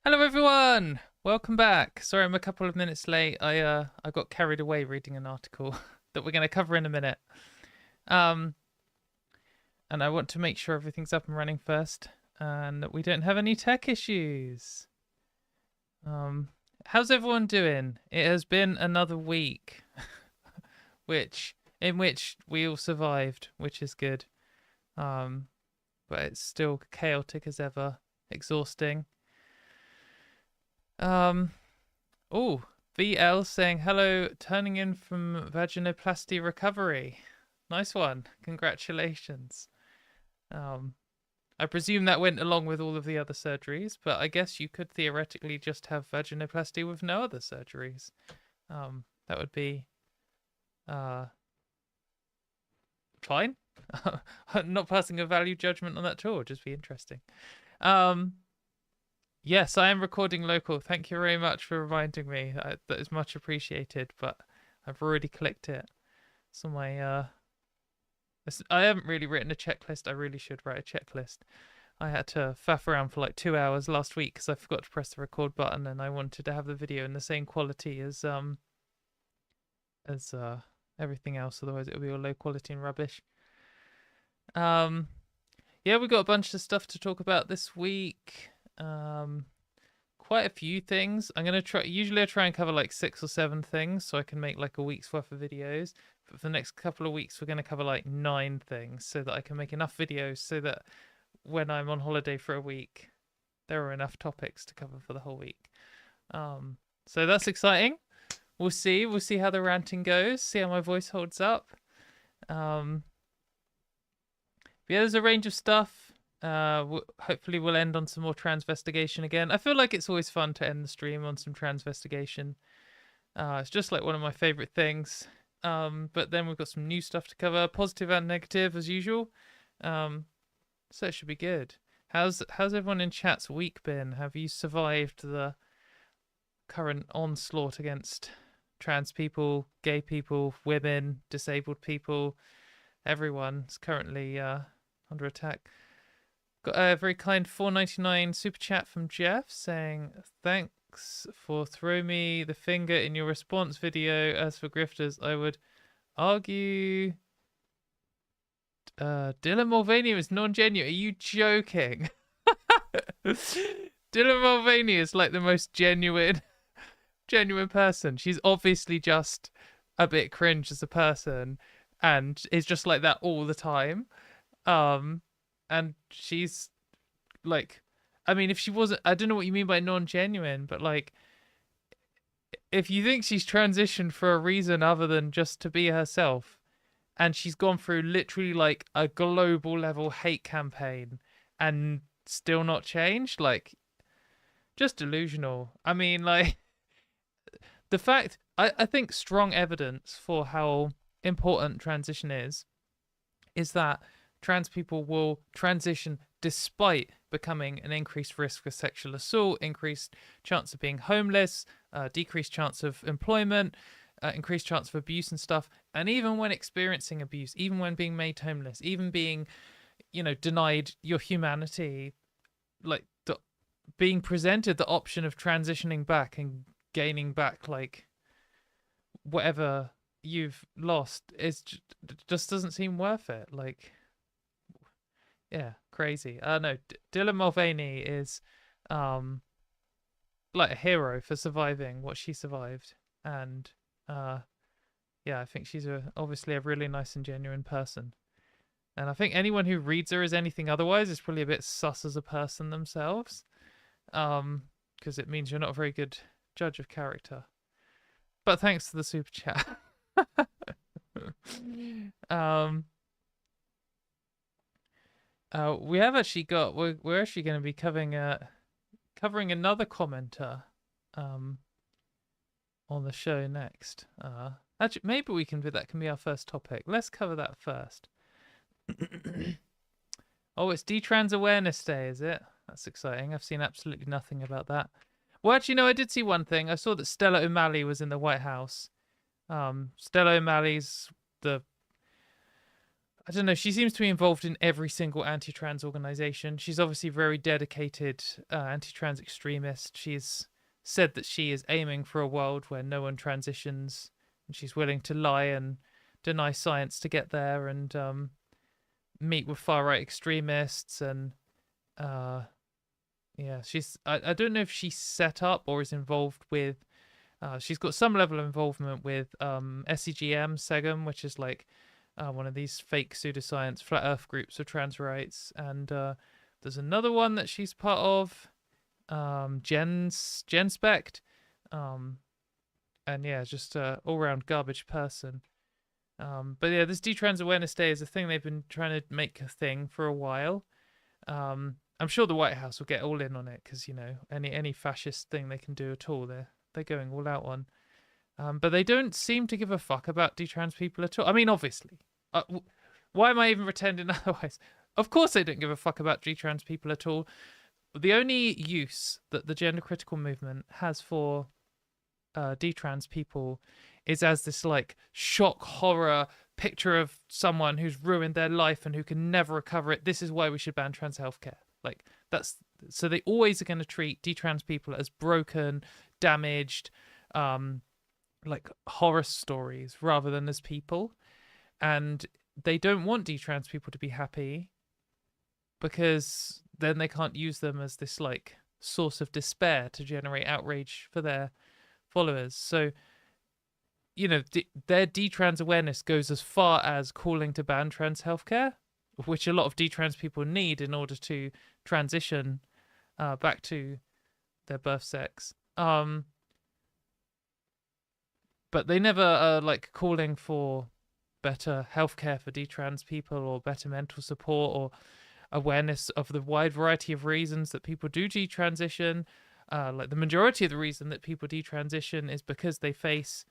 Hello everyone! Welcome back. Sorry I'm a couple of minutes late. I got carried away reading an article that we're going to cover in a minute. Um and I want to make sure everything's up and running first and that we don't have any tech issues. How's everyone doing? It has been another week in which we all survived, which is good. But it's still chaotic as ever, exhausting. Oh, VL saying hello, turning in from vaginoplasty recovery. Nice one. Congratulations. I presume that went along with all of the other surgeries, but I guess you could theoretically just have vaginoplasty with no other surgeries. That would be fine. I'm not passing a value judgment on that at all. It'd just be interesting. Yes, I am recording local. Thank you very much for reminding me. That is much appreciated, but I've already clicked it. So I haven't really written a checklist. I really should write a checklist. I had to faff around for like 2 hours last week because I forgot to press the record button, and I wanted to have the video in the same quality as everything else. Otherwise, it would be all low quality and rubbish. Yeah, we got a bunch of stuff to talk about this week. Quite a few things. I'm gonna try. Usually, I try and cover like 6 or 7 things, so I can make like a week's worth of videos. But for the next couple of weeks, we're gonna cover like 9 things, so that I can make enough videos, so that when I'm on holiday for a week, there are enough topics to cover for the whole week. So that's exciting. We'll see. We'll see how the ranting goes. See how my voice holds up. But yeah, there's a range of stuff. Hopefully we'll end on some more transvestigation again. I feel like it's always fun to end the stream on some transvestigation. It's just like one of my favorite things. But then we've got some new stuff to cover, positive and negative as usual. So it should be good. How's everyone in chat's week been? Have you survived the current onslaught against trans people, gay people, women, disabled people? Everyone's currently under attack. Got a very kind $4.99 super chat from Jeff saying, thanks for throwing me the finger in your response video. As for grifters, I would argue Dylan Mulvaney is non-genuine. Are you joking? Dylan Mulvaney is like the most genuine person. She's obviously just a bit cringe as a person and is just like that all the time. And she's like, I mean, if she wasn't, I don't know what you mean by non-genuine, but like, if you think she's transitioned for a reason other than just to be herself, and she's gone through literally like a global level hate campaign and still not changed, like, just delusional. I mean, like, the fact, I think strong evidence for how important transition is that trans people will transition despite becoming an increased risk for sexual assault, increased chance of being homeless, decreased chance of employment, increased chance of abuse and stuff. And even when experiencing abuse, even when being made homeless, even being, denied your humanity, like being presented the option of transitioning back and gaining back like whatever you've lost, just doesn't seem worth it. Like, yeah, crazy. No, Dylan Mulvaney is like a hero for surviving what she survived, and yeah, I think she's obviously a really nice and genuine person. And I think anyone who reads her as anything otherwise is probably a bit sus as a person themselves, because it means you're not a very good judge of character. But thanks to the super chat. We have actually got, we're actually going to be covering another commenter on the show next. Actually, maybe we can do that. Can be our first topic. Let's cover that first. Oh, it's Detrans Awareness Day, is it? That's exciting. I've seen absolutely nothing about that. Well, actually, no, I did see one thing. I saw that Stella O'Malley was in the White House. Stella O'Malley's the I don't know. She seems to be involved in every single anti-trans organization. She's obviously a very dedicated anti-trans extremist. She's said that she is aiming for a world where no one transitions, and she's willing to lie and deny science to get there, and meet with far-right extremists. And uh, yeah, she's. I don't know if she's set up or is involved with. She's got some level of involvement with SEGM, SEGM, which is like one of these fake pseudoscience flat earth groups for trans rights. And there's another one that she's part of, Genspect. And yeah, just a all-round garbage person. But yeah, this Detrans Awareness Day is a thing they've been trying to make a thing for a while. I'm sure the White House will get all in on it because, you know, any fascist thing they can do at all, they're going all out on. But they don't seem to give a fuck about detrans people at all. I mean, obviously. Why am I even pretending otherwise? Of course they don't give a fuck about detrans people at all. The only use that the gender critical movement has for detrans people is as this like shock horror picture of someone who's ruined their life and who can never recover it. This is why we should ban trans healthcare. Like that's so they always are going to treat detrans people as broken, damaged, like horror stories rather than as people. And they don't want detrans people to be happy because then they can't use them as this like source of despair to generate outrage for their followers. So, you know, their detrans awareness goes as far as calling to ban trans healthcare, which a lot of detrans people need in order to transition back to their birth sex. But they never are like calling for better healthcare for detrans people or better mental support or awareness of the wide variety of reasons that people do detransition. Like the majority of the reason that people detransition is because they face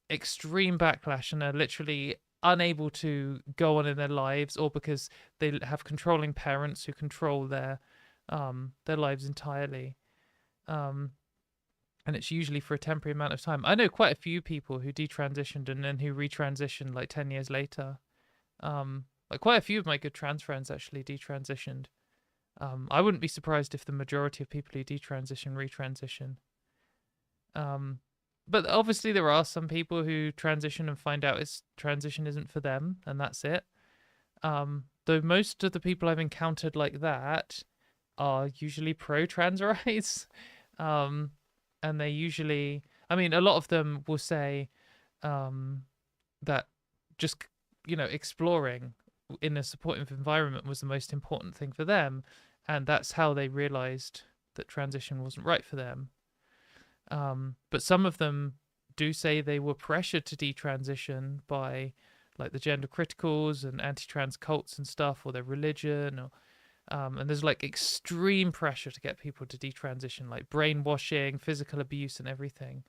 extreme backlash and are literally unable to go on in their lives, or because they have controlling parents who control their lives entirely. And it's usually for a temporary amount of time. I know quite a few people who detransitioned and then who retransitioned like 10 years later. Like quite a few of my good trans friends actually detransitioned. I wouldn't be surprised if the majority of people who detransition retransition. But obviously there are some people who transition and find out it's transition isn't for them, and that's it. Though most of the people I've encountered like that are usually pro-trans rights. And they usually, I mean, a lot of them will say that just, you know, exploring in a supportive environment was the most important thing for them. And that's how they realized that transition wasn't right for them. But some of them do say they were pressured to detransition by like the gender criticals and anti-trans cults and stuff, or their religion, or and there's like extreme pressure to get people to detransition, like brainwashing, physical abuse, and everything.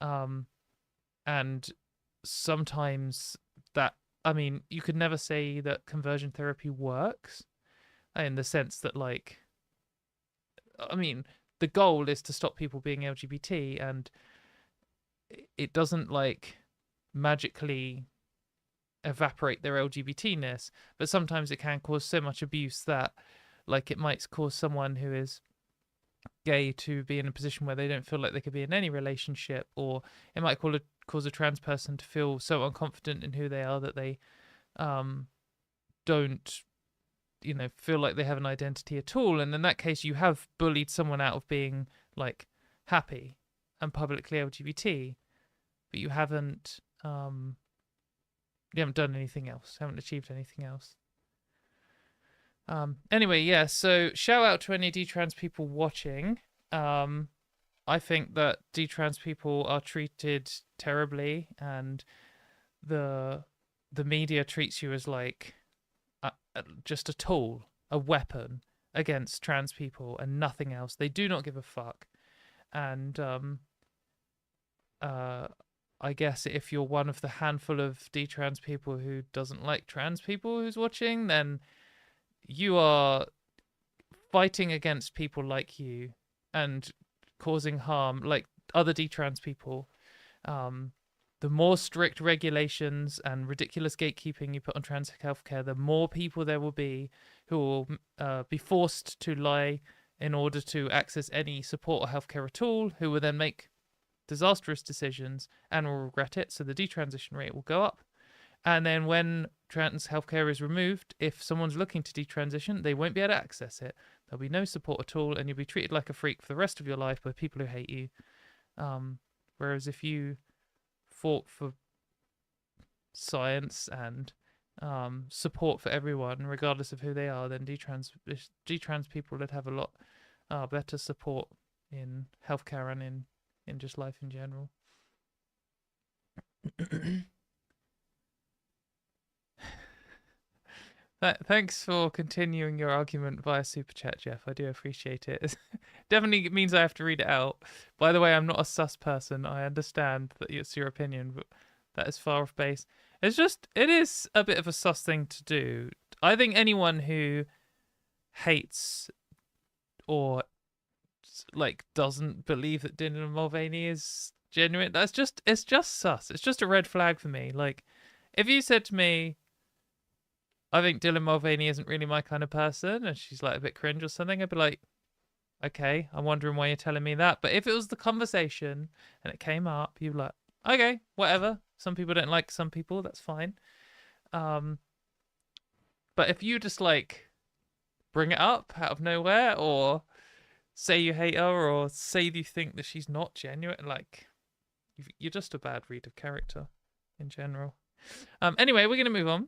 And sometimes that, I mean, you could never say that conversion therapy works in the sense that, like, I mean, the goal is to stop people being LGBT, and it doesn't like magically evaporate their LGBTness, but sometimes it can cause so much abuse that, like, it might cause someone who is gay to be in a position where they don't feel like they could be in any relationship, or it might cause a trans person to feel so unconfident in who they are that they don't, you know, feel like they have an identity at all. And in that case, you have bullied someone out of being like happy and publicly LGBT, but you haven't done anything else, haven't achieved anything else. Anyway, yeah, so shout out to any detrans people watching. I think that detrans people are treated terribly, and the media treats you as like just a tool, a weapon against trans people and nothing else. They do not give a fuck. And I guess if you're one of the handful of detrans people who doesn't like trans people who's watching, then you are fighting against people like you and causing harm, like other detrans people. the more strict regulations and ridiculous gatekeeping you put on trans healthcare, the more people there will be who will be forced to lie in order to access any support or healthcare at all, who will then make disastrous decisions and will regret it. So the detransition rate will go up. And then when trans healthcare is removed, if someone's looking to detransition, they won't be able to access it. There'll be no support at all, and you'll be treated like a freak for the rest of your life by people who hate you. Whereas if you fought for science and support for everyone, regardless of who they are, then detrans people would have a lot better support in healthcare and in just life in general. Thanks for continuing your argument via Super Chat, Jeff. I do appreciate it. Definitely means I have to read it out. By the way, I'm not a sus person. I understand that it's your opinion, but that is far off base. It is a bit of a sus thing to do. I think anyone who hates or like doesn't believe that Dylan Mulvaney is genuine, it's just sus. It's just a red flag for me. Like, if you said to me, I think Dylan Mulvaney isn't really my kind of person, and she's like a bit cringe or something, I'd be like, okay, I'm wondering why you're telling me that. But if it was the conversation and it came up, you'd be like, okay, whatever. Some people don't like some people, that's fine. But if you just like bring it up out of nowhere, or say you hate her, or say you think that she's not genuine, like, you're just a bad read of character in general. Anyway, we're going to move on.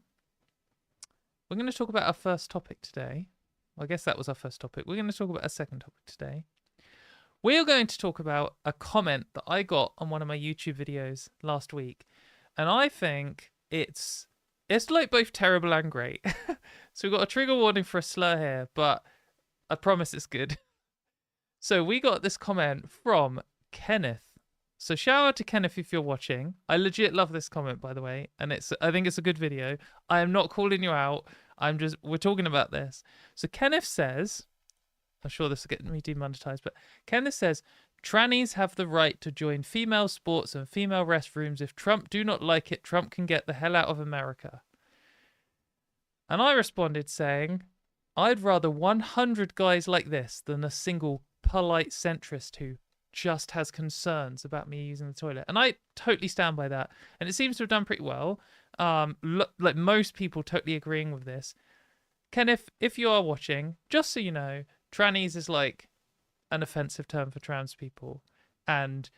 We're going to talk about our first topic today. Well, I guess that was our first topic. We're going to talk about a second topic today. We are going to talk about a comment that I got on one of my YouTube videos last week. And I think it's like both terrible and great. So we've got a trigger warning for a slur here, but I promise it's good. So we got this comment from Kenneth. So shout out to Kenneth if you're watching. I legit love this comment, by the way, and I think it's a good video. I am not calling you out. We're talking about this. So Kenneth says, I'm sure this will get me demonetized, but Kenneth says, trannies have the right to join female sports and female restrooms. If Trump do not like it, Trump can get the hell out of America. And I responded saying, I'd rather 100 guys like this than a single polite centrist who just has concerns about me using the toilet. And I totally stand by that. And it seems to have done pretty well. Like most people totally agreeing with this. Kenneth, if you are watching, just so you know, trannies is like an offensive term for trans people. And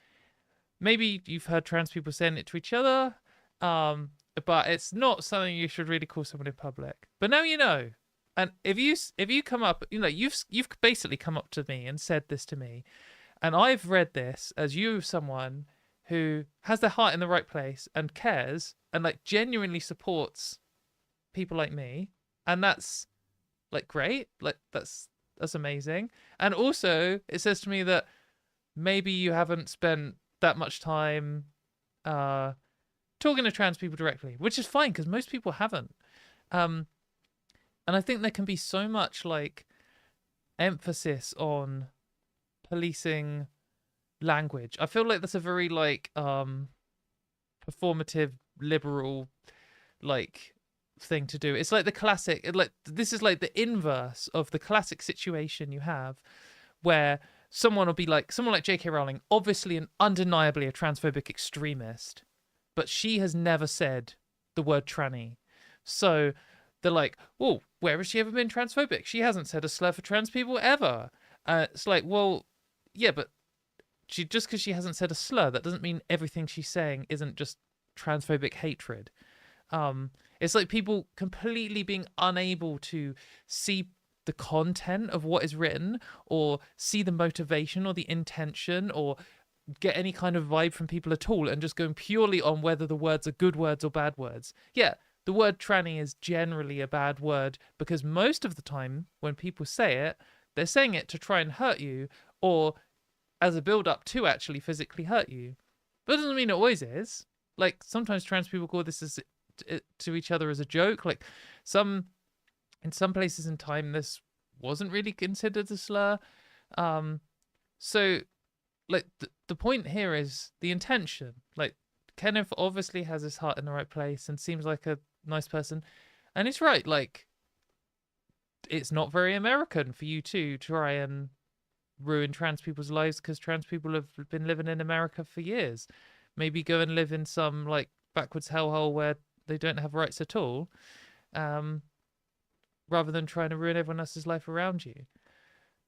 maybe you've heard trans people saying it to each other, but it's not something you should really call someone in public. But now you know. And if you come up, you've basically come up to me and said this to me. And I've read this as you, someone who has their heart in the right place and cares and like genuinely supports people like me. And that's like great. Like that's amazing. And also it says to me that maybe you haven't spent that much time talking to trans people directly, which is fine because most people haven't. And I think there can be so much like emphasis on policing language. I feel like that's a very like performative liberal like thing to do. It's like the classic, this is like the inverse of the classic situation you have where someone like J.K. Rowling, obviously and undeniably a transphobic extremist, but she has never said the word tranny. So they're like, well, where has she ever been transphobic? She hasn't said a slur for trans people ever. It's like, well, yeah, but just because she hasn't said a slur, that doesn't mean everything she's saying isn't just transphobic hatred. It's like people completely being unable to see the content of what is written or see the motivation or the intention or get any kind of vibe from people at all and just going purely on whether the words are good words or bad words. Yeah, the word tranny is generally a bad word because most of the time when people say it, they're saying it to try and hurt you or as a build-up to actually physically hurt you. But it doesn't mean it always is. Like, sometimes trans people call this to each other as a joke. Like, in some places in time, this wasn't really considered a slur. So, like, the point here is the intention. Like, Kenneth obviously has his heart in the right place and seems like a nice person. And it's right, like, it's not very American for you to try and ruin trans people's lives because trans people have been living in America for years. Maybe go and live in some, like, backwards hellhole where they don't have rights at all, rather than trying to ruin everyone else's life around you.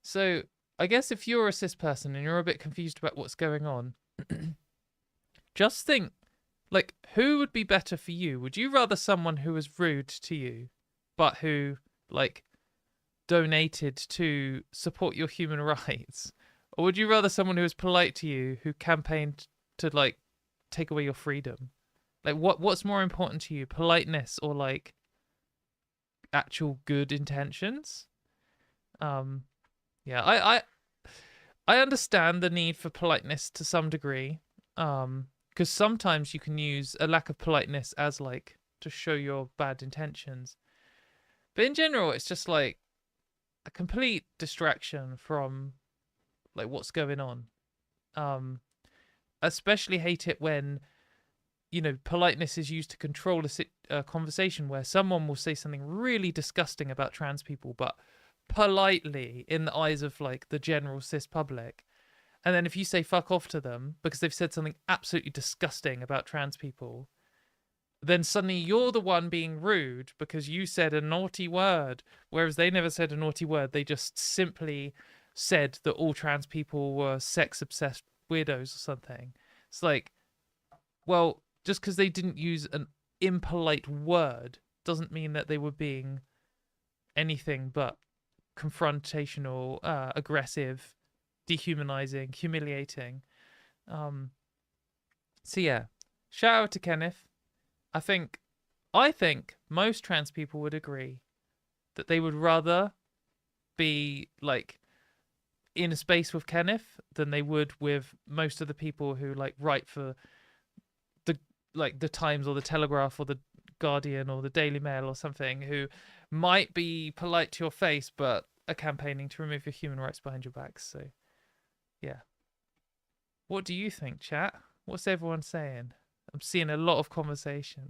So I guess if you're a cis person and you're a bit confused about what's going on, just think, like, who would be better for you? Would you rather someone who was rude to you, but who, like, donated to support your human rights? Or would you rather someone who was polite to you, who campaigned to, like, take away your freedom? Like, what's more important to you, politeness or, like, actual good intentions? Yeah, I understand the need for politeness to some degree, because sometimes you can use a lack of politeness as, like, to show your bad intentions. But in general, it's just like a complete distraction from, like, what's going on. Especially hate it when, you know, politeness is used to control a conversation where someone will say something really disgusting about trans people, but politely in the eyes of, like, the general cis public. And then if you say fuck off to them because they've said something absolutely disgusting about trans people, then suddenly you're the one being rude because you said a naughty word, whereas they never said a naughty word. They just simply said that all trans people were sex-obsessed weirdos or something. It's like, well, just because they didn't use an impolite word doesn't mean that they were being anything but confrontational, aggressive, dehumanizing, humiliating. So yeah, shout out to Kenneth. I think most trans people would agree that they would rather be, like, in a space with Kenneth than they would with most of the people who, like, write for the Times or the Telegraph or the Guardian or the Daily Mail or something, who might be polite to your face but are campaigning to remove your human rights behind your back. So yeah, what do you think, chat? What's everyone saying? I'm seeing a lot of conversation.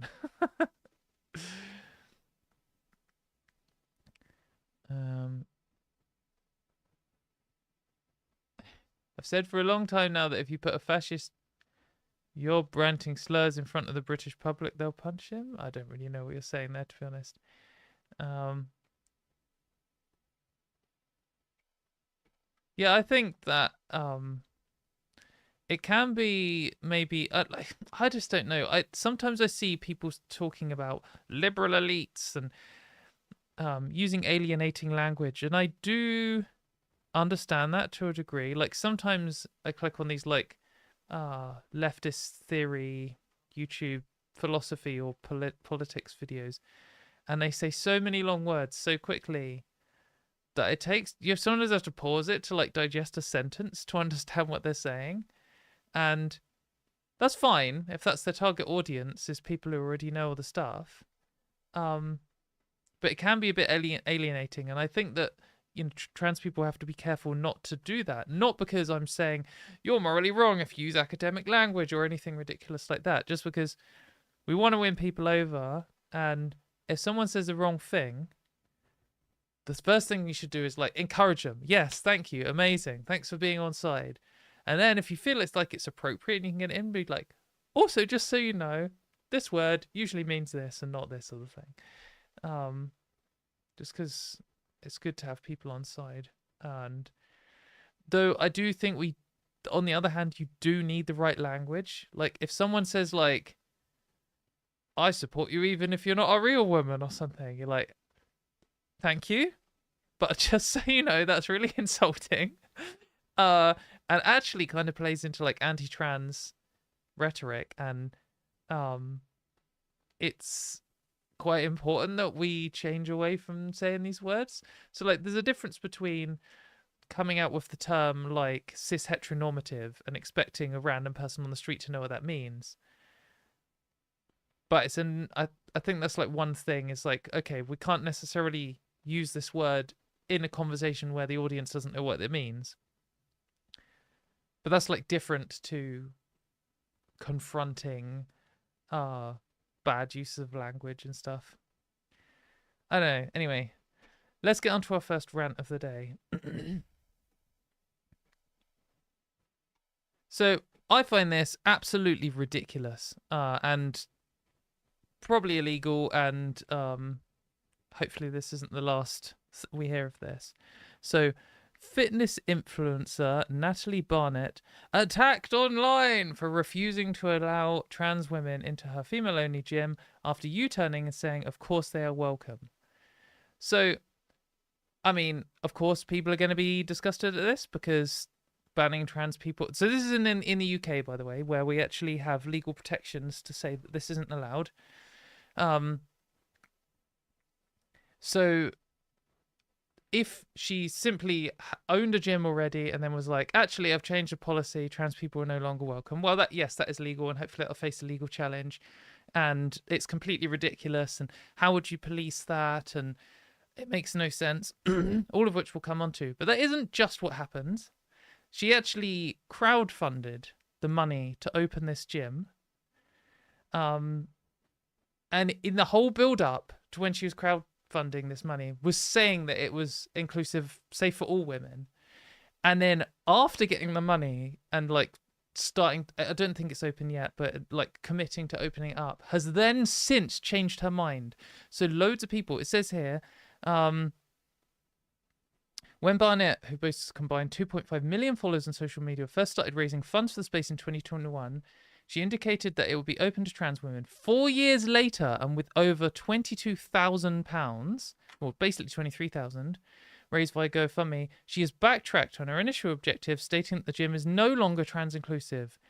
I've said for a long time now that if you put a fascist, you're ranting slurs in front of the British public, they'll punch him. I don't really know what you're saying there, to be honest. Yeah, I think that it can be maybe like, I just don't know. Sometimes I see people talking about liberal elites and using alienating language, and I do understand that to a degree. Like, sometimes I click on these, like, leftist theory YouTube philosophy or politics videos, and they say so many long words so quickly that it takes, you sometimes have to pause it to, like, digest a sentence to understand what they're saying. And that's fine if that's their target audience, is people who already know all the stuff. But it can be a bit alienating, and I think that, you know, trans people have to be careful not to do that. Not because I'm saying you're morally wrong if you use academic language or anything ridiculous like that, just because we want to win people over. And if someone says the wrong thing, the first thing you should do is, like, encourage them. Yes, thank you, amazing, thanks for being on side. And then if you feel it's, like, it's appropriate and you can get it in, be like, also, just so you know, this word usually means this and not this other thing. Just because it's good to have people on side. And though I do think on the other hand, you do need the right language. Like, if someone says, like, I support you even if you're not a real woman or something, you're like, thank you, but just so you know, that's really insulting. And actually kind of plays into, like, anti-trans rhetoric, and it's quite important that we change away from saying these words. So, like, there's a difference between coming out with the term, like, cis heteronormative and expecting a random person on the street to know what that means. But I think that's, like, one thing is, like, okay, we can't necessarily use this word in a conversation where the audience doesn't know what it means. But that's, like, different to confronting bad use of language and stuff. I don't know. Anyway, let's get on to our first rant of the day. So I find this absolutely ridiculous, and probably illegal, and hopefully this isn't the last we hear of this. So, fitness influencer Natalie Barnett attacked online for refusing to allow trans women into her female-only gym after U-turning and saying, of course they are welcome. So, I mean, of course people are going to be disgusted at this because banning trans people. So this is in the UK, by the way, where we actually have legal protections to say that this isn't allowed. So if she simply owned a gym already and then was like, actually, I've changed the policy, trans people are no longer welcome. Well, that is legal, and hopefully it'll face a legal challenge. And it's completely ridiculous. And how would you police that? And it makes no sense. All of which we'll come on to. But that isn't just what happens. She actually crowdfunded the money to open this gym. And in the whole build-up to when she was crowdfunding this money, was saying that it was inclusive, safe for all women. And then after getting the money and like starting, I don't think it's open yet, but like committing to opening it up, has then since changed her mind. So loads of people, it says here, when Barnett, who boasts a combined 2.5 million followers on social media, first started raising funds for the space in 2021, she indicated that it would be open to trans women. 4 years later, and with over £22,000, or basically 23,000, raised via GoFundMe, she has backtracked on her initial objective, stating that the gym is no longer trans inclusive,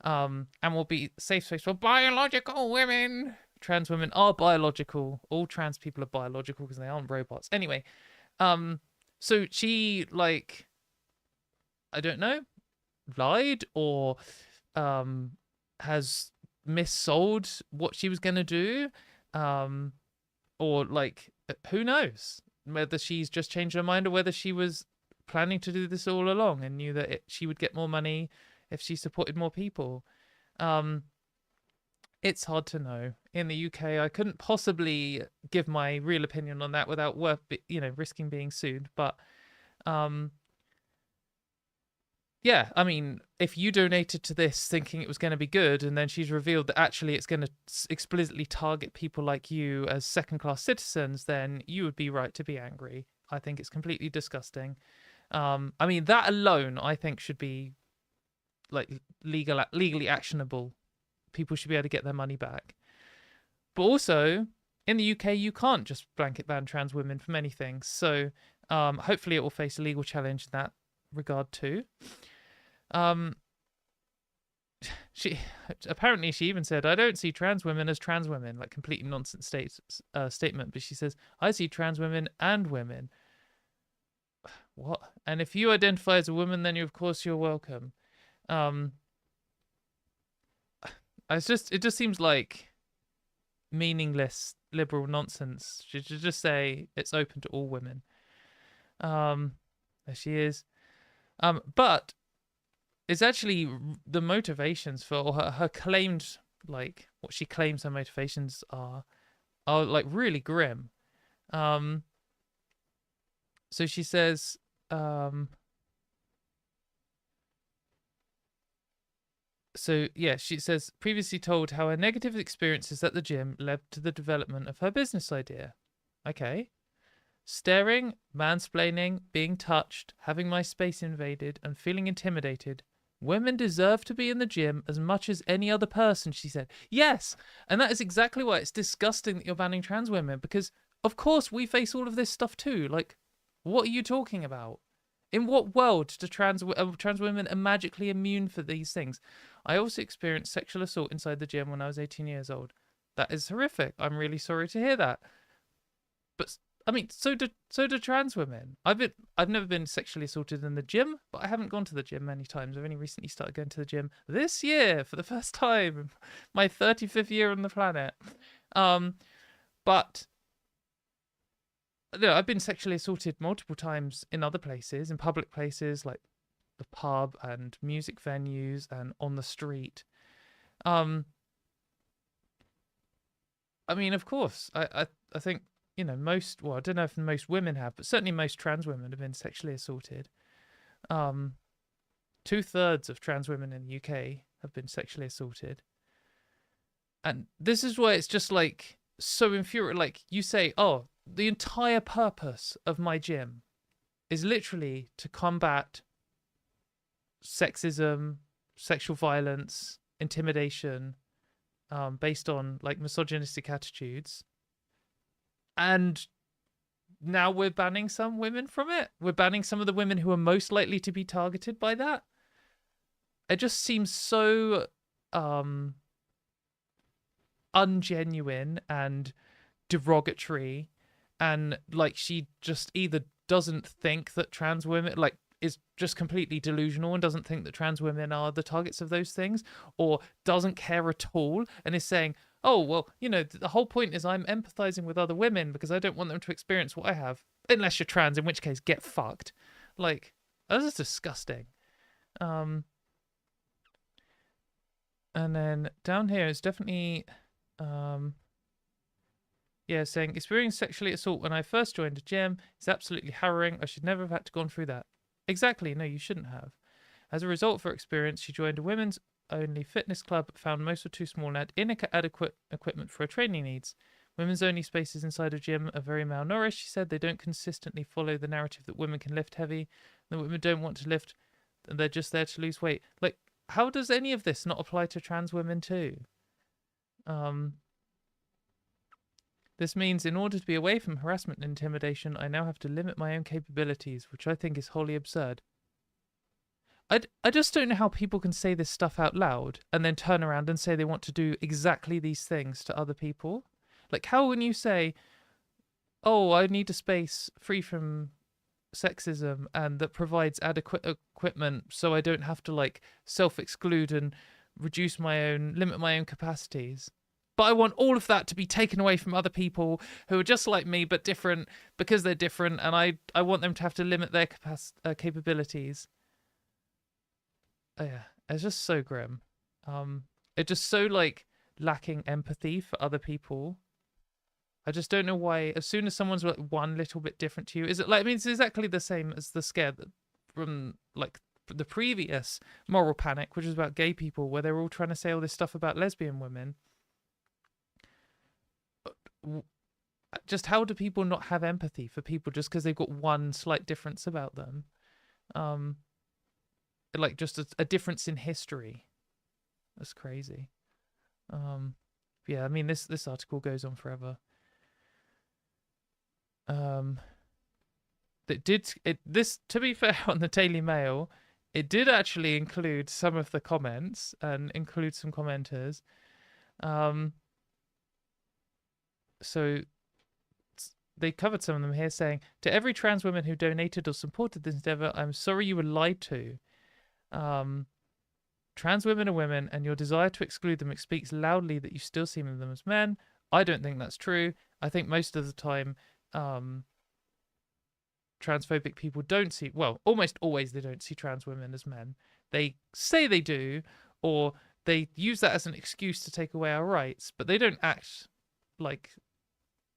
and will be a safe space for biological women. Trans women are biological. All trans people are biological because they aren't robots. Anyway, so she, like, I don't know, lied or has missold what she was going to do, or like, who knows whether she's just changed her mind or whether she was planning to do this all along and knew that she would get more money if she supported more people. It's hard to know. In the UK, I couldn't possibly give my real opinion on that without risking being sued. But yeah, I mean, if you donated to this thinking it was going to be good, and then she's revealed that actually it's going to explicitly target people like you as second-class citizens, then you would be right to be angry. I think it's completely disgusting. I mean, that alone, I think, should be like legally actionable. People should be able to get their money back. But also, in the UK, you can't just blanket ban trans women from many things. So hopefully it will face a legal challenge in that regard too. She even said, I don't see trans women as trans women, like completely nonsense statement. But she says, I see trans women and women. What? And if you identify as a woman, then of course you're welcome. It just seems like meaningless liberal nonsense. She should just say it's open to all women. There she is. But it's actually the motivations for her claimed, like what she claims her motivations are like really grim. So she says, so yeah, she says, previously told how her negative experiences at the gym led to the development of her business idea. Okay. Staring, mansplaining, being touched, having my space invaded, and feeling intimidated. Women deserve to be in the gym as much as any other person, she said. Yes, and that is exactly why it's disgusting that you're banning trans women, because of course we face all of this stuff too. Like, what are you talking about? In what world do trans women are magically immune for these things? I also experienced sexual assault inside the gym when I was 18 years old. That is horrific. I'm really sorry to hear that. But I mean, so do trans women. I've never been sexually assaulted in the gym, but I haven't gone to the gym many times. I've only recently started going to the gym this year for the first time, my 35th year on the planet. But no, I've been sexually assaulted multiple times in other places, in public places like the pub and music venues and on the street. I mean, of course, I think, you know, most, well, I don't know if most women have, but certainly most trans women have been sexually assaulted. 2/3 of trans women in the UK have been sexually assaulted. And this is why it's just like so infuriating. Like, you say, oh, the entire purpose of my gym is literally to combat sexism, sexual violence, intimidation, based on like misogynistic attitudes. And now we're banning some women from it. We're banning some of the women who are most likely to be targeted by that. It just seems so ungenuine and derogatory, and like she just either doesn't think that trans women, like, is just completely delusional and doesn't think that trans women are the targets of those things, or doesn't care at all and is saying, oh, well, you know, the whole point is I'm empathizing with other women because I don't want them to experience what I have, unless you're trans, in which case get fucked. Like, that's just disgusting. And then down here is definitely yeah, saying experiencing sexually assault when I first joined a gym is absolutely harrowing. I should never have had to gone through that. Exactly, no, you shouldn't have. As a result of her experience, she joined a women's only fitness club, but found most were too small and had inadequate equipment for her training needs. Women's only spaces inside a gym are very malnourished. She said they don't consistently follow the narrative that women can lift heavy, that women don't want to lift, and they're just there to lose weight. Like, how does any of this not apply to trans women too? This means in order to be away from harassment and intimidation, I now have to limit my own capabilities, which I think is wholly absurd. I just don't know how people can say this stuff out loud and then turn around and say they want to do exactly these things to other people. Like, how when you say, oh, I need a space free from sexism and that provides adequate equipment so I don't have to, like, self-exclude and limit my own capacities. But I want all of that to be taken away from other people who are just like me but different because they're different, and I want them to have to limit their capabilities. Oh, yeah, it's just so grim. It's just so, like, lacking empathy for other people. I just don't know why. As soon as someone's like one little bit different to you, is it like? I mean, it's exactly the same as the scare from like the previous moral panic, which was about gay people, where they were all trying to say all this stuff about lesbian women. Just how do people not have empathy for people just because they've got one slight difference about them? Like just a difference in history. That's crazy. Yeah, I mean this article goes on forever. This, to be fair, on the Daily Mail, it did actually include some of the comments and include some commenters. So they covered some of them here, saying, to every trans woman who donated or supported this endeavor, I'm sorry you were lied to. Trans women are women, and your desire to exclude them speaks loudly that you still see them as men. I don't think that's true. I think most of the time, transphobic people don't see, well, almost always they don't see trans women as men. They say they do, or they use that as an excuse to take away our rights, but they don't act like,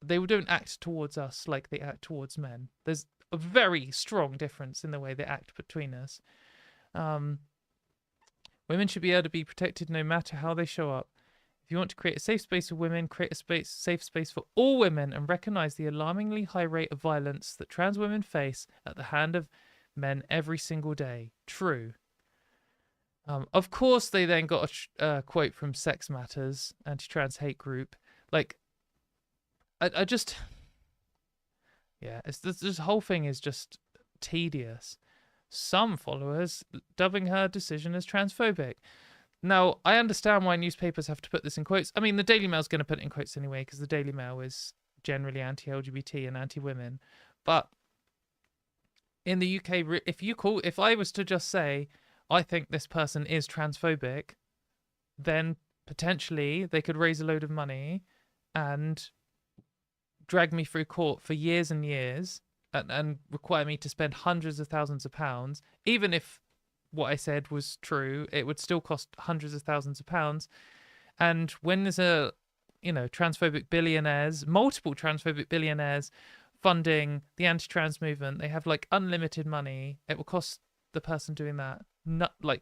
they don't act towards us like they act towards men. There's a very strong difference in the way they act between us. Women should be able to be protected no matter how they show up. If you want to create a safe space for women, create a safe space for all women, and recognise the alarmingly high rate of violence that trans women face at the hand of men every single day. True. Of course, they then got a quote from Sex Matters, anti-trans hate group. Like, I just, yeah, this whole thing is just tedious. Some followers dubbing her decision as transphobic. Now, I understand why newspapers have to put this in quotes. I mean, the Daily Mail's going to put it in quotes anyway, because the Daily Mail is generally anti-LGBT and anti-women. But in the UK, if I was to just say, I think this person is transphobic, then potentially they could raise a load of money and drag me through court for years and years and require me to spend hundreds of thousands of pounds. Even if what I said was true, it would still cost hundreds of thousands of pounds. And when there's a transphobic billionaires, multiple transphobic billionaires funding the anti-trans movement. They have like unlimited money. It will cost the person doing that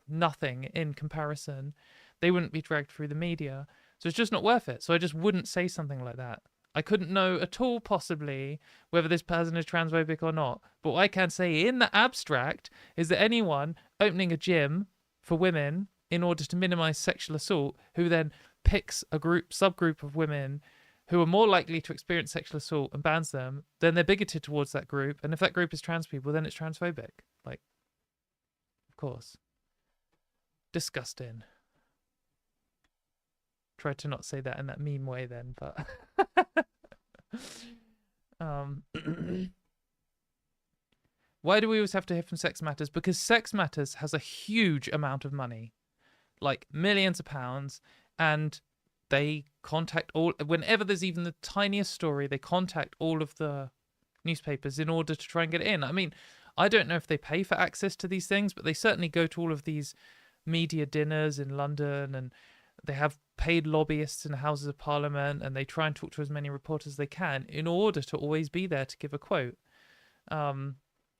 nothing in comparison. They wouldn't be dragged through the media. So it's just not worth it. So I just wouldn't say something like that. I couldn't know at all possibly whether this person is transphobic or not. But what I can say in the abstract is that anyone opening a gym for women in order to minimize sexual assault, who then picks a subgroup of women who are more likely to experience sexual assault and bans them, then they're bigoted towards that group. And if that group is trans people, then it's transphobic. Like, of course. Disgusting. Tried to not say that in that meme way then, but why do we always have to hear from Sex Matters? Because Sex Matters has a huge amount of money, like millions of pounds, and they contact whenever there's even the tiniest story, they contact all of the newspapers in order to try and get it in. I mean, I don't know if they pay for access to these things, but they certainly go to all of these media dinners in London, and they have paid lobbyists in the Houses of Parliament, and they try and talk to as many reporters as they can in order to always be there to give a quote.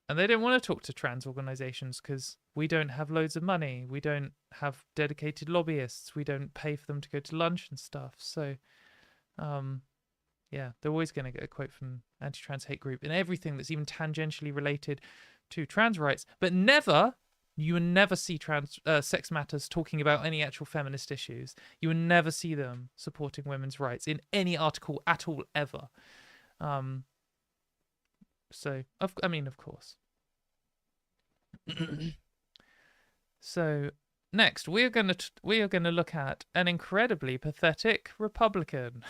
And they don't want to talk to trans organizations because we don't have loads of money. We don't have dedicated lobbyists. We don't pay for them to go to lunch and stuff. So, yeah, they're always going to get a quote from anti-trans hate group in everything that's even tangentially related to trans rights. But you will never see Sex Matters talking about any actual feminist issues. You will never see them supporting women's rights in any article at all, ever. So, of course. So, next we are going to look at an incredibly pathetic Republican.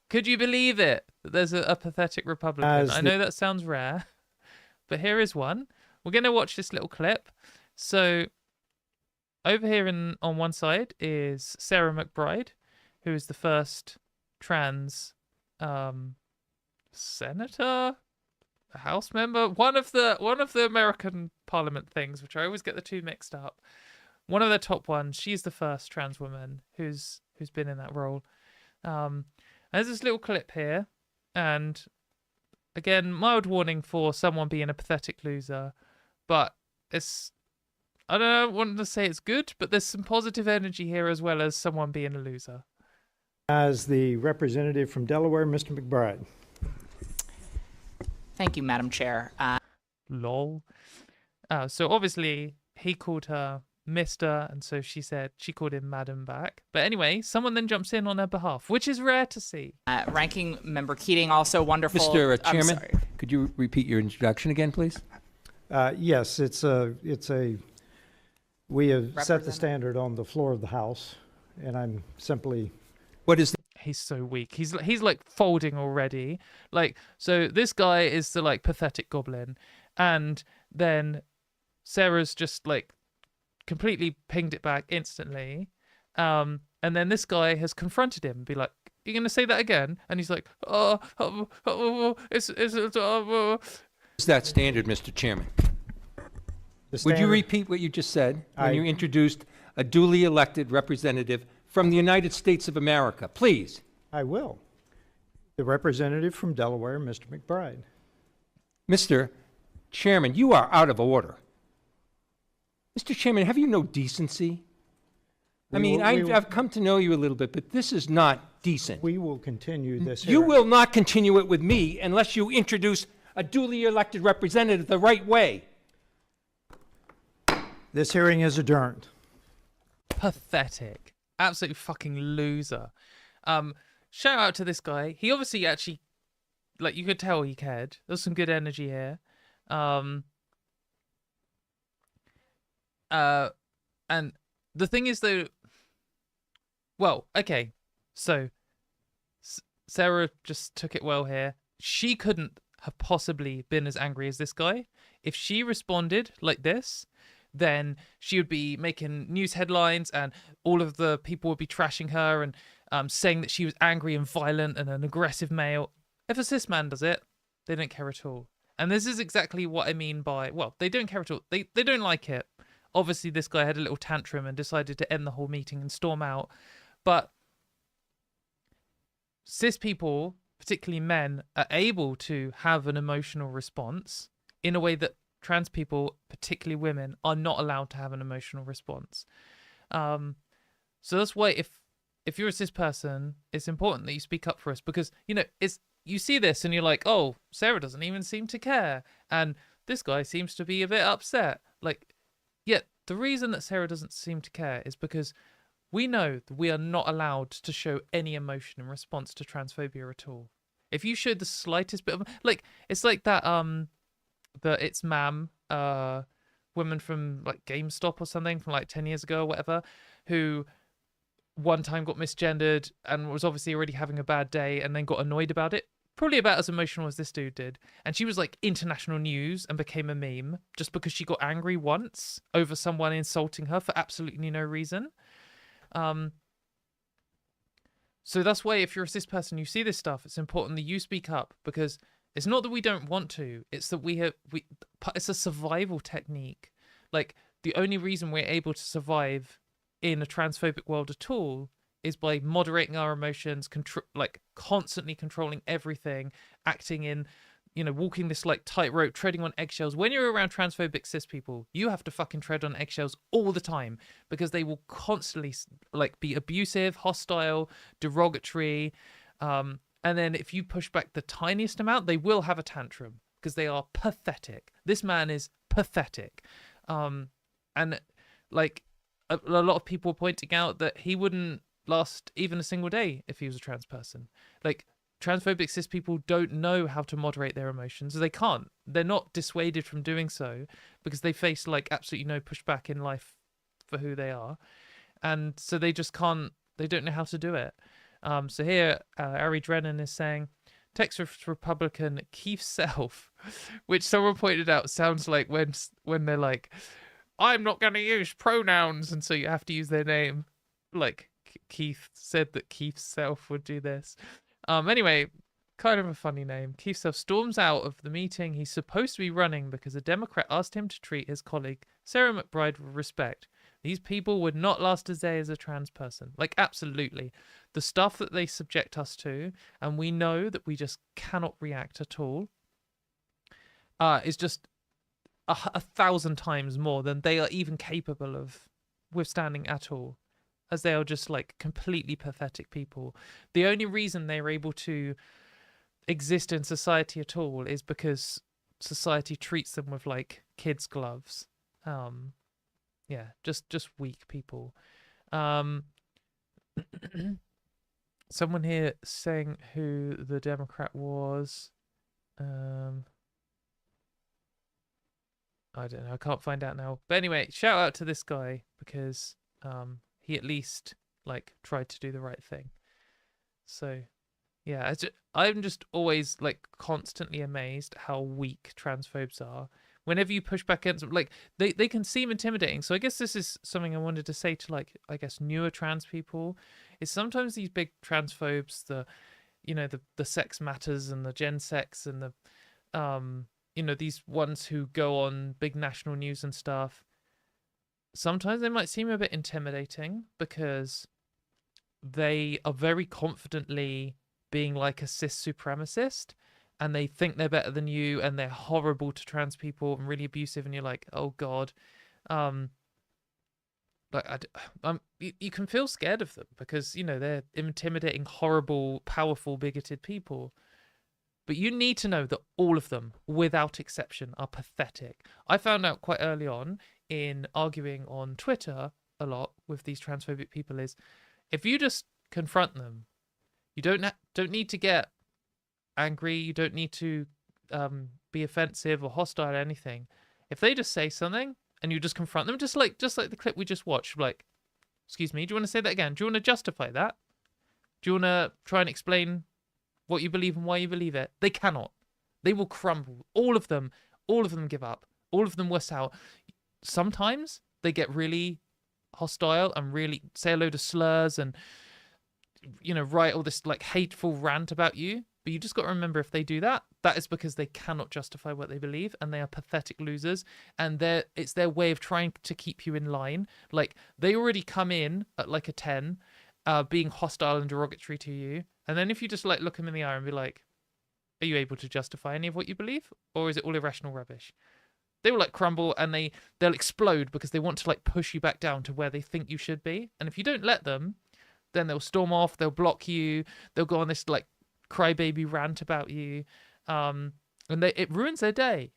Could you believe it? That there's a pathetic Republican. I know that sounds rare, but here is one. We're going to watch this little clip. So, over here on one side is Sarah McBride, who is the first trans senator, a House member, one of the American Parliament things, which I always get the two mixed up. One of the top ones. She's the first trans woman who's been in that role. There's this little clip here, and again, mild warning for someone being a pathetic loser, but I don't want to say it's good, but there's some positive energy here as well as someone being a loser. As the representative from Delaware, Mr. McBride. Thank you, Madam Chair. Lol. So obviously he called her Mr. and so she called him Madam back. But anyway, someone then jumps in on her behalf, which is rare to see. Ranking Member Keating, also wonderful. Mr. Chairman, could you repeat your introduction again, please? Yes, we have set the standard on the floor of the House, and I'm simply... What is He's so weak. He's like folding already. Like, so this guy is the like pathetic goblin, and then Sarah's just like completely pinged it back instantly. And then this guy has confronted him and be like, "You're gonna say that again?" And he's like, it's that standard, Mr. Chairman? Would you repeat what you just said when you introduced a duly elected representative from the United States of America, please? I will. The representative from Delaware, Mr. McBride. Mr. Chairman, you are out of order. Mr. Chairman, have you no decency? I've come to know you a little bit, but this is not decent. We will continue this. You will not continue it with me unless you introduce a duly elected representative the right way. This hearing is adjourned. Pathetic. Absolute fucking loser. Shout out to this guy. He obviously actually, like, you could tell he cared. There's some good energy here. And the thing is though, well, okay, so Sarah just took it well here. She couldn't have possibly been as angry as this guy. If she responded like this, then she would be making news headlines and all of the people would be trashing her and saying that she was angry and violent and an aggressive male. If a cis man does it, they don't care at all. And this is exactly what I mean by, well, they don't care at all. They don't like it. Obviously, this guy had a little tantrum and decided to end the whole meeting and storm out. But cis people, particularly men, are able to have an emotional response in a way that trans people, particularly women, are not allowed to have an emotional response. So that's why if you're a cis person, it's important that you speak up for us, because you see this and you're like, oh, Sarah doesn't even seem to care, and this guy seems to be a bit upset. Like, yet the reason that Sarah doesn't seem to care is because we know that we are not allowed to show any emotion in response to transphobia at all. If you showed the slightest bit of, like, it's like that the It's Ma'am woman from like GameStop or something from like 10 years ago or whatever, who one time got misgendered and was obviously already having a bad day and then got annoyed about it. Probably about as emotional as this dude did. And she was like international news and became a meme just because she got angry once over someone insulting her for absolutely no reason. So that's why if you're a cis person, you see this stuff, it's important that you speak up, because it's not that we don't want to, it's that it's a survival technique. Like, the only reason we're able to survive in a transphobic world at all is by moderating our emotions, like constantly controlling everything, acting in, walking this like tightrope, treading on eggshells. When you're around transphobic cis people, you have to fucking tread on eggshells all the time, because they will constantly like be abusive, hostile, derogatory. And then if you push back the tiniest amount, they will have a tantrum because they are pathetic. This man is pathetic. And like a lot of people pointing out that he wouldn't last even a single day if he was a trans person. Like, transphobic cis people don't know how to moderate their emotions. They can't. They're not dissuaded from doing so because they face like absolutely no pushback in life for who they are. And so they just can't, they don't know how to do it. So here, Ari Drennan is saying, Texas Republican Keith Self, which someone pointed out sounds like when they're like, I'm not going to use pronouns, and so you have to use their name. Like, Keith said that Keith Self would do this. Anyway, kind of a funny name. Keith Self storms out of the meeting he's supposed to be running because a Democrat asked him to treat his colleague Sarah McBride with respect. These people would not last a day as a trans person. Like, absolutely. The stuff that they subject us to, and we know that we just cannot react at all, is just 1,000 times more than they are even capable of withstanding at all, as they are just like completely pathetic people. The only reason they're able to exist in society at all is because society treats them with like kids' gloves. Yeah, just weak people. Someone here saying who the Democrat was. I don't know. I can't find out now. But anyway, shout out to this guy because he at least like tried to do the right thing. So yeah, I'm just always like constantly amazed how weak transphobes are. Whenever you push back against them, like they can seem intimidating. So I guess this is something I wanted to say to like, I guess, newer trans people, is sometimes these big transphobes, the sex matters and the gen sex and the these ones who go on big national news and stuff, sometimes they might seem a bit intimidating because they are very confidently being like a cis supremacist, and they think they're better than you, and they're horrible to trans people and really abusive, and you're like, oh god. You can feel scared of them because they're intimidating, horrible, powerful, bigoted people. But you need to know that all of them, without exception, are pathetic. I found out quite early on in arguing on Twitter a lot with these transphobic people is, if you just confront them, you don't need to get angry. You don't need to be offensive or hostile or anything. If they just say something and you just confront them, just like the clip we just watched, like, excuse me, do you want to say that again? Do you want to justify that? Do you want to try and explain what you believe and why you believe it? They cannot. They will crumble. All of them give up. All of them wuss out. Sometimes they get really hostile and really say a load of slurs and write all this like hateful rant about you. But you just got to remember, if they do that, that is because they cannot justify what they believe, and they are pathetic losers, and it's their way of trying to keep you in line. Like, they already come in at like a 10, being hostile and derogatory to you. And then if you just like look them in the eye and be like, are you able to justify any of what you believe? Or is it all irrational rubbish? They will like crumble and they'll explode because they want to like push you back down to where they think you should be. And if you don't let them, then they'll storm off, they'll block you, they'll go on this like crybaby rant about you. And it ruins their day.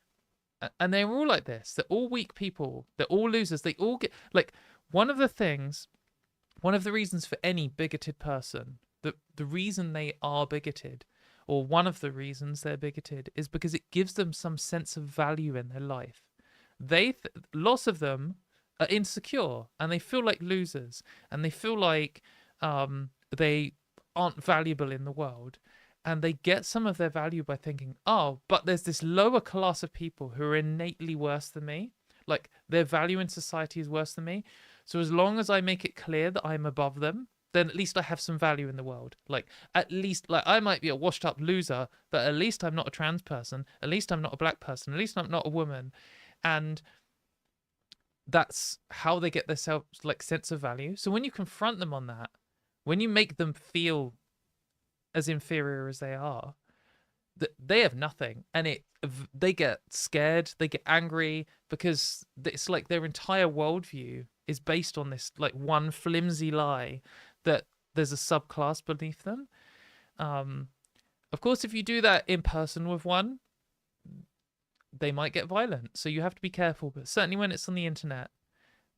And they're all like this. They're all weak people. They're all losers. They all get like one of the reasons for any bigoted person, the reason they are bigoted, or one of the reasons they're bigoted, is because it gives them some sense of value in their life. Lots of them are insecure and they feel like losers and they feel like they aren't valuable in the world. And they get some of their value by thinking, oh, but there's this lower class of people who are innately worse than me. Like their value in society is worse than me. So as long as I make it clear that I'm above them, then at least I have some value in the world. Like at least, like I might be a washed up loser, but at least I'm not a trans person. At least I'm not a black person. At least I'm not a woman. And that's how they get their sense of value. So when you confront them on that, when you make them feel as inferior as they are, they have nothing, and they get scared, they get angry, because it's like their entire worldview is based on this like one flimsy lie that there's a subclass beneath them. Of course, if you do that in person with one, they might get violent, so you have to be careful. But certainly when it's on the internet,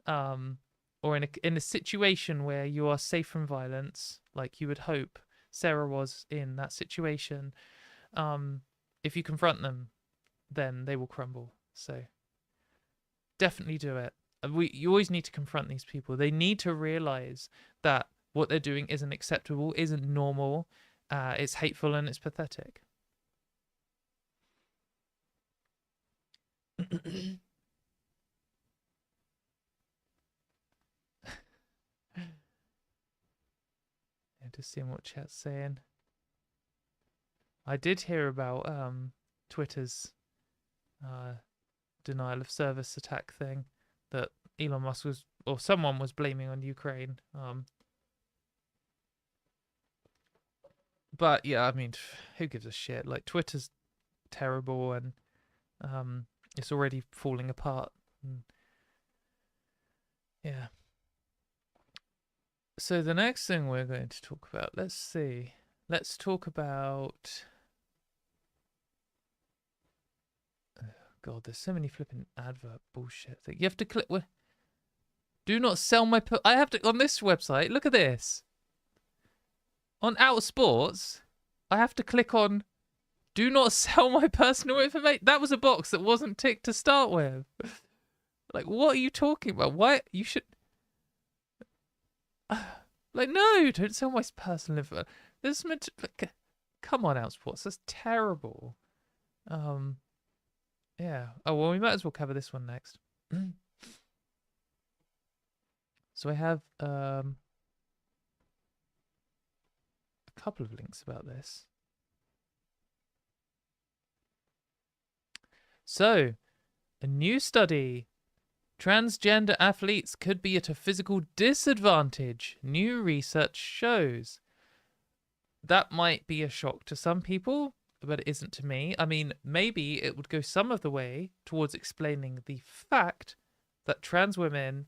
or in a situation where you are safe from violence, like you would hope Sarah was in that situation, if you confront them, then they will crumble. So definitely do it. You always need to confront these people. They need to realize that what they're doing isn't acceptable, isn't normal, it's hateful, and it's pathetic. Just seeing what chat's saying. I did hear about Twitter's denial of service attack thing that Elon Musk or someone was blaming on Ukraine. But yeah, I mean, who gives a shit? Like Twitter's terrible, and it's already falling apart. And yeah. So the next thing we're going to talk about, let's see. Let's talk about... Oh God, there's so many flipping advert bullshit. You have to click... Do not sell my... I have to... On this website, look at this. On Out Sports, I have to click on... Do not sell my personal information. That was a box that wasn't ticked to start with. Like, what are you talking about? Why... You should... Like, no, don't sell my personal info. This meant to, like, come on, Outsports, that's terrible. Yeah. Oh well, we might as well cover this one next. So I have a couple of links about this. So, a new study. Transgender athletes could be at a physical disadvantage, new research shows. That might be a shock to some people, but it isn't to me. I mean, maybe it would go some of the way towards explaining the fact that trans women,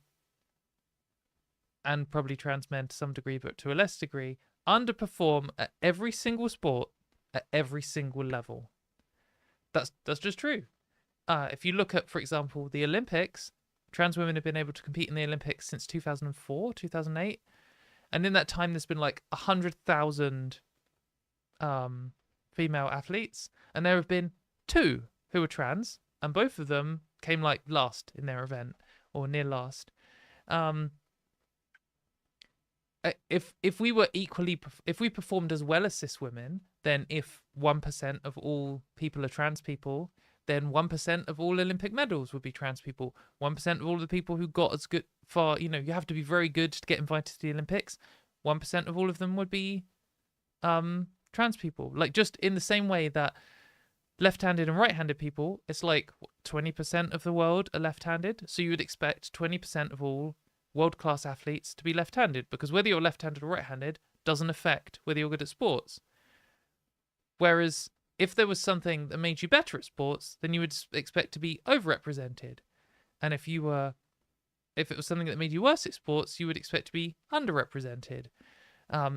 and probably trans men to some degree, but to a less degree, underperform at every single sport, at every single level. That's just true. If you look at, for example, the Olympics, trans women have been able to compete in the Olympics since 2004, 2008. And in that time, there's been like 100,000 female athletes. And there have been 2 who were trans. And both of them came like last in their event, or near last. If we were equally, if we performed as well as cis women, then if 1% of all people are trans people, then 1% of all Olympic medals would be trans people. 1% of all the people who got as good for, you have to be very good to get invited to the Olympics. 1% of all of them would be trans people. Like, just in the same way that left-handed and right-handed people, it's like 20% of the world are left-handed. So you would expect 20% of all world-class athletes to be left-handed, because whether you're left-handed or right-handed doesn't affect whether you're good at sports. Whereas if there was something that made you better at sports, then you would expect to be overrepresented. And if it was something that made you worse at sports, you would expect to be underrepresented.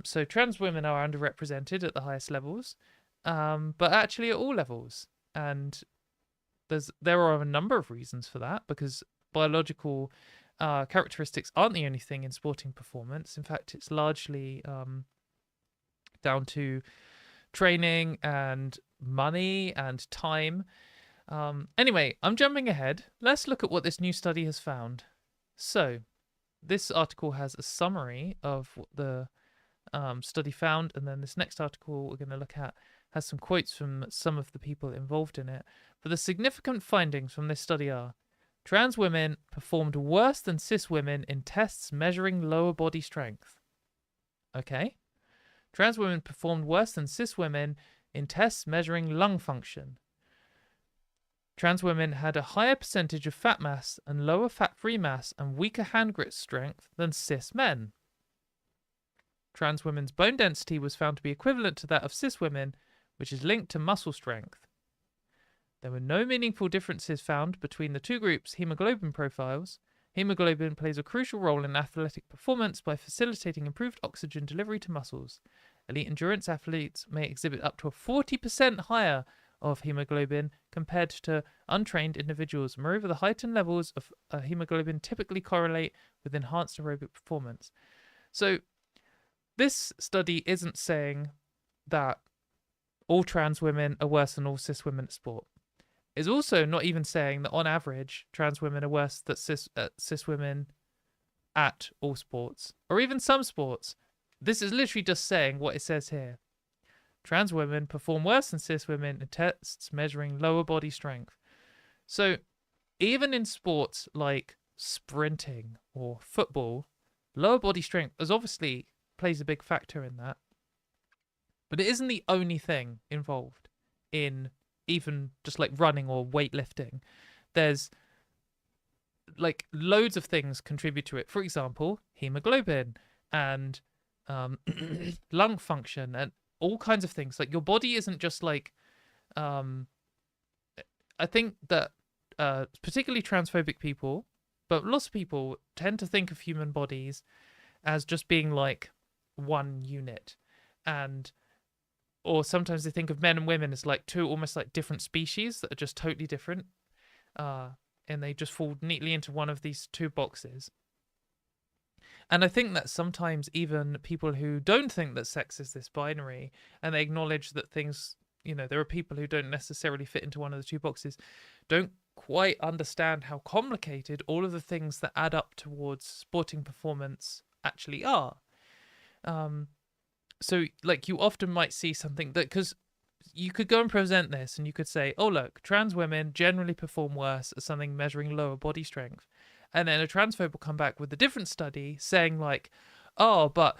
So trans women are underrepresented at the highest levels, but actually at all levels. And there are a number of reasons for that, because biological characteristics aren't the only thing in sporting performance. In fact, it's largely down to training and money and time. Anyway, I'm jumping ahead. Let's look at what this new study has found. So, this article has a summary of what the study found, and then this next article we're going to look at has some quotes from some of the people involved in it. But the significant findings from this study are: trans women performed worse than cis women in tests measuring lower body strength. Okay. Trans women performed worse than cis women in tests measuring lung function. Trans women had a higher percentage of fat mass and lower fat-free mass and weaker hand grip strength than cis men. Trans women's bone density was found to be equivalent to that of cis women, which is linked to muscle strength. There were no meaningful differences found between the two groups' hemoglobin profiles. Hemoglobin plays a crucial role in athletic performance by facilitating improved oxygen delivery to muscles. Elite endurance athletes may exhibit up to a 40% higher of hemoglobin compared to untrained individuals. Moreover, the heightened levels of hemoglobin typically correlate with enhanced aerobic performance. So this study isn't saying that all trans women are worse than all cis women at sport. It's also not even saying that on average trans women are worse than cis women at all sports, or even some sports. This is literally just saying what it says here. Trans women perform worse than cis women in tests measuring lower body strength. So even in sports like sprinting or football, lower body strength obviously plays a big factor in that. But it isn't the only thing involved in even just like running or weightlifting. There's like loads of things contribute to it. For example, hemoglobin and lung function and all kinds of things. Like your body isn't just like I think that particularly transphobic people, but lots of people tend to think of human bodies as just being like one unit, or sometimes they think of men and women as like two almost like different species that are just totally different, and they just fall neatly into one of these two boxes. And I think that sometimes even people who don't think that sex is this binary, and they acknowledge that things, there are people who don't necessarily fit into one of the two boxes, don't quite understand how complicated all of the things that add up towards sporting performance actually are. So like you often might see something that, because you could go and present this and you could say, oh look, trans women generally perform worse at something measuring lower body strength. And then a transphobe will come back with a different study saying like, oh, but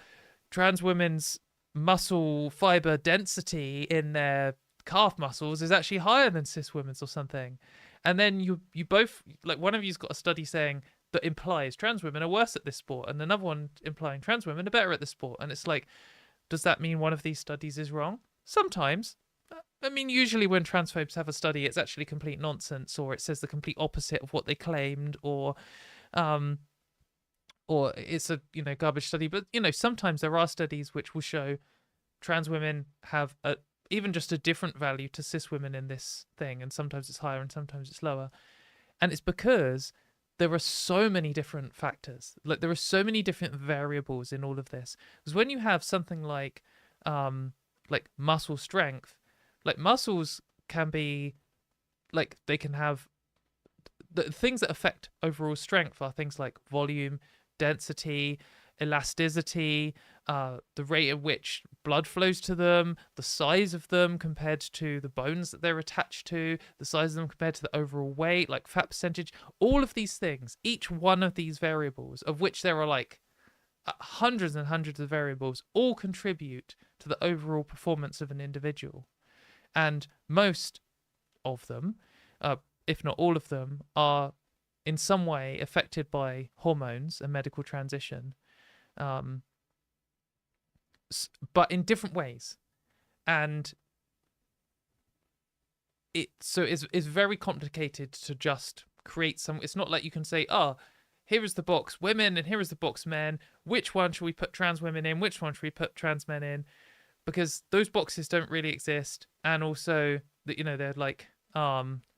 trans women's muscle fiber density in their calf muscles is actually higher than cis women's or something. And then you both, like one of you's got a study saying that implies trans women are worse at this sport, and another one implying trans women are better at this sport. And it's like, does that mean one of these studies is wrong? Sometimes. I mean, usually when transphobes have a study, it's actually complete nonsense, or it says the complete opposite of what they claimed, or it's a garbage study. But sometimes there are studies which will show trans women have even just a different value to cis women in this thing, and sometimes it's higher and sometimes it's lower. And it's because there are so many different factors. Like there are so many different variables in all of this. Because when you have something like muscle strength, like muscles can be like, they can have the things that affect overall strength are things like volume, density, elasticity, the rate at which blood flows to them, the size of them compared to the bones that they're attached to, the size of them compared to the overall weight, like fat percentage, all of these things, each one of these variables, of which there are like hundreds and hundreds of variables, all contribute to the overall performance of an individual. And most of them, if not all of them, are in some way affected by hormones and medical transition, but in different ways. And it's very complicated to just create some. It's not like you can say, oh, here is the box women and here is the box men. Which one should we put trans women in? Which one should we put trans men in? Because those boxes don't really exist. And also, that they're like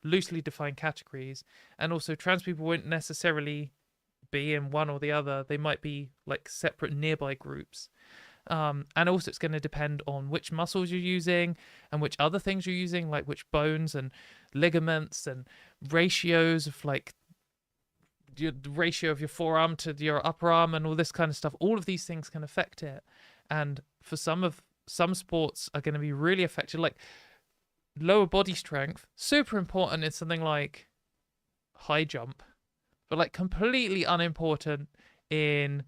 loosely defined categories. And also, trans people won't necessarily be in one or the other. They might be like separate nearby groups. And also, it's going to depend on which muscles you're using and which other things you're using, like which bones and ligaments and ratios of like the ratio of your forearm to your upper arm and all this kind of stuff. All of these things can affect it. And for some sports are going to be really affected, like lower body strength, super important in something like high jump, but like completely unimportant in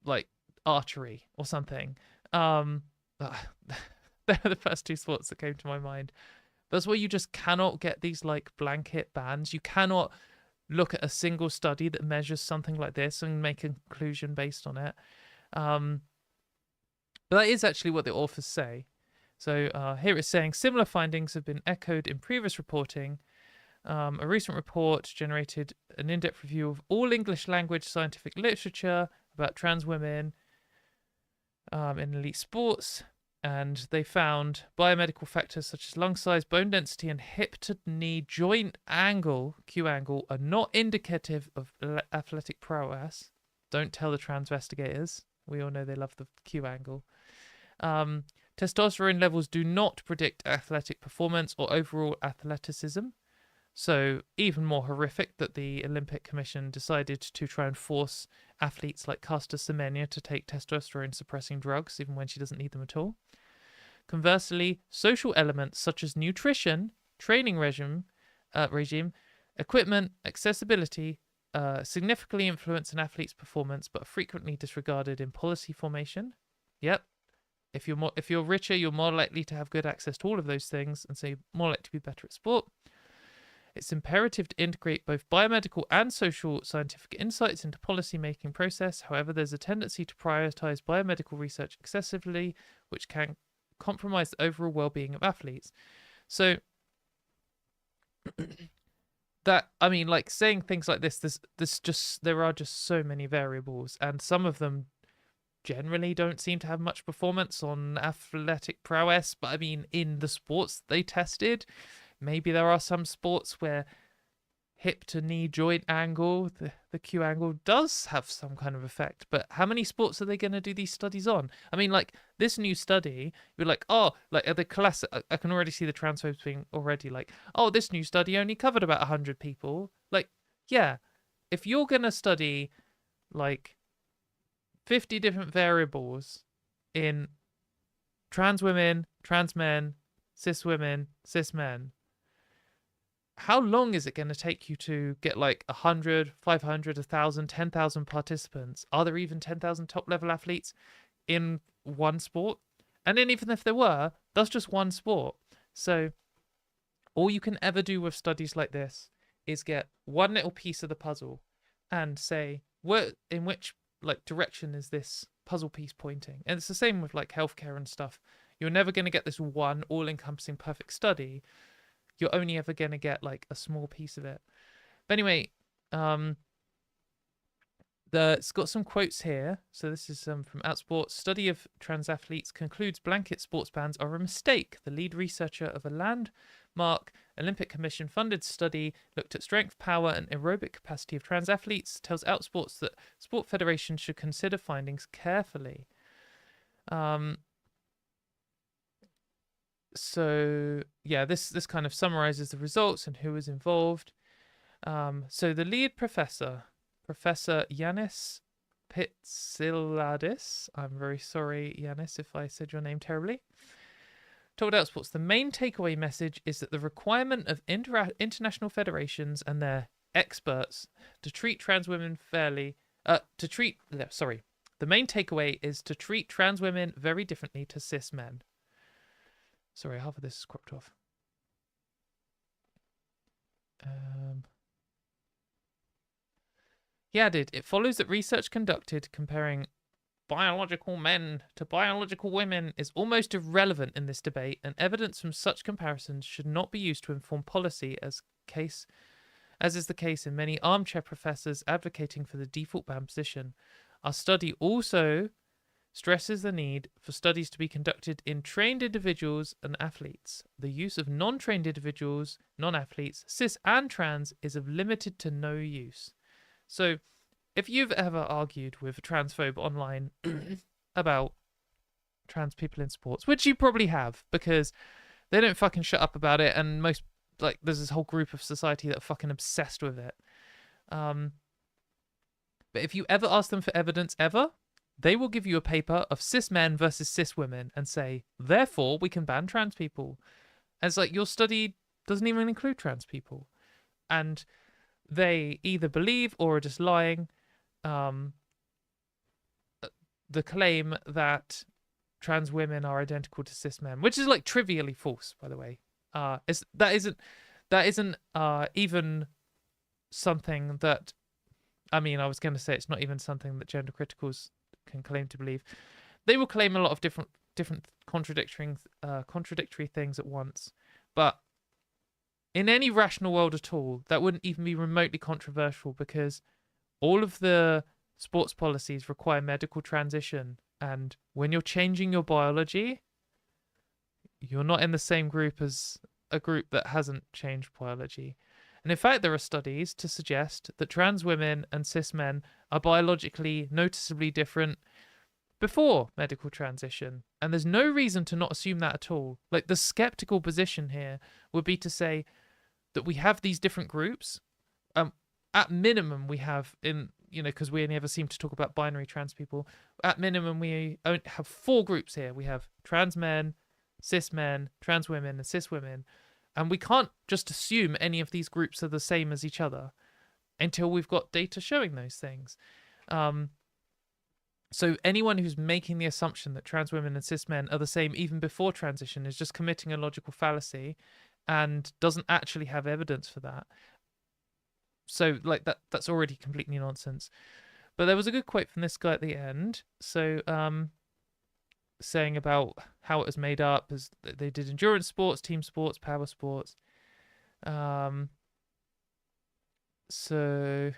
like archery or something. They're the first two sports that came to my mind. That's where you just cannot get these like blanket bans. You cannot look at a single study that measures something like this and make a conclusion based on it. But that is actually what the authors say. So here it's saying similar findings have been echoed in previous reporting. A recent report generated an in-depth review of all English language scientific literature about trans women in elite sports, and they found biomedical factors such as lung size, bone density, and hip to knee joint angle, Q angle, are not indicative of athletic prowess. Don't tell the transvestigators. We all know they love the Q angle. Testosterone levels do not predict athletic performance or overall athleticism. So even more horrific that the Olympic Commission decided to try and force athletes like Caster Semenya to take testosterone-suppressing drugs, even when she doesn't need them at all. Conversely, social elements such as nutrition, training regime, equipment, accessibility, significantly influence an athlete's performance, but are frequently disregarded in policy formation. Yep. If you're richer, you're more likely to have good access to all of those things, and so you're more likely to be better at sport. It's imperative to integrate both biomedical and social scientific insights into policy-making process. However, there's a tendency to prioritize biomedical research excessively, which can compromise the overall well-being of athletes. So like saying things like this, there are just so many variables, and some of them generally don't seem to have much performance on athletic prowess. But I mean, in the sports they tested, maybe there are some sports where hip to knee joint angle, the Q angle, does have some kind of effect. But how many sports are they going to do these studies on? I mean, like this new study, you're like, oh, like the classic. I can already see the transphobes being already like, oh, this new study only covered about 100 people. Like, yeah, if you're going to study like 50 different variables in trans women, trans men, cis women, cis men, how long is it going to take you to get like 100, 500, 1,000, 10,000 participants? Are there even 10,000 top-level athletes in one sport? And then even if there were, that's just one sport. So all you can ever do with studies like this is get one little piece of the puzzle and say, in which like direction is this puzzle piece pointing? And it's the same with like healthcare and stuff. You're never going to get this one all-encompassing perfect study. You're only ever going to get like a small piece of it. But anyway, it's got some quotes here. So this is from Outsport. Study of trans athletes concludes blanket sports bans are a mistake. The lead researcher of a landmark Olympic Commission funded study looked at strength, power, and aerobic capacity of trans athletes. Tells Outsports that sport federations should consider findings carefully. So yeah, this kind of summarizes the results and who was involved. So the lead professor, Professor Yanis Pitsiladis, I'm very sorry, Yanis, if I said your name terribly, told Outsports the main takeaway message is that the requirement of international federations and their experts to treat trans women fairly, the main takeaway is to treat trans women very differently to cis men. Sorry, half of this is cropped off. He added, it follows that research conducted comparing biological men to biological women is almost irrelevant in this debate, and evidence from such comparisons should not be used to inform policy as is the case in many armchair professors advocating for the default ban position. Our study also stresses the need for studies to be conducted in trained individuals and athletes. The use of non-trained individuals, non-athletes, cis and trans, is of limited to no use. So, if you've ever argued with a transphobe online about trans people in sports, which you probably have, because they don't fucking shut up about it, and there's this whole group of society that are fucking obsessed with it. But if you ever ask them for evidence ever, they will give you a paper of cis men versus cis women and say, therefore, we can ban trans people. And it's like, your study doesn't even include trans people. And they either believe or are just lying. The claim that trans women are identical to cis men, which is like trivially false, by the way. That isn't even something that, I mean, I was going to say it's not even something that gender criticals can claim to believe. They will claim a lot of different contradictory things at once, but in any rational world at all, that wouldn't even be remotely controversial, because all of the sports policies require medical transition, and when you're changing your biology, you're not in the same group as a group that hasn't changed biology. And in fact, there are studies to suggest that trans women and cis men are biologically noticeably different before medical transition. And there's no reason to not assume that at all. Like, the skeptical position here would be to say that we have these different groups. At minimum, we have because we only ever seem to talk about binary trans people. At minimum, we have 4 groups here. We have trans men, trans women, and cis women. And we can't just assume any of these groups are the same as each other until we've got data showing those things. So anyone who's making the assumption that trans women and cis men are the same even before transition is just committing a logical fallacy and doesn't actually have evidence for that. So that's already completely nonsense. But there was a good quote from this guy at the end. So saying about how it was made up, as they did endurance sports, team sports, power sports. So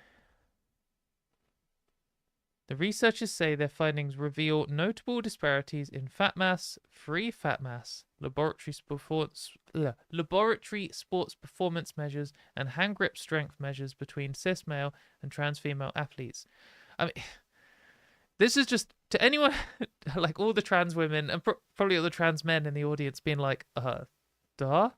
the researchers say their findings reveal notable disparities in fat mass, free fat mass, laboratory sports performance measures, and hand grip strength measures between cis male and trans female athletes. I mean, this is just, to anyone, like all the trans women and probably all the trans men in the audience being like, duh?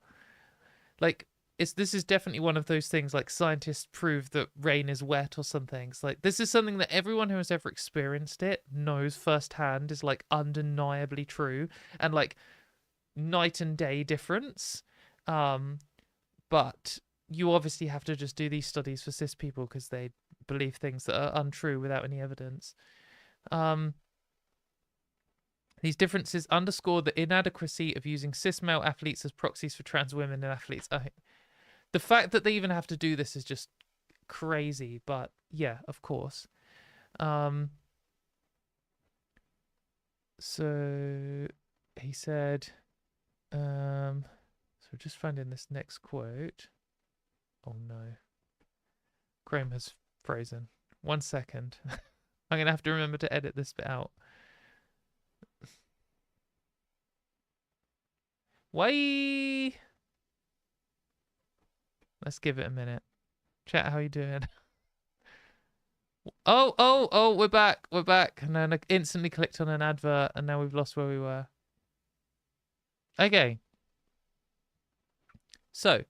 Like, this is definitely one of those things, like, scientists prove that rain is wet or something. It's like, this is something that everyone who has ever experienced it knows firsthand is, like, undeniably true, and, like, night and day difference. But you obviously have to just do these studies for cis people because they believe things that are untrue without any evidence. These differences underscore the inadequacy of using cis male athletes as proxies for trans women and athletes. The fact that they even have to do this is just crazy, but yeah, of course. So he said, so just finding this next quote. Oh no. Chrome has frozen. 1 second. I'm going to have to remember to edit this bit out. Why? Let's give it a minute. Chat, how you doing? Oh, we're back. We're back. And then I instantly clicked on an advert and now we've lost where we were. Okay. So,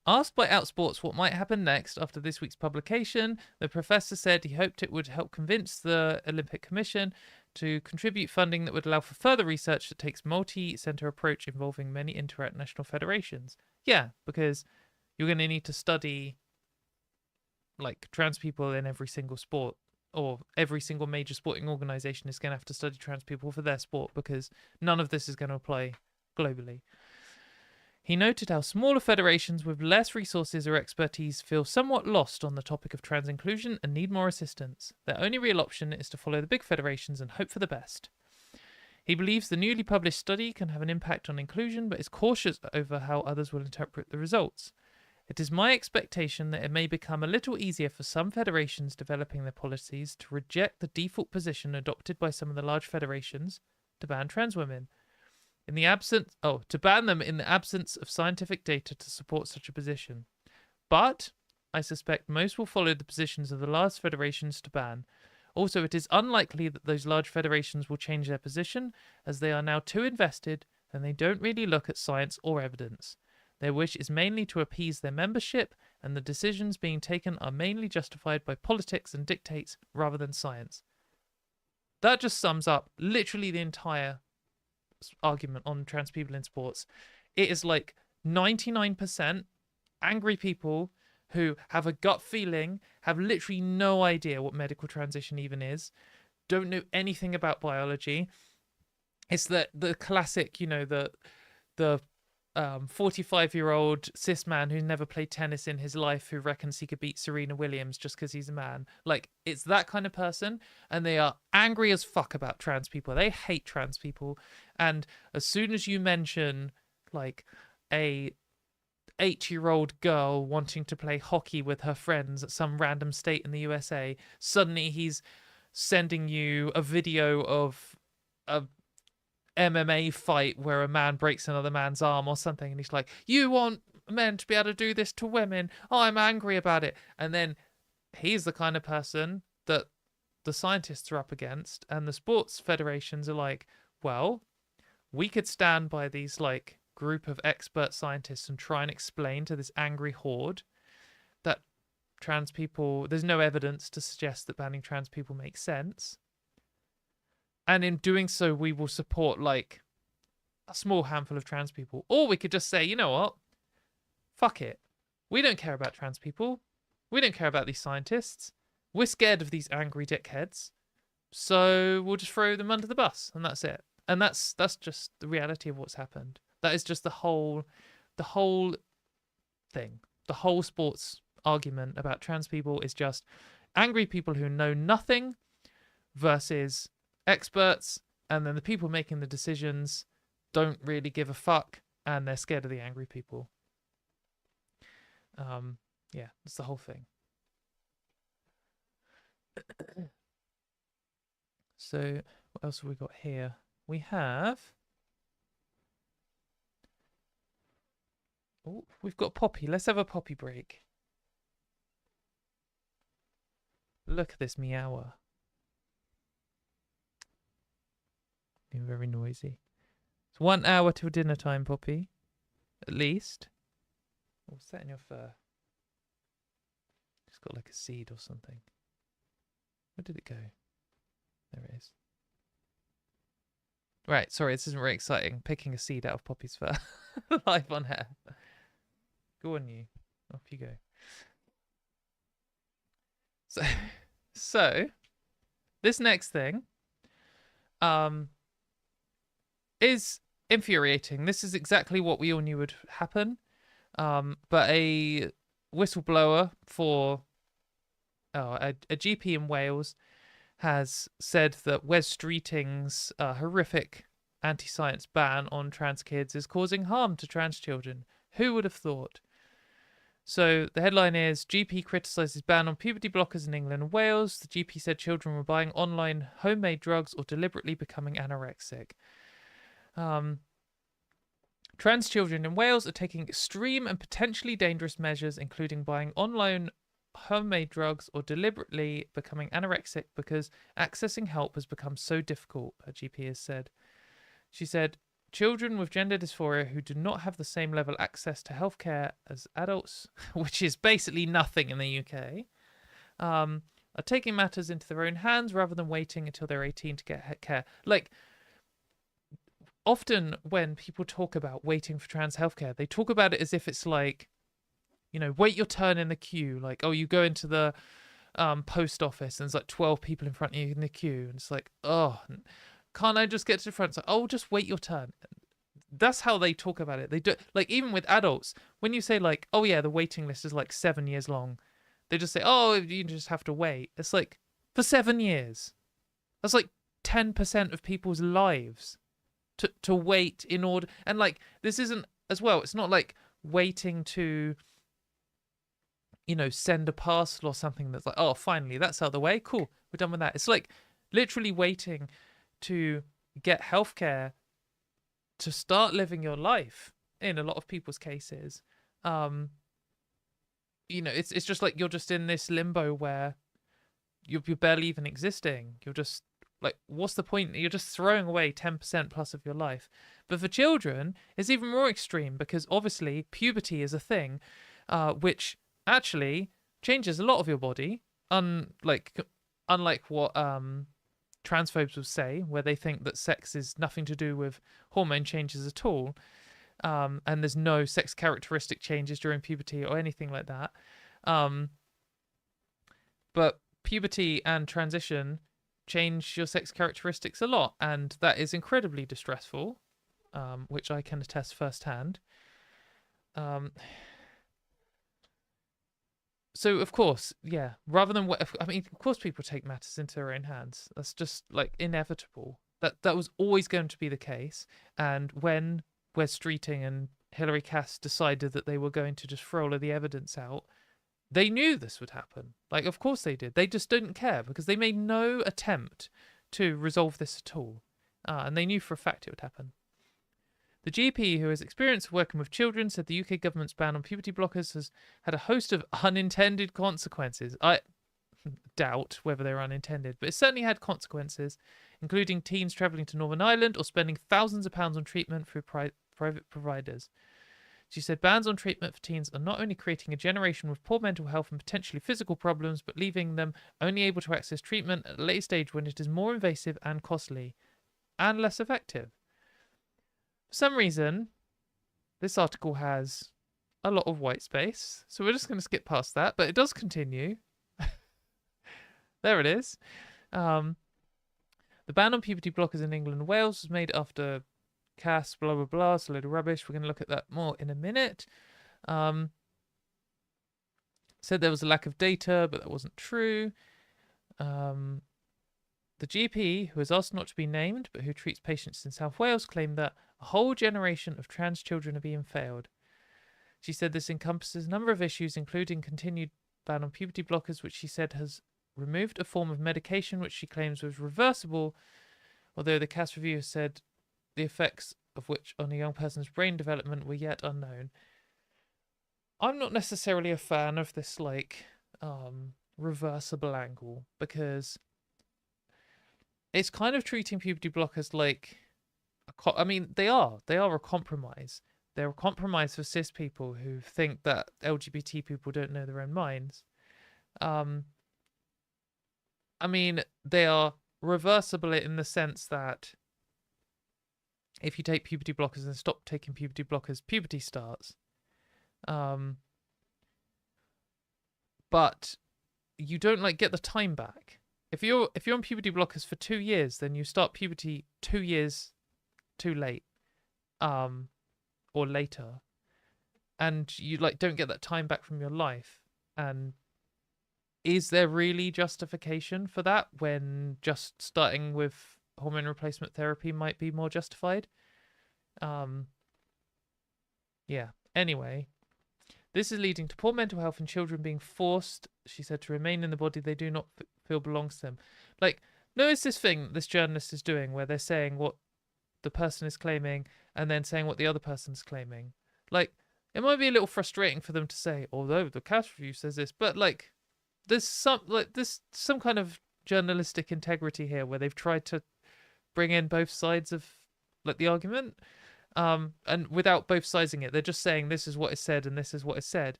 asked by Outsports what might happen next after this week's publication, the professor said he hoped it would help convince the Olympic Commission to contribute funding that would allow for further research that takes multi-center approach involving many international federations. Yeah, because you're going to need to study like trans people in every single sport, or every single major sporting organization is going to have to study trans people for their sport, because none of this is going to apply globally. He noted how smaller federations with less resources or expertise feel somewhat lost on the topic of trans inclusion and need more assistance. Their only real option is to follow the big federations and hope for the best. He believes the newly published study can have an impact on inclusion, but is cautious over how others will interpret the results. It is my expectation that it may become a little easier for some federations developing their policies to reject the default position adopted by some of the large federations to ban trans women. To ban them in the absence of scientific data to support such a position. But I suspect most will follow the positions of the large federations to ban. Also, it is unlikely that those large federations will change their position, as they are now too invested and they don't really look at science or evidence. Their wish is mainly to appease their membership, and the decisions being taken are mainly justified by politics and dictates rather than science. That just sums up literally the entire argument on trans people in sports. It is like 99% angry people who have a gut feeling, have literally no idea what medical transition even is, don't know anything about biology. It's the classic, the 45-year-old cis man who never played tennis in his life who reckons he could beat Serena Williams just because he's a man. Like, it's that kind of person, and they are angry as fuck about trans people. They hate trans people, and as soon as you mention like a 8-year-old girl wanting to play hockey with her friends at some random state in the USA, suddenly he's sending you a video of a MMA fight where a man breaks another man's arm or something, and he's like, you want men to be able to do this to women? Oh, I'm angry about it. And then he's the kind of person that the scientists are up against, and the sports federations are like, well, we could stand by these like group of expert scientists and try and explain to this angry horde that trans people, there's no evidence to suggest that banning trans people makes sense. And in doing so, we will support like a small handful of trans people. Or we could just say, you know what? Fuck it. We don't care about trans people. We don't care about these scientists. We're scared of these angry dickheads. So we'll just throw them under the bus, and that's it. And that's just the reality of what's happened. That is just the whole thing. The whole sports argument about trans people is just angry people who know nothing versus experts, and then the people making the decisions don't really give a fuck, and they're scared of the angry people. Yeah, that's the whole thing. So what else have we got here? We have... Oh, we've got Poppy. Let's have a Poppy break. Look at this meower. Being very noisy. It's 1 hour till dinner time, Poppy. At least. What's that in your fur? It's got like a seed or something. Where did it go? There it is. Right, sorry, this isn't very exciting. Picking a seed out of Poppy's fur. Live on air. Go on, you. Off you go. So this next thing is infuriating. This is exactly what we all knew would happen. But a whistleblower for a GP in Wales has said that Wes Streetings' horrific anti-science ban on trans kids is causing harm to trans children. Who would have thought? So the headline is, GP criticises ban on puberty blockers in England and Wales. The GP said children were buying online homemade drugs or deliberately becoming anorexic. Trans children in Wales are taking extreme and potentially dangerous measures, including buying online homemade drugs or deliberately becoming anorexic because accessing help has become so difficult, a GP has said. She said, children with gender dysphoria who do not have the same level of access to healthcare as adults, which is basically nothing in the UK, are taking matters into their own hands rather than waiting until they're 18 to get care. Like, often when people talk about waiting for trans healthcare, they talk about it as if it's like, you know, wait your turn in the queue. Like, oh, you go into the post office and there's like 12 people in front of you in the queue. And it's like, oh, can't I just get to the front? It's like, oh, just wait your turn. that's how they talk about it. They do, like, even with adults, when you say like, oh yeah, the waiting list is like 7 years long, they just say, oh, you just have to wait. It's like, for 7 years, that's like 10% of people's lives to wait in order. And like, this isn't, as well, it's not like waiting to, you know, send a parcel or something that's like, oh, finally, that's out of the way, cool, we're done with that. It's like literally waiting to get healthcare to start living your life in a lot of people's cases. You know, it's just like you're just in this limbo where you're barely even existing. You're just like, what's the point? You're just throwing away 10% plus of your life. But for children, it's even more extreme, because obviously puberty is a thing which actually changes a lot of your body, unlike what transphobes will say, where they think that sex is nothing to do with hormone changes at all, and there's no sex characteristic changes during puberty or anything like that. But puberty and transition change your sex characteristics a lot, and that is incredibly distressful, which I can attest firsthand. So of course, yeah, rather than I mean, of course people take matters into their own hands. That's just like inevitable. That was always going to be the case. And when Wes Streeting and Hilary Cass decided that they were going to just throw all of the evidence out, they knew this would happen. Like, of course they did. They just didn't care, because they made no attempt to resolve this at all. And they knew for a fact it would happen. The GP, who has experience working with children, said the UK government's ban on puberty blockers has had a host of unintended consequences. I doubt whether they're unintended, but it certainly had consequences, including teens travelling to Northern Ireland or spending thousands of pounds on treatment through private providers. She said bans on treatment for teens are not only creating a generation with poor mental health and potentially physical problems, but leaving them only able to access treatment at a later stage when it is more invasive and costly and less effective. For some reason, this article has a lot of white space, so we're just going to skip past that, but it does continue. There it is. The ban on puberty blockers in England and Wales was made after Cass, blah, blah, blah, it's a load of rubbish. We're going to look at that more in a minute. Said there was a lack of data, but that wasn't true. The GP, who was asked not to be named, but who treats patients in South Wales, claimed that a whole generation of trans children are being failed. She said this encompasses a number of issues, including continued ban on puberty blockers, which she said has removed a form of medication which she claims was reversible, although the Cass review has said the effects of which on a young person's brain development were yet unknown. I'm not necessarily a fan of this, like, reversible angle, because it's kind of treating puberty blockers like, I mean, they are a compromise. They're a compromise for cis people who think that LGBT people don't know their own minds. I mean, they are reversible in the sense that if you take puberty blockers and stop taking puberty blockers, puberty starts. But you don't like get the time back. If you're on puberty blockers for 2 years, then you start puberty 2 years too late, or later, and you like don't get that time back from your life. And is there really justification for that when just starting with hormone replacement therapy might be more justified? Yeah. Anyway, this is leading to poor mental health and children being forced, she said, to remain in the body they do not feel belongs to them. Like, notice this thing this journalist is doing where they're saying what the person is claiming and then saying what the other person's claiming. Like, it might be a little frustrating for them to say, although the Cass review says this, but like, there's some kind of journalistic integrity here where they've tried to bring in both sides of like the argument, and without both sizing it, they're just saying this is what is said and this is what is said.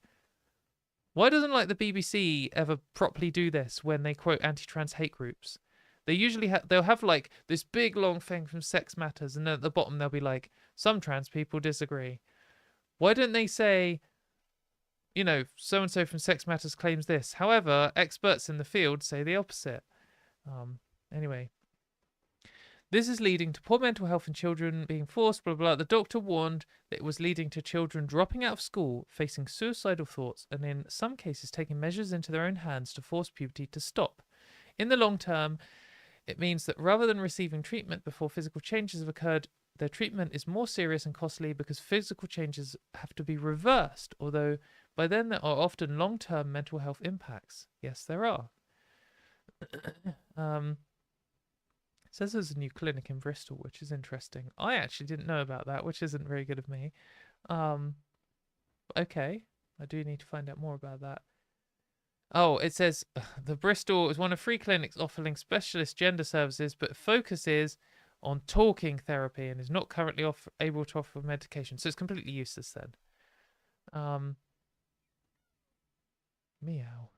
Why doesn't like the BBC ever properly do this when they quote anti-trans hate groups? They usually they'll have like this big long thing from Sex Matters, and then at the bottom they'll be like, some trans people disagree. Why don't they say, you know, so and so from Sex Matters claims this, however, experts in the field say the opposite? Anyway, This is leading to poor mental health in children being forced, blah, blah. The doctor warned that it was leading to children dropping out of school, facing suicidal thoughts, and in some cases taking measures into their own hands to force puberty to stop. In the long term, it means that rather than receiving treatment before physical changes have occurred, their treatment is more serious and costly because physical changes have to be reversed, although by then there are often long-term mental health impacts. Yes, there are. It says there's a new clinic in Bristol, which is interesting. I actually didn't know about that, which isn't very good of me. Okay, I do need to find out more about that. Oh, it says the Bristol is one of 3 clinics offering specialist gender services, but focuses on talking therapy and is not currently able to offer medication. So it's completely useless then. Meow.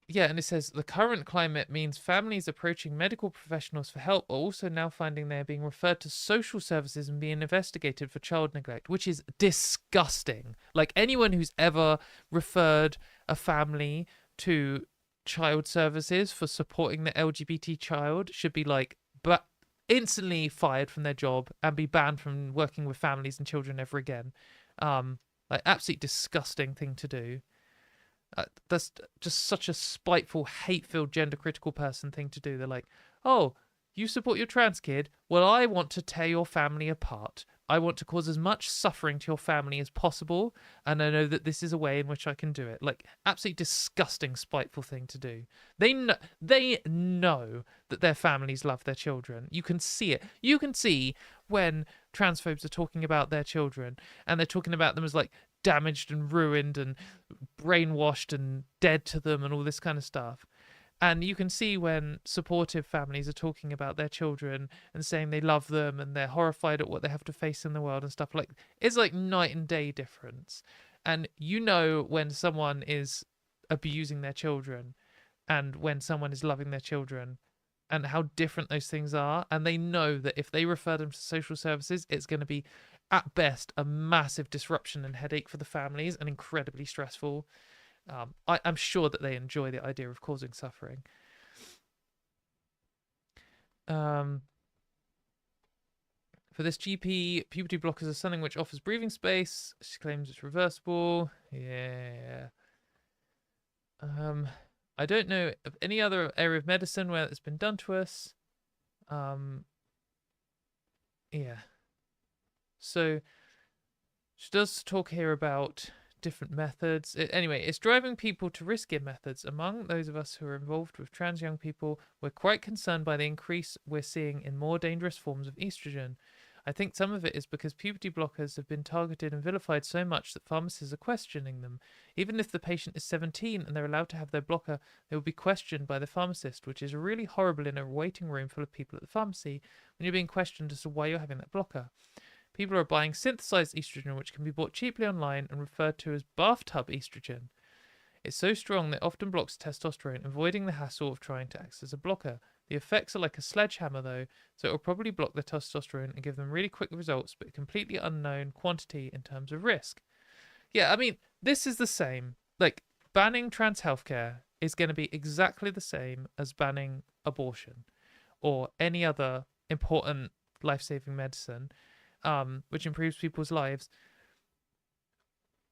Yeah, and it says the current climate means families approaching medical professionals for help are also now finding they're being referred to social services and being investigated for child neglect, which is disgusting. Like, anyone who's ever referred a family to child services for supporting the LGBT child should be like, but instantly fired from their job and be banned from working with families and children ever again. Like, absolutely disgusting thing to do. That's just such a spiteful, hate-filled, gender-critical person thing to do. They're like, oh, you support your trans kid? Well, I want to tear your family apart. I want to cause as much suffering to your family as possible, and I know that this is a way in which I can do it. Like, absolutely disgusting, spiteful thing to do. They know that their families love their children. You can see it. You can see when transphobes are talking about their children, and they're talking about them as, like, damaged and ruined and brainwashed and dead to them and all this kind of stuff. And you can see when supportive families are talking about their children and saying they love them and they're horrified at what they have to face in the world and stuff. Like, it's like night and day difference. And you know when someone is abusing their children and when someone is loving their children and how different those things are. And they know that if they refer them to social services, it's going to be, at best, a massive disruption and headache for the families and incredibly stressful. I'm sure that they enjoy the idea of causing suffering. For this GP, puberty blockers are something which offers breathing space. She claims it's reversible. Yeah. I don't know of any other area of medicine where it's been done to us. Yeah. So she does talk here about different methods. Anyway, it's driving people to riskier methods. Among those of us who are involved with trans young people, we're quite concerned by the increase we're seeing in more dangerous forms of estrogen. I think some of it is because puberty blockers have been targeted and vilified so much that pharmacists are questioning them. Even if the patient is 17 and they're allowed to have their blocker, they will be questioned by the pharmacist, which is really horrible in a waiting room full of people at the pharmacy when you're being questioned as to why you're having that blocker. People are buying synthesized estrogen, which can be bought cheaply online and referred to as bathtub estrogen. It's so strong that it often blocks testosterone, avoiding the hassle of trying to act as a blocker. The effects are like a sledgehammer, though, so it will probably block the testosterone and give them really quick results, but completely unknown quantity in terms of risk. Yeah, I mean, this is the same. Like, banning trans healthcare is going to be exactly the same as banning abortion or any other important life-saving medicine. Which improves people's lives.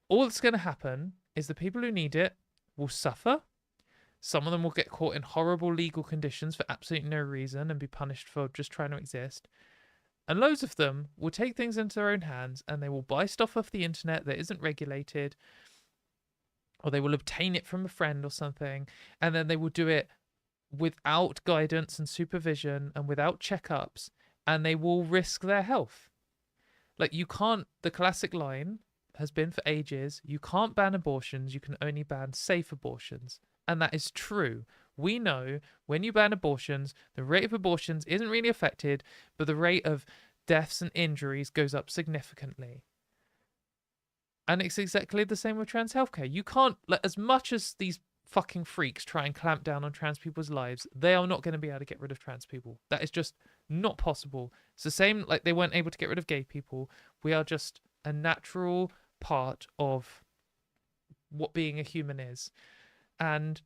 All that's going to happen is the people who need it will suffer. Some of them will get caught in horrible legal conditions for absolutely no reason and be punished for just trying to exist. And loads of them will take things into their own hands and they will buy stuff off the internet that isn't regulated, or they will obtain it from a friend or something, and then they will do it without guidance and supervision and without checkups, and they will risk their health. Like, you can't, the classic line has been for ages, you can't ban abortions, you can only ban safe abortions. And that is true. We know when you ban abortions, the rate of abortions isn't really affected, but the rate of deaths and injuries goes up significantly. And it's exactly the same with trans healthcare. You can't, like, as much as these fucking freaks try and clamp down on trans people's lives, they are not going to be able to get rid of trans people. That is just not possible. It's the same, like they weren't able to get rid of gay people. We are just a natural part of what being a human is. And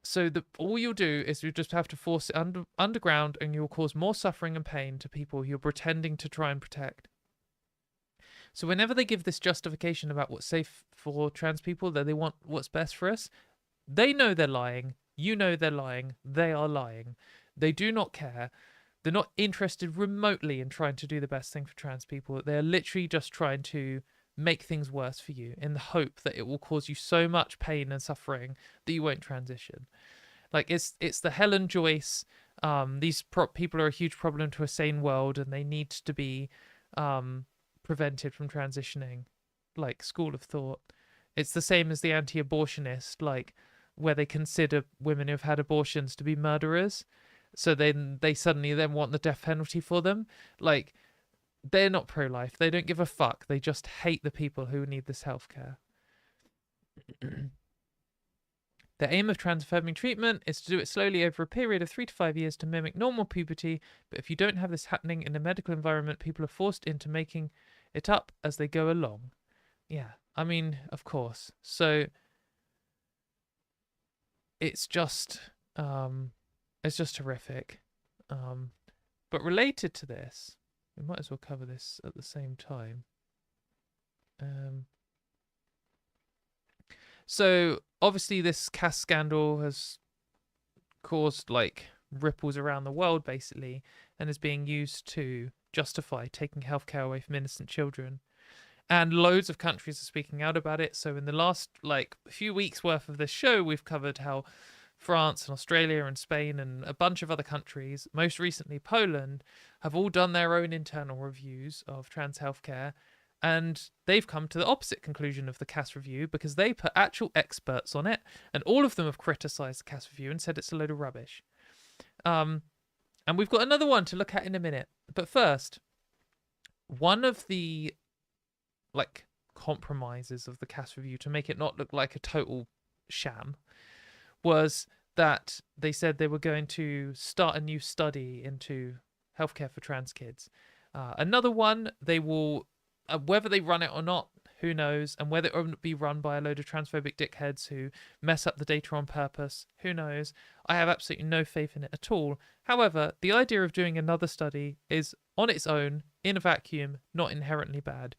So all you'll do is you just have to force it underground, and you'll cause more suffering and pain to people you're pretending to try and protect. So whenever they give this justification about what's safe for trans people, that they want what's best for us, they know they're lying. You know they're lying. They are lying. They do not care. They're not interested remotely in trying to do the best thing for trans people. They're literally just trying to make things worse for you in the hope that it will cause you so much pain and suffering that you won't transition. Like, it's the Helen Joyce, these people are a huge problem to a sane world and they need to be prevented from transitioning, like, school of thought. It's the same as the anti-abortionist, like, where they consider women who've had abortions to be murderers, so then they suddenly then want the death penalty for them. Like, they're not pro-life. They don't give a fuck. They just hate the people who need this healthcare. The aim of transaffirming treatment is to do it slowly over a period of 3 to 5 years to mimic normal puberty, but if you don't have this happening in a medical environment, people are forced into making it up as they go along. Yeah, I mean, of course. So it's just horrific. But related to this, we might as well cover this at the same time. So obviously this Cass scandal has caused like ripples around the world basically, and is being used to justify taking healthcare away from innocent children. And loads of countries are speaking out about it. So in the last like few weeks worth of this show, we've covered how France and Australia and Spain and a bunch of other countries, most recently Poland, have all done their own internal reviews of trans healthcare. And they've come to the opposite conclusion of the Cass review because they put actual experts on it, and all of them have criticised the Cass review and said it's a load of rubbish. And we've got another one to look at in a minute. But first, one of the like compromises of the Cass review to make it not look like a total sham was that they said they were going to start a new study into healthcare for trans kids. Another one, they will, whether they run it or not, who knows, and whether it will be run by a load of transphobic dickheads who mess up the data on purpose, who knows. I have absolutely no faith in it at all. However, the idea of doing another study is, on its own, in a vacuum, not inherently bad.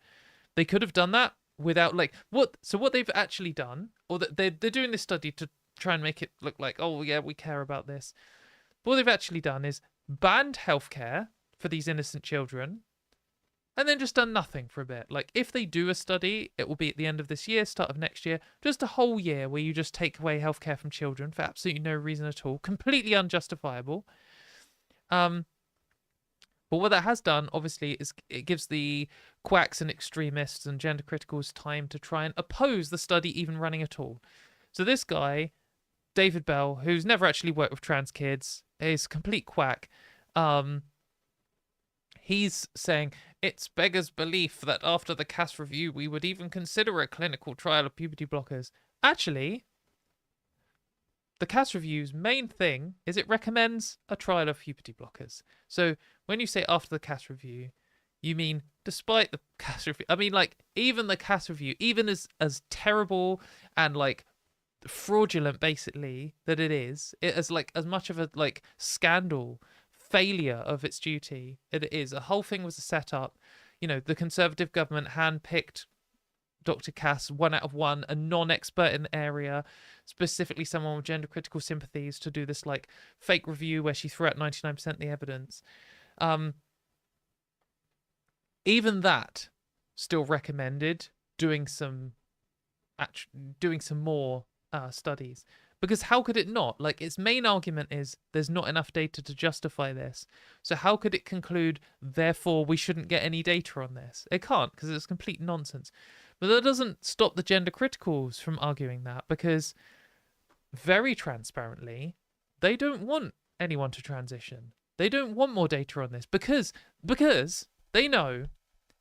They could have done that without, like, what they've actually done, or that they're doing this study to try and make it look like, oh yeah, we care about this. But what they've actually done is banned healthcare for these innocent children, and then just done nothing for a bit. Like, if they do a study, it will be at the end of this year, start of next year, just a whole year where you just take away healthcare from children for absolutely no reason at all, completely unjustifiable. But what that has done, obviously, is it gives the quacks and extremists and gender criticals time to try and oppose the study even running at all. So this guy, David Bell, who's never actually worked with trans kids, is a complete quack. He's saying, it's beggars belief that after the Cass review, we would even consider a clinical trial of puberty blockers. Actually, the Cass review's main thing is it recommends a trial of puberty blockers. So when you say after the Cass review, you mean despite the Cass review. I mean, like, even the Cass review, even as terrible and like fraudulent basically that it is, it as like as much of a like scandal failure of its duty it is. The whole thing was a setup. You know, the Conservative government handpicked Dr. Cass 1 out of 1, a non-expert in the area, specifically someone with gender critical sympathies, to do this like fake review where she threw out 99% of the evidence. Even that still recommended doing some more studies, because how could it not? Like, its main argument is there's not enough data to justify this. So how could it conclude, therefore, we shouldn't get any data on this? It can't, because it's complete nonsense. But that doesn't stop the gender criticals from arguing that, because very transparently, they don't want anyone to transition. They don't want more data on this, because they know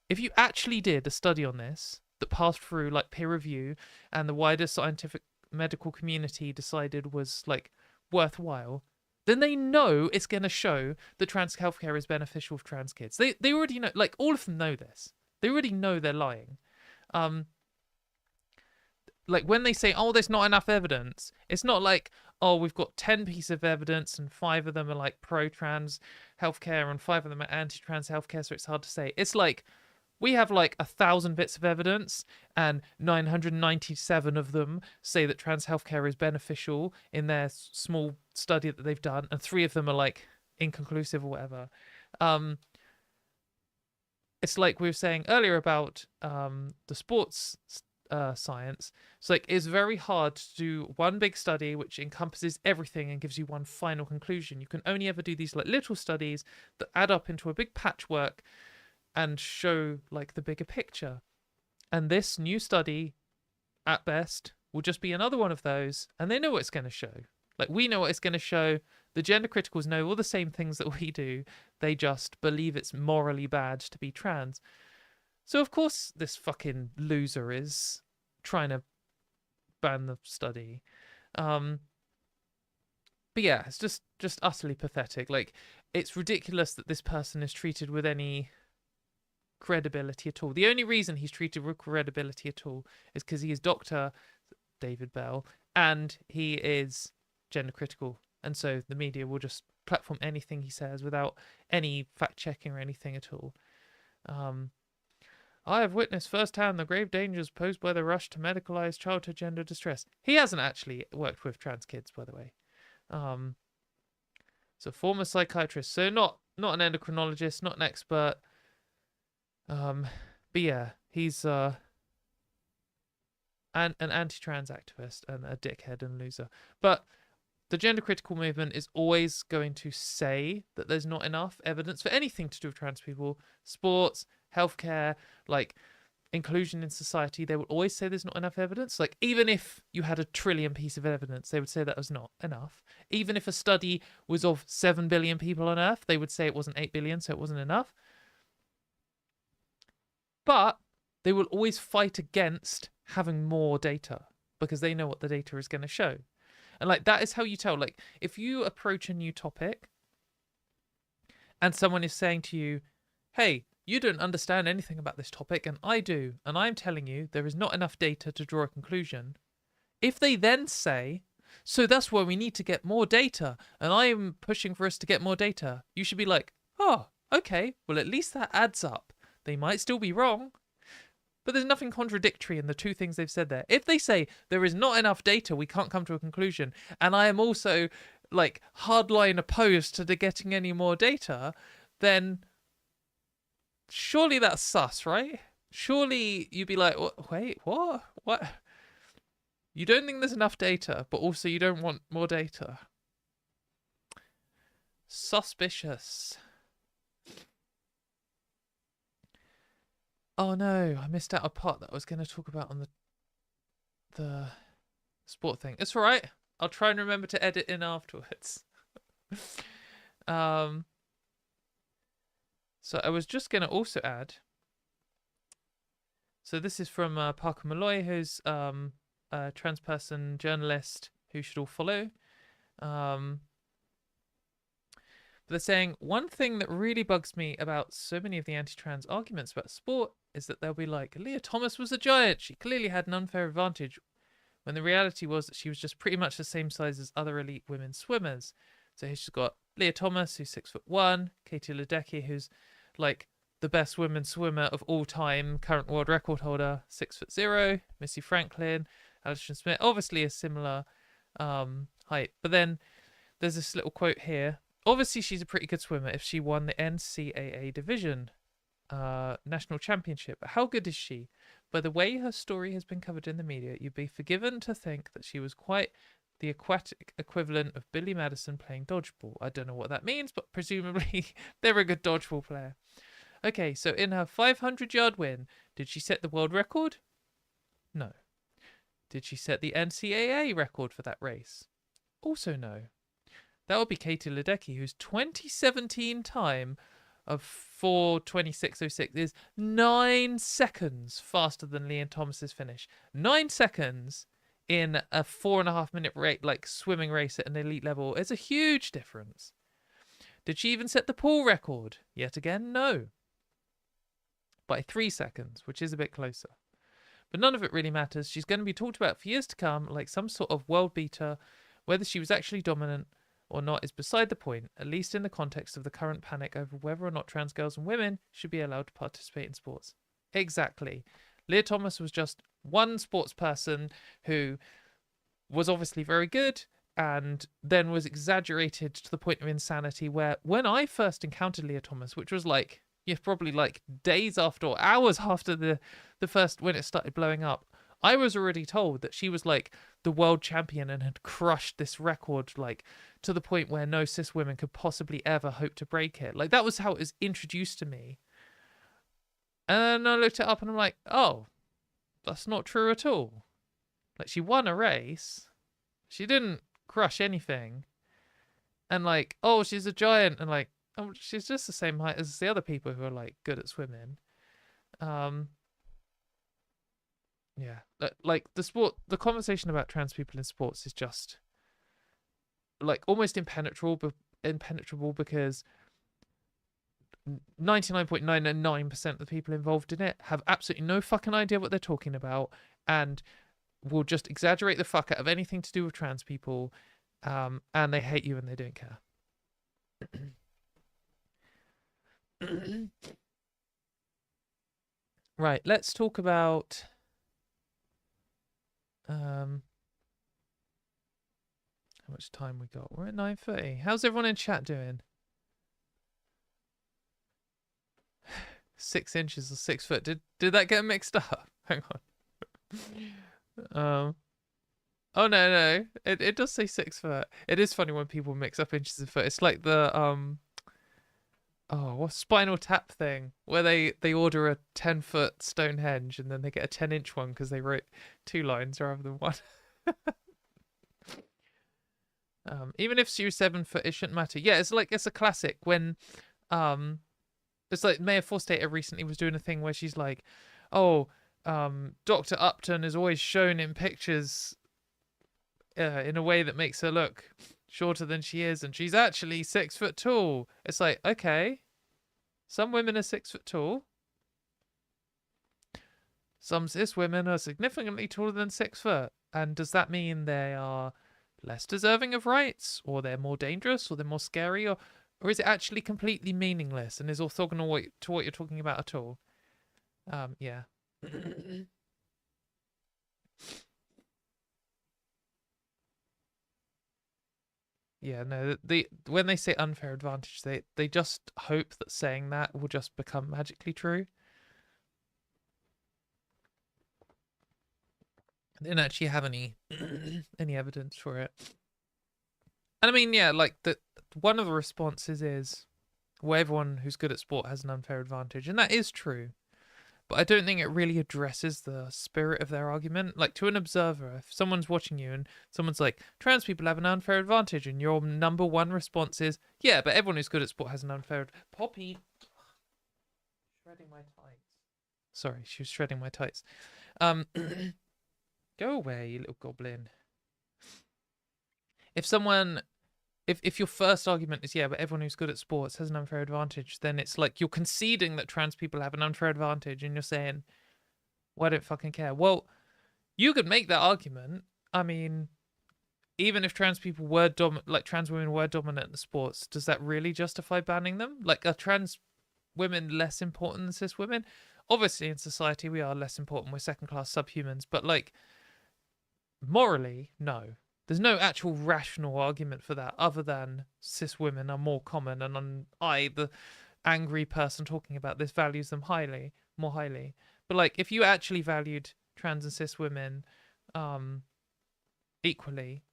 if you actually did a study on this that passed through like peer review and the wider scientific medical community decided was like worthwhile, then they know it's going to show that trans healthcare is beneficial for trans kids. They already know, like, all of them know this. They already know they're lying. Like, when they say, oh, there's not enough evidence, it's not like, oh, we've got 10 pieces of evidence and 5 of them are like pro-trans healthcare and 5 of them are anti-trans healthcare, so it's hard to say. It's like we have like 1,000 bits of evidence and 997 of them say that trans healthcare is beneficial in their small study that they've done, and 3 of them are like inconclusive or whatever. It's like we were saying earlier about the sports science. It's like it's very hard to do one big study which encompasses everything and gives you one final conclusion. You can only ever do these like little studies that add up into a big patchwork and show like the bigger picture. And this new study, at best, will just be another one of those, and they know what it's going to show. Like, we know what it's going to show. The gender criticals know all the same things that we do. They just believe it's morally bad to be trans. So, of course, this fucking loser is trying to ban the study. But yeah, it's just utterly pathetic. Like, it's ridiculous that this person is treated with any credibility at all. The only reason he's treated with credibility at all is because he is Dr. David Bell and he is gender critical, and so the media will just platform anything he says without any fact checking or anything at all. I have witnessed firsthand the grave dangers posed by the rush to medicalize childhood gender distress. He hasn't actually worked with trans kids, by the way. So former psychiatrist, so not an endocrinologist, not an expert. But yeah, he's an anti-trans activist and a dickhead and loser. But the gender critical movement is always going to say that there's not enough evidence for anything to do with trans people. Sports, healthcare, like inclusion in society, they will always say there's not enough evidence. Like, even if you had 1 trillion pieces of evidence, they would say that was not enough. Even if a study was of 7 billion people on Earth, they would say it wasn't 8 billion, so it wasn't enough. But they will always fight against having more data because they know what the data is going to show. And like, that is how you tell. Like, if you approach a new topic and someone is saying to you, hey, you don't understand anything about this topic and I do, and I'm telling you there is not enough data to draw a conclusion. If they then say, so that's why we need to get more data and I'm pushing for us to get more data, you should be like, oh, okay, well, at least that adds up. They might still be wrong, but there's nothing contradictory in the two things they've said there. If they say there is not enough data, we can't come to a conclusion, and I am also like hardline opposed to getting any more data, then surely that's sus, right? Surely you'd be like, wait, what? What? You don't think there's enough data, but also you don't want more data. Suspicious. Oh no, I missed out a part that I was going to talk about on the sport thing. It's all right. I'll try and remember to edit in afterwards. So I was just going to also add. So this is from Parker Malloy, who's a trans person journalist who should all follow. But they're saying, one thing that really bugs me about so many of the anti-trans arguments about sport is that they'll be like, Leah Thomas was a giant. She clearly had an unfair advantage. When the reality was that she was just pretty much the same size as other elite women swimmers. So here she's got Leah Thomas, who's 6'1", Katie Ledecky, who's like the best women's swimmer of all time, current world record holder, 6'0", Missy Franklin, Alison Smith, obviously a similar height. But then there's this little quote here. Obviously, she's a pretty good swimmer if she won the NCAA division national championship. But how good is she? By the way her story has been covered in the media, you'd be forgiven to think that she was quite the aquatic equivalent of Billy Madison playing dodgeball. I don't know what that means, but presumably they're a good dodgeball player. Okay, so in her 500-yard win, did she set the world record? No. Did she set the NCAA record for that race? Also no. That would be Katie Ledecky, whose 2017 time of 4:26.06 is 9 seconds faster than Leah Thomas's finish. 9 seconds in a 4.5-minute rate, like swimming race at an elite level, is a huge difference. Did she even set the pool record? Yet again, no. By 3 seconds, which is a bit closer. But none of it really matters. She's going to be talked about for years to come like some sort of world beater Whether she was actually dominant or not is beside the point, at least in the context of the current panic over whether or not trans girls and women should be allowed to participate in sports. Exactly. Leah Thomas was just one sports person who was obviously very good and then was exaggerated to the point of insanity, where when I first encountered Leah Thomas, which was like, yeah, probably like days after or hours after the first, when it started blowing up, I was already told that she was like the world champion and had crushed this record, like to the point where no cis women could possibly ever hope to break it. Like that was how it was introduced to me. And I looked it up and I'm like, oh, that's not true at all. Like she won a race. She didn't crush anything. And like, oh, she's a giant. And like, oh, she's just the same height as the other people who are like good at swimming. Yeah, like the conversation about trans people in sports is just like almost impenetrable because 99.999% of the people involved in it have absolutely no fucking idea what they're talking about and will just exaggerate the fuck out of anything to do with trans people, and they hate you and they don't care. Right, let's talk about how much time we got. We're at 9:30. How's everyone in chat doing? 6 inches or 6 foot. Did that get mixed up? Hang on. Oh no. It does say 6 foot. It is funny when people mix up inches and foot. It's like the what's Spinal Tap thing where they order a 10-foot Stonehenge and then they get a 10-inch one because they wrote 2 lines rather than 1. Even if she was 7 foot, it shouldn't matter. Yeah, it's a classic when it's like Mayor Forstater recently was doing a thing where she's like, oh, Dr. Upton is always shown in pictures in a way that makes her look shorter than she is, and she's actually 6 foot tall. It's like, okay, some women are 6 foot tall. Some cis women are significantly taller than 6 foot. And does that mean they are less deserving of rights, or they're more dangerous, or they're more scary, or is it actually completely meaningless and is orthogonal to what you're talking about at all? Yeah. Yeah, no, when they say unfair advantage, they just hope that saying that will just become magically true. They didn't actually have any evidence for it. And I mean, yeah, like one of the responses is, well, everyone who's good at sport has an unfair advantage, and that is true. But I don't think it really addresses the spirit of their argument. Like, to an observer, if someone's watching you and someone's like, trans people have an unfair advantage, and your number one response is, yeah, but everyone who's good at sport has an unfair Poppy. Shredding my tights. Sorry, she was shredding my tights. Go away, you little goblin. If your first argument is, yeah, but everyone who's good at sports has an unfair advantage, then it's like you're conceding that trans people have an unfair advantage, and you're saying, well, I don't fucking care. Well, you could make that argument. I mean, even if trans people were trans women were dominant in the sports, does that really justify banning them? Like, are trans women less important than cis women? Obviously, in society, we are less important. We're second-class subhumans. But, like, morally, no. There's no actual rational argument for that other than cis women are more common, and I, the angry person talking about this, values them more highly. But like, if you actually valued trans and cis women equally,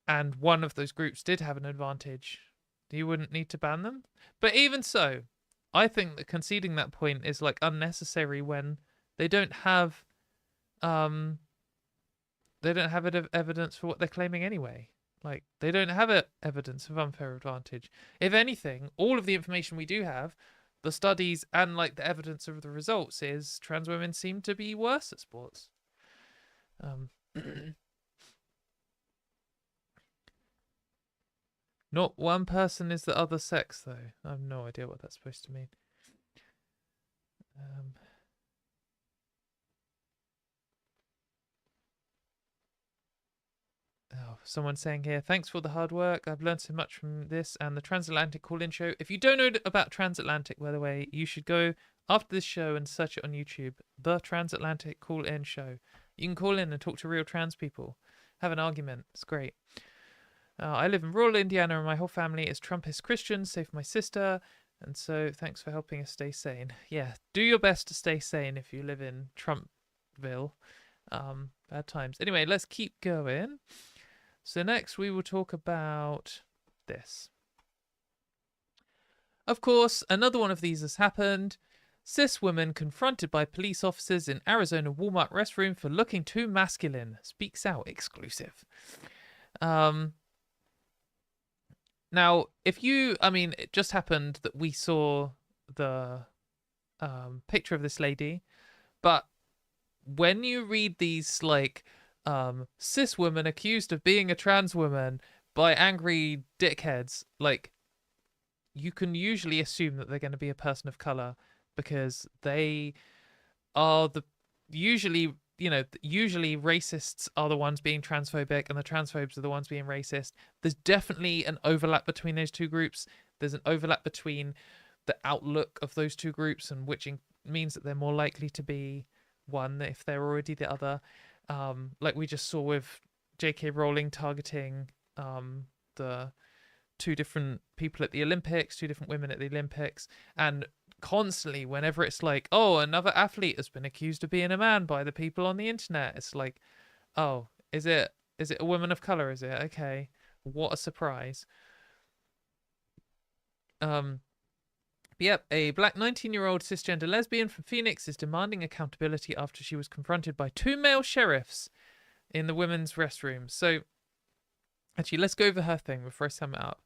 and one of those groups did have an advantage, you wouldn't need to ban them. But even so, I think that conceding that point is like unnecessary when they don't have evidence for what they're claiming anyway. Like, they don't have evidence of unfair advantage. If anything, all of the information we do have, the studies and like the evidence of the results, is trans women seem to be worse at sports. Not one person is the other sex, though. I have no idea what that's supposed to mean. Someone saying here, thanks for the hard work. I've learned so much from this and the Transatlantic Call-In Show. If you don't know about Transatlantic, by the way, you should go after this show and search it on YouTube. The Transatlantic Call-In Show. You can call in and talk to real trans people. Have an argument. It's great. I live in rural Indiana and my whole family is Trumpist Christians, save my sister. And so thanks for helping us stay sane. Yeah, do your best to stay sane if you live in Trumpville. Bad times. Anyway, let's keep going. So next we will talk about this. Of course, another one of these has happened. Cis woman confronted by police officers in Arizona Walmart restroom for looking too masculine. Speaks out. Exclusive. Now, it just happened that we saw the picture of this lady, but when you read these, like, cis woman accused of being a trans woman by angry dickheads, like, you can usually assume that they're going to be a person of color because they are usually racists are the ones being transphobic and the transphobes are the ones being racist. There's definitely an overlap between those two groups. There's an overlap between the outlook of those two groups, and which means that they're more likely to be one if they're already the other. Like we just saw with J.K. Rowling targeting the two different people at the Olympics, two different women at the Olympics, and constantly whenever it's like, oh, another athlete has been accused of being a man by the people on the internet, it's like, oh, is it a woman of color? Is it? Okay, what a surprise. Yep, a black 19-year-old cisgender lesbian from Phoenix is demanding accountability after she was confronted by two male sheriffs in the women's restroom. So actually, let's go over her thing before I sum it up.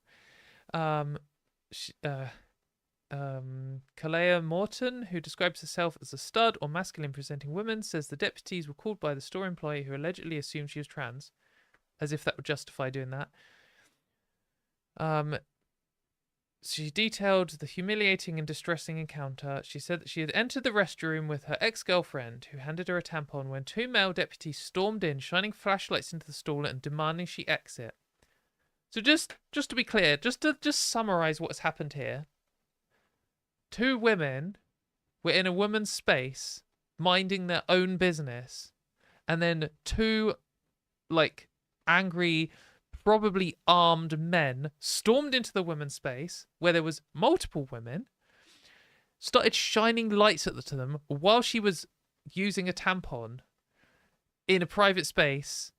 Kalea Morton, who describes herself as a stud or masculine presenting woman, says the deputies were called by the store employee who allegedly assumed she was trans, as if that would justify doing that. She detailed the humiliating and distressing encounter. She said that she had entered the restroom with her ex-girlfriend, who handed her a tampon, when two male deputies stormed in, shining flashlights into the stall and demanding she exit. So just to be clear, just to summarize what's happened here. Two women were in a woman's space, minding their own business, and then two, like, angry, probably armed men stormed into the women's space, where there was multiple women, started shining lights at them while she was using a tampon in a private space,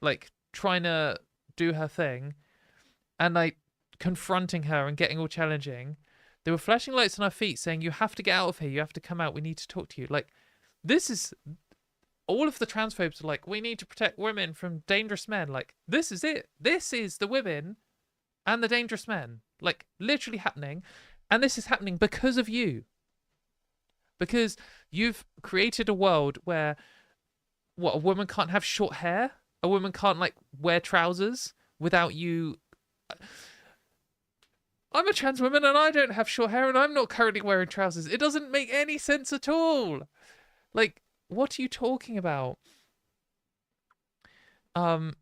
like, trying to do her thing, and, like, confronting her and getting all challenging. They were flashing lights on her feet saying, you have to get out of here. You have to come out. We need to talk to you. Like, this is... all of the transphobes are like, we need to protect women from dangerous men. Like, this is it. This is the women and the dangerous men. Like, literally happening. And this is happening because of you. Because you've created a world where, a woman can't have short hair? A woman can't, like, wear trousers without you... I'm a trans woman and I don't have short hair and I'm not currently wearing trousers. It doesn't make any sense at all. Like, what are you talking about?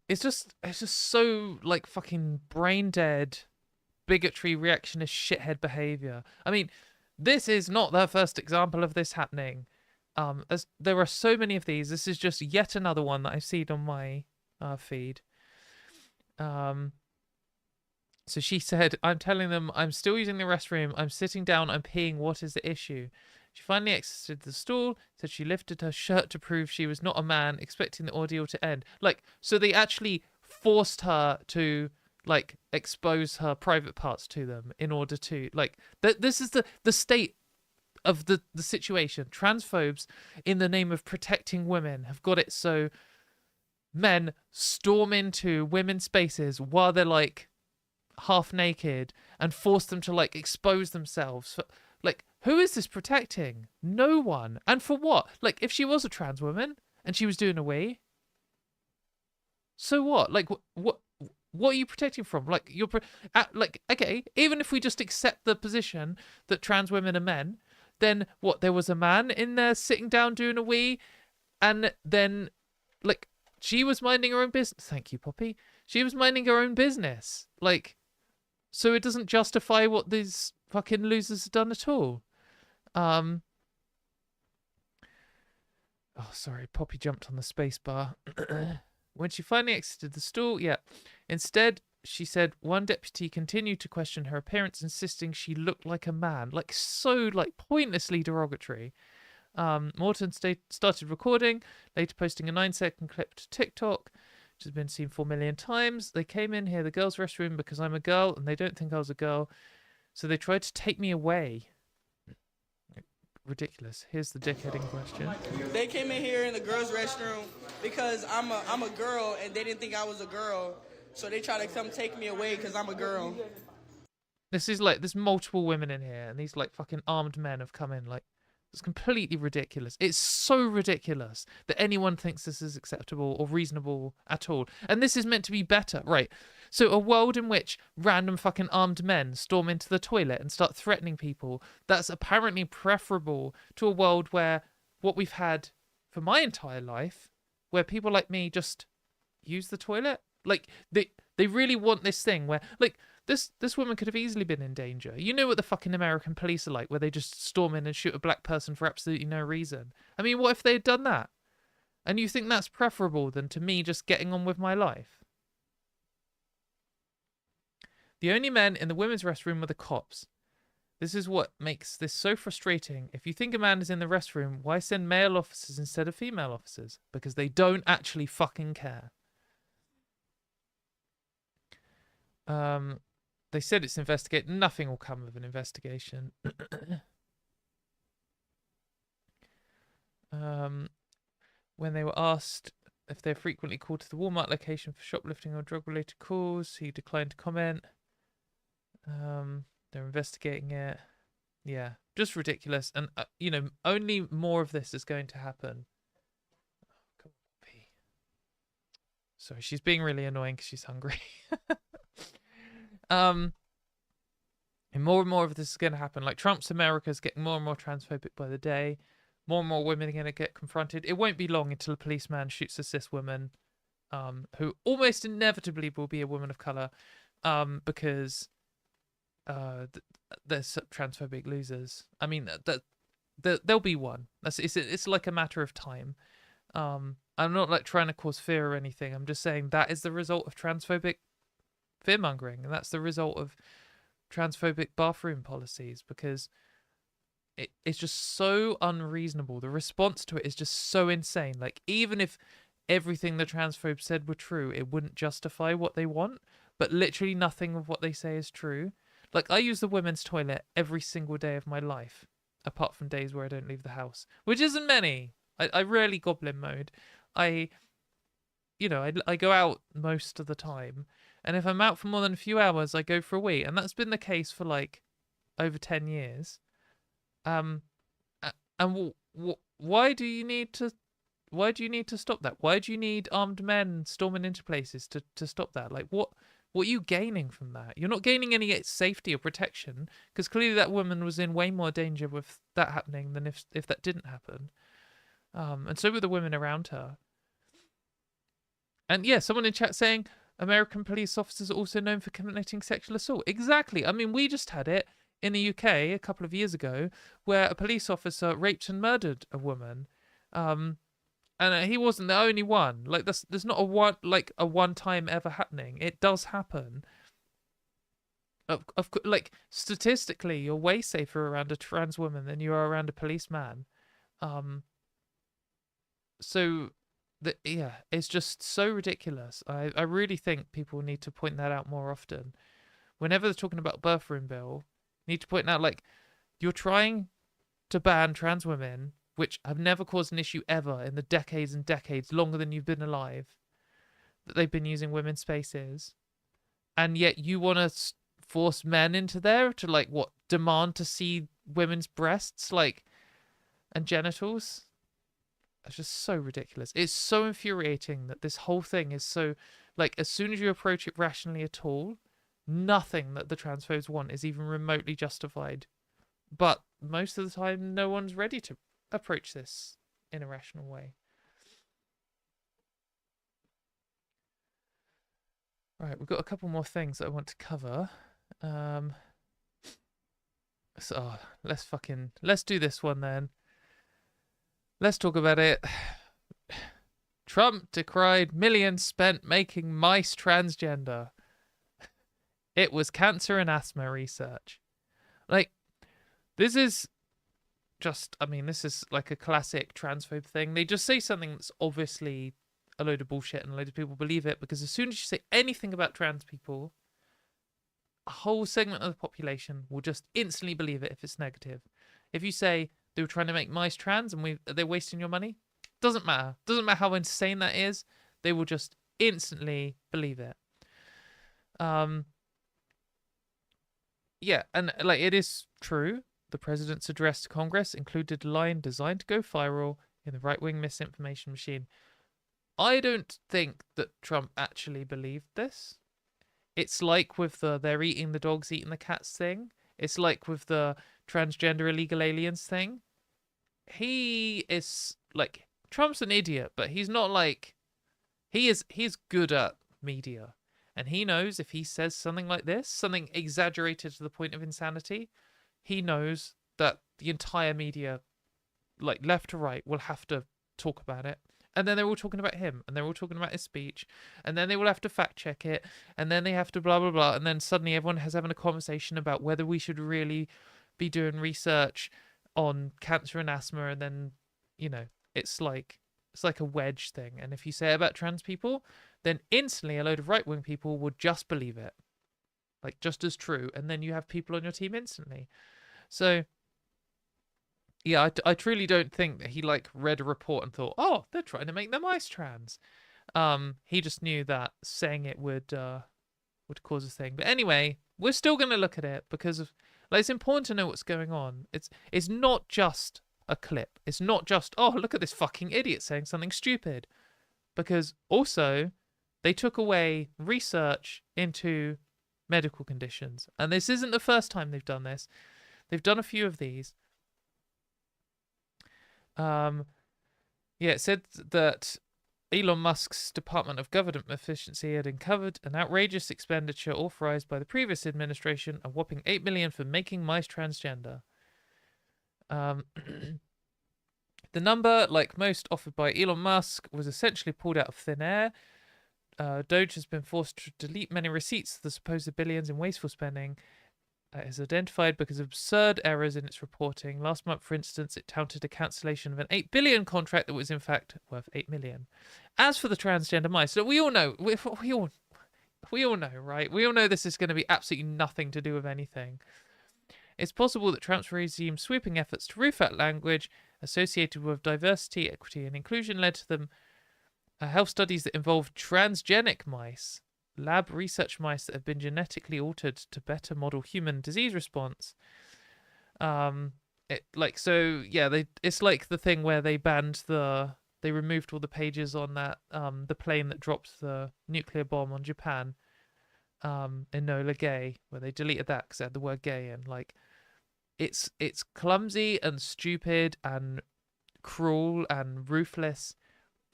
It's just so, like, fucking brain dead, bigotry, reactionist, shithead behavior. I mean, this is not the first example of this happening. As there are so many of these. This is just yet another one that I've seen on my feed. So she said, I'm telling them I'm still using the restroom. I'm sitting down. I'm peeing. What is the issue? She finally exited the stall, said she lifted her shirt to prove she was not a man, expecting the ordeal to end. Like, so they actually forced her to, like, expose her private parts to them in order to, like, this is the state of the situation. Transphobes, in the name of protecting women, have got it so men storm into women's spaces while they're, like, half naked and force them to, like, expose themselves. Like, who is this protecting? No one. And for what? Like, if she was a trans woman and she was doing a wee, so what? Like, what are you protecting from? Like, like, okay, even if we just accept the position that trans women are men, then what? There was a man in there sitting down doing a wee, and then, like, she was minding her own business. Thank you, Poppy. She was minding her own business. Like, so it doesn't justify what these fucking losers have done at all. Oh, sorry, Poppy jumped on the space bar. When she finally exited the stall, instead, she said one deputy continued to question her appearance, insisting she looked like a man. Like, so, like, pointlessly derogatory. Morton started recording, later posting a 9-second clip to TikTok, which has been seen 4 million times. They came in here, the girls' restroom, because I'm a girl, and they don't think I was a girl, so they tried to take me away. Ridiculous. Here's the dickheading question. They came in here in the girls' restroom because I'm a girl, and they didn't think I was a girl, so they tried to come take me away because I'm a girl. This is like, there's multiple women in here, and these like fucking armed men have come in. Like, it's completely ridiculous. It's so ridiculous that anyone thinks this is acceptable or reasonable at all. And this is meant to be better, right? So a world in which random fucking armed men storm into the toilet and start threatening people, that's apparently preferable to a world where what we've had for my entire life, where people like me just use the toilet. Like, they really want this thing where, like, this woman could have easily been in danger. You know what the fucking American police are like, where they just storm in and shoot a black person for absolutely no reason. I mean, what if they had done that? And you think that's preferable than to me just getting on with my life? The only men in the women's restroom were the cops. This is what makes this so frustrating. If you think a man is in the restroom, why send male officers instead of female officers? Because they don't actually fucking care. They said it's investigate. Nothing will come of an investigation. When they were asked if they're frequently called to the Walmart location for shoplifting or drug-related calls, he declined to comment. They're investigating it. Yeah, just ridiculous. And, you know, only more of this is going to happen. Oh, come on, P. Sorry, she's being really annoying because she's hungry. And more of this is going to happen. Like, Trump's America is getting more and more transphobic by the day. More and more women are going to get confronted. It won't be long until a policeman shoots a cis woman, who almost inevitably will be a woman of color, because there's transphobic losers. I mean, there'll be one. It's like a matter of time. I'm not like trying to cause fear or anything. I'm just saying that is the result of transphobic fear-mongering, and that's the result of transphobic bathroom policies, because it's just so unreasonable. The response to it is just so insane. Like, even if everything the transphobes said were true, it wouldn't justify what they want, but literally nothing of what they say is true. Like, I use the women's toilet every single day of my life, apart from days where I don't leave the house, which isn't many. I rarely goblin mode. I go out most of the time, and if I'm out for more than a few hours, I go for a wee, and that's been the case for like over 10 years. And why do you need to stop that? Why do you need armed men storming into places to stop that? Like, what are you gaining from that? You're not gaining any safety or protection, because clearly that woman was in way more danger with that happening than if that didn't happen. And so were the women around her. And yeah, someone in chat saying American police officers are also known for committing sexual assault. Exactly. I mean, we just had it in the UK a couple of years ago, where a police officer raped and murdered a woman. And he wasn't the only one. Like, there's not a one time ever happening. It does happen. Like, statistically, you're way safer around a trans woman than you are around a policeman. So it's just so ridiculous. I really think people need to point that out more often. Whenever they're talking about birth room bill, you need to point out, like, you're trying to ban trans women, which have never caused an issue ever in the decades and decades, longer than you've been alive, that they've been using women's spaces. And yet you want to force men into there to, like, what, demand to see women's breasts, like, and genitals? It's just so ridiculous. It's so infuriating that this whole thing is so, like, as soon as you approach it rationally at all, nothing that the transphobes want is even remotely justified. But most of the time, no one's ready to approach this in a rational way. Right, we've got a couple more things that I want to cover. So let's do this one then. Let's talk about it. Trump decried millions spent making mice transgender. It was cancer and asthma research. Like, this is just, I mean, this is like a classic transphobe thing. They just say something that's obviously a load of bullshit and a load of people believe it, because as soon as you say anything about trans people, a whole segment of the population will just instantly believe it if it's negative. If you say they were trying to make mice trans and they're wasting your money, doesn't matter. Doesn't matter how insane that is. They will just instantly believe it. Yeah, and like, it is true. The president's address to Congress included a line designed to go viral in the right-wing misinformation machine. I don't think that Trump actually believed this. It's like with the they're eating the dogs, eating the cats thing. It's like with the transgender illegal aliens thing. He is like, Trump's an idiot, but he's not like, he's good at media. And he knows if he says something like this, something exaggerated to the point of insanity, he knows that the entire media, like left to right, will have to talk about it. And then they're all talking about him, and they're all talking about his speech, and then they will have to fact check it, and then they have to blah, blah, blah, and then suddenly everyone has having a conversation about whether we should really be doing research on cancer and asthma, and then, you know, it's like a wedge thing. And if you say it about trans people, then instantly a load of right-wing people would just believe it, like just as true, and then you have people on your team instantly. So yeah, I truly don't think that he like read a report and thought, oh, they're trying to make the mice trans. He just knew that saying it would cause a thing. But anyway, we're still going to look at it because of, like, it's important to know what's going on. It's not just a clip. It's not just, oh, look at this fucking idiot saying something stupid. Because also, they took away research into medical conditions. And this isn't the first time they've done this. They've done a few of these. It said that Elon Musk's Department of Government Efficiency had uncovered an outrageous expenditure authorized by the previous administration, a whopping $8 million for making mice transgender. The number, like most offered by Elon Musk, was essentially pulled out of thin air. Doge has been forced to delete many receipts of the supposed billions in wasteful spending. It is identified because of absurd errors in its reporting. Last month, for instance, it touted a cancellation of an $8 billion contract that was in fact worth $8 million. As for the transgender mice, so we all know, we all know, right? We all know this is going to be absolutely nothing to do with anything. It's possible that Trump's regime's sweeping efforts to roof out language associated with diversity, equity, and inclusion led to them health studies that involve transgenic mice, lab research mice that have been genetically altered to better model human disease response. It's like the thing where they removed all the pages on that the plane that dropped the nuclear bomb on Japan, Enola Gay, where they deleted that because it had the word gay in. Like, it's clumsy and stupid and cruel and ruthless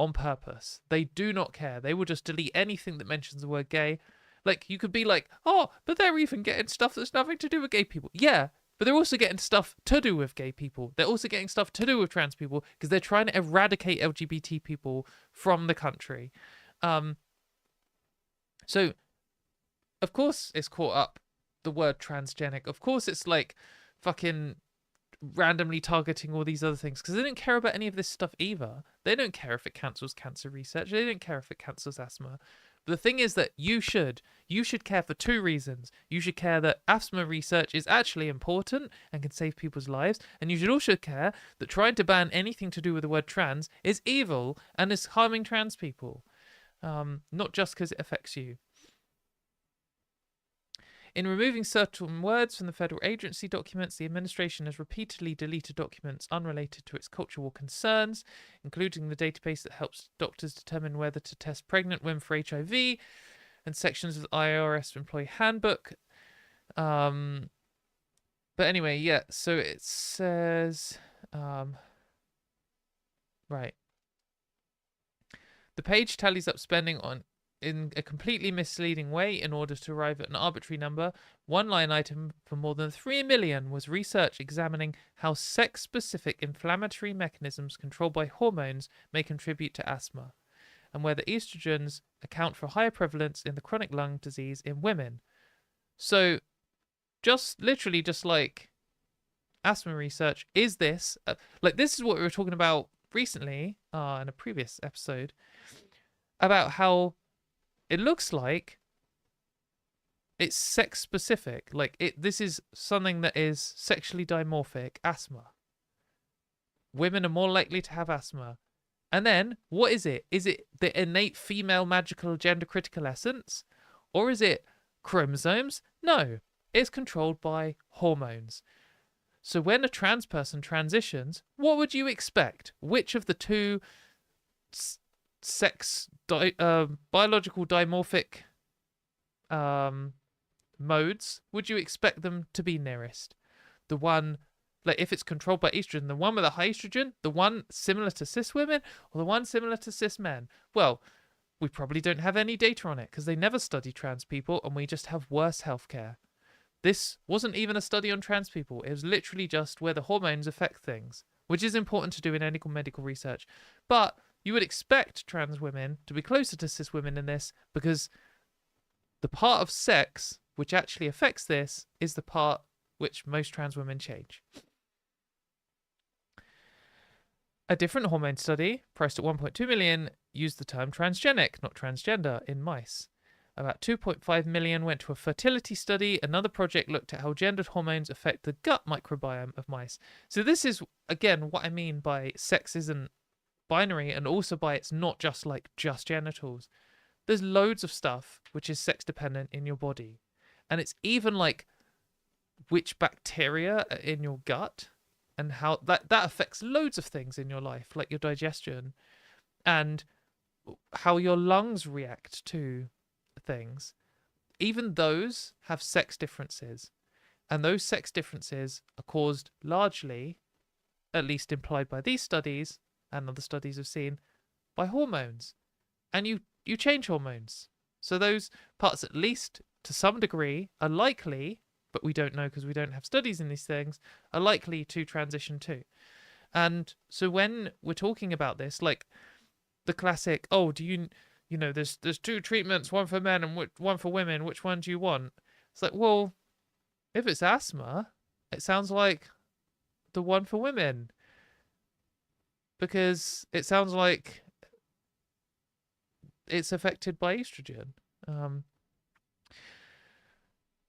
on purpose. They do not care. They will just delete anything that mentions the word gay. Like, you could be like, oh, but they're even getting stuff that's nothing to do with gay people. Yeah, but they're also getting stuff to do with gay people. They're also getting stuff to do with trans people because they're trying to eradicate LGBT people from the country. So, of course it's caught up, the word transgenic. Of course it's like fucking randomly targeting all these other things because they don't care about any of this stuff either. They don't care if it cancels cancer research. They don't care if it cancels asthma. But the thing is that you should care for two reasons. You should care that asthma research is actually important and can save people's lives, and you should also care that trying to ban anything to do with the word trans is evil and is harming trans people, not just because it affects you. In removing certain words from the federal agency documents, the administration has repeatedly deleted documents unrelated to its cultural concerns, including the database that helps doctors determine whether to test pregnant women for HIV, and sections of the IRS employee handbook. But anyway, yeah, so it says... right. The page tallies up spending on in a completely misleading way in order to arrive at an arbitrary number. One line item for more than 3 million was research examining how sex-specific inflammatory mechanisms controlled by hormones may contribute to asthma, and whether estrogens account for higher prevalence in the chronic lung disease in women. So, literally just like asthma research, is this this is what we were talking about recently in a previous episode about how it looks like it's sex specific. This is something that is sexually dimorphic, asthma. Women are more likely to have asthma. And then, what is it? Is it the innate female magical gender critical essence? Or is it chromosomes? No, it's controlled by hormones. So when a trans person transitions, what would you expect? Which of the two biological dimorphic modes would you expect them to be nearest? The one, if it's controlled by estrogen, the one with a high estrogen, the one similar to cis women, or the one similar to cis men? Well, we probably don't have any data on it because they never study trans people and we just have worse healthcare. This wasn't even a study on trans people. It was literally just where the hormones affect things, which is important to do in any medical research. But you would expect trans women to be closer to cis women in this because the part of sex which actually affects this is the part which most trans women change. A different hormone study, priced at 1.2 million, used the term transgenic, not transgender, in mice. About 2.5 million went to a fertility study. Another project looked at how gendered hormones affect the gut microbiome of mice. So this is, again, what I mean by sex isn't binary, and also by it's not just genitals. There's loads of stuff which is sex dependent in your body. And it's even which bacteria are in your gut and how that affects loads of things in your life, like your digestion and how your lungs react to things. Even those have sex differences, and those sex differences are caused largely, at least implied by these studies and other studies have seen, by hormones. And you change hormones, so those parts, at least to some degree, are likely, but we don't know because we don't have studies in these things, are likely to transition too. And so when we're talking about this, the classic, there's two treatments, one for men and one for women, which one do you want? It's well, if it's asthma, it sounds like the one for women, because it sounds like it's affected by estrogen.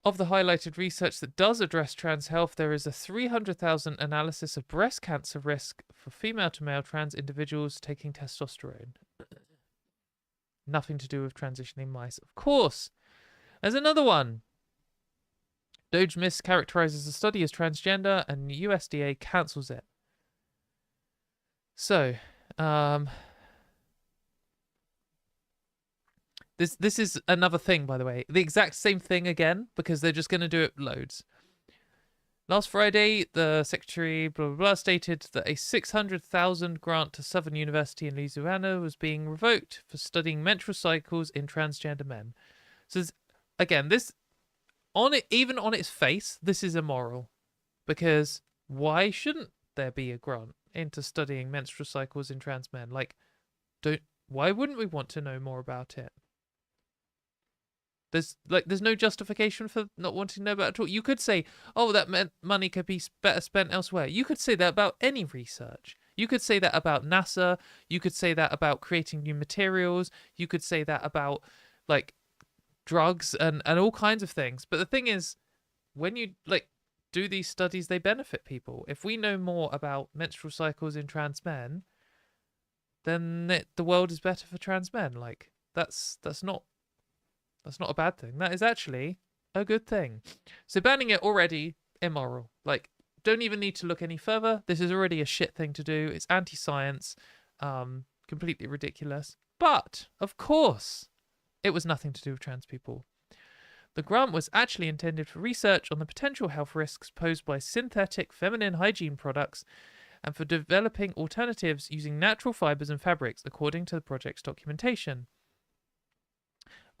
Of the highlighted research that does address trans health, there is a 300,000 analysis of breast cancer risk for female to male trans individuals taking testosterone. Nothing to do with transitioning mice, of course. There's another one. Doge mischaracterizes the study as transgender, and USDA cancels it. So, this is another thing, by the way. The exact same thing again, because they're just going to do it loads. Last Friday, the secretary stated that a 600,000 grant to Southern University in Louisiana was being revoked for studying menstrual cycles in transgender men. So again, even on its face, this is immoral, because why shouldn't there be a grant into studying menstrual cycles in trans men? Why wouldn't we want to know more about it? There's no justification for not wanting to know about it at all. You could say, oh, that money could be better spent elsewhere. You could say that about any research. You could say that about NASA. You could say that about creating new materials. You could say that about drugs and all kinds of things. But the thing is, when you do these studies, they benefit people. If we know more about menstrual cycles in trans men, then the world is better for trans men. That's not a bad thing. That is actually a good thing. So banning it already immoral. Don't even need to look any further. This is already a shit thing to do. It's anti-science, completely ridiculous. But of course, it was nothing to do with trans people. The grant was actually intended for research on the potential health risks posed by synthetic feminine hygiene products and for developing alternatives using natural fibers and fabrics, according to the project's documentation.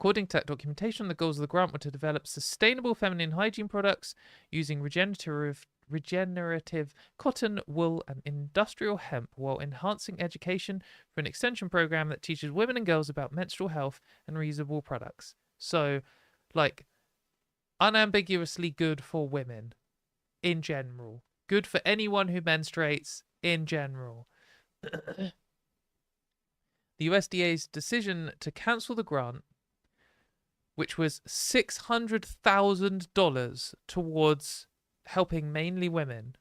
According to that documentation, the goals of the grant were to develop sustainable feminine hygiene products using regenerative cotton, wool, and industrial hemp, while enhancing education for an extension program that teaches women and girls about menstrual health and reusable products. So, like, unambiguously good for women in general. Good for anyone who menstruates in general. The USDA's decision to cancel the grant, which was $600,000 towards helping mainly women,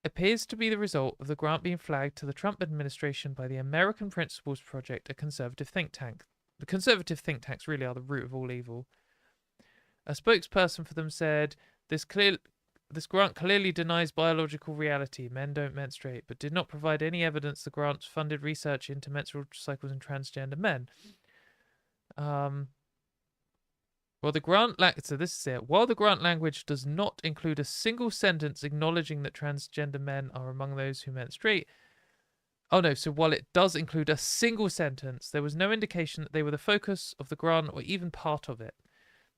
appears to be the result of the grant being flagged to the Trump administration by the American Principles Project, a conservative think tank. The conservative think tanks really are the root of all evil. A spokesperson for them said, This grant clearly denies biological reality. Men don't menstruate, but did not provide any evidence the grant funded research into menstrual cycles in transgender men. Well, the grant so this is it. While the grant language does not include a single sentence acknowledging that transgender men are among those who menstruate. Oh no, so while it does include a single sentence, there was no indication that they were the focus of the grant or even part of it.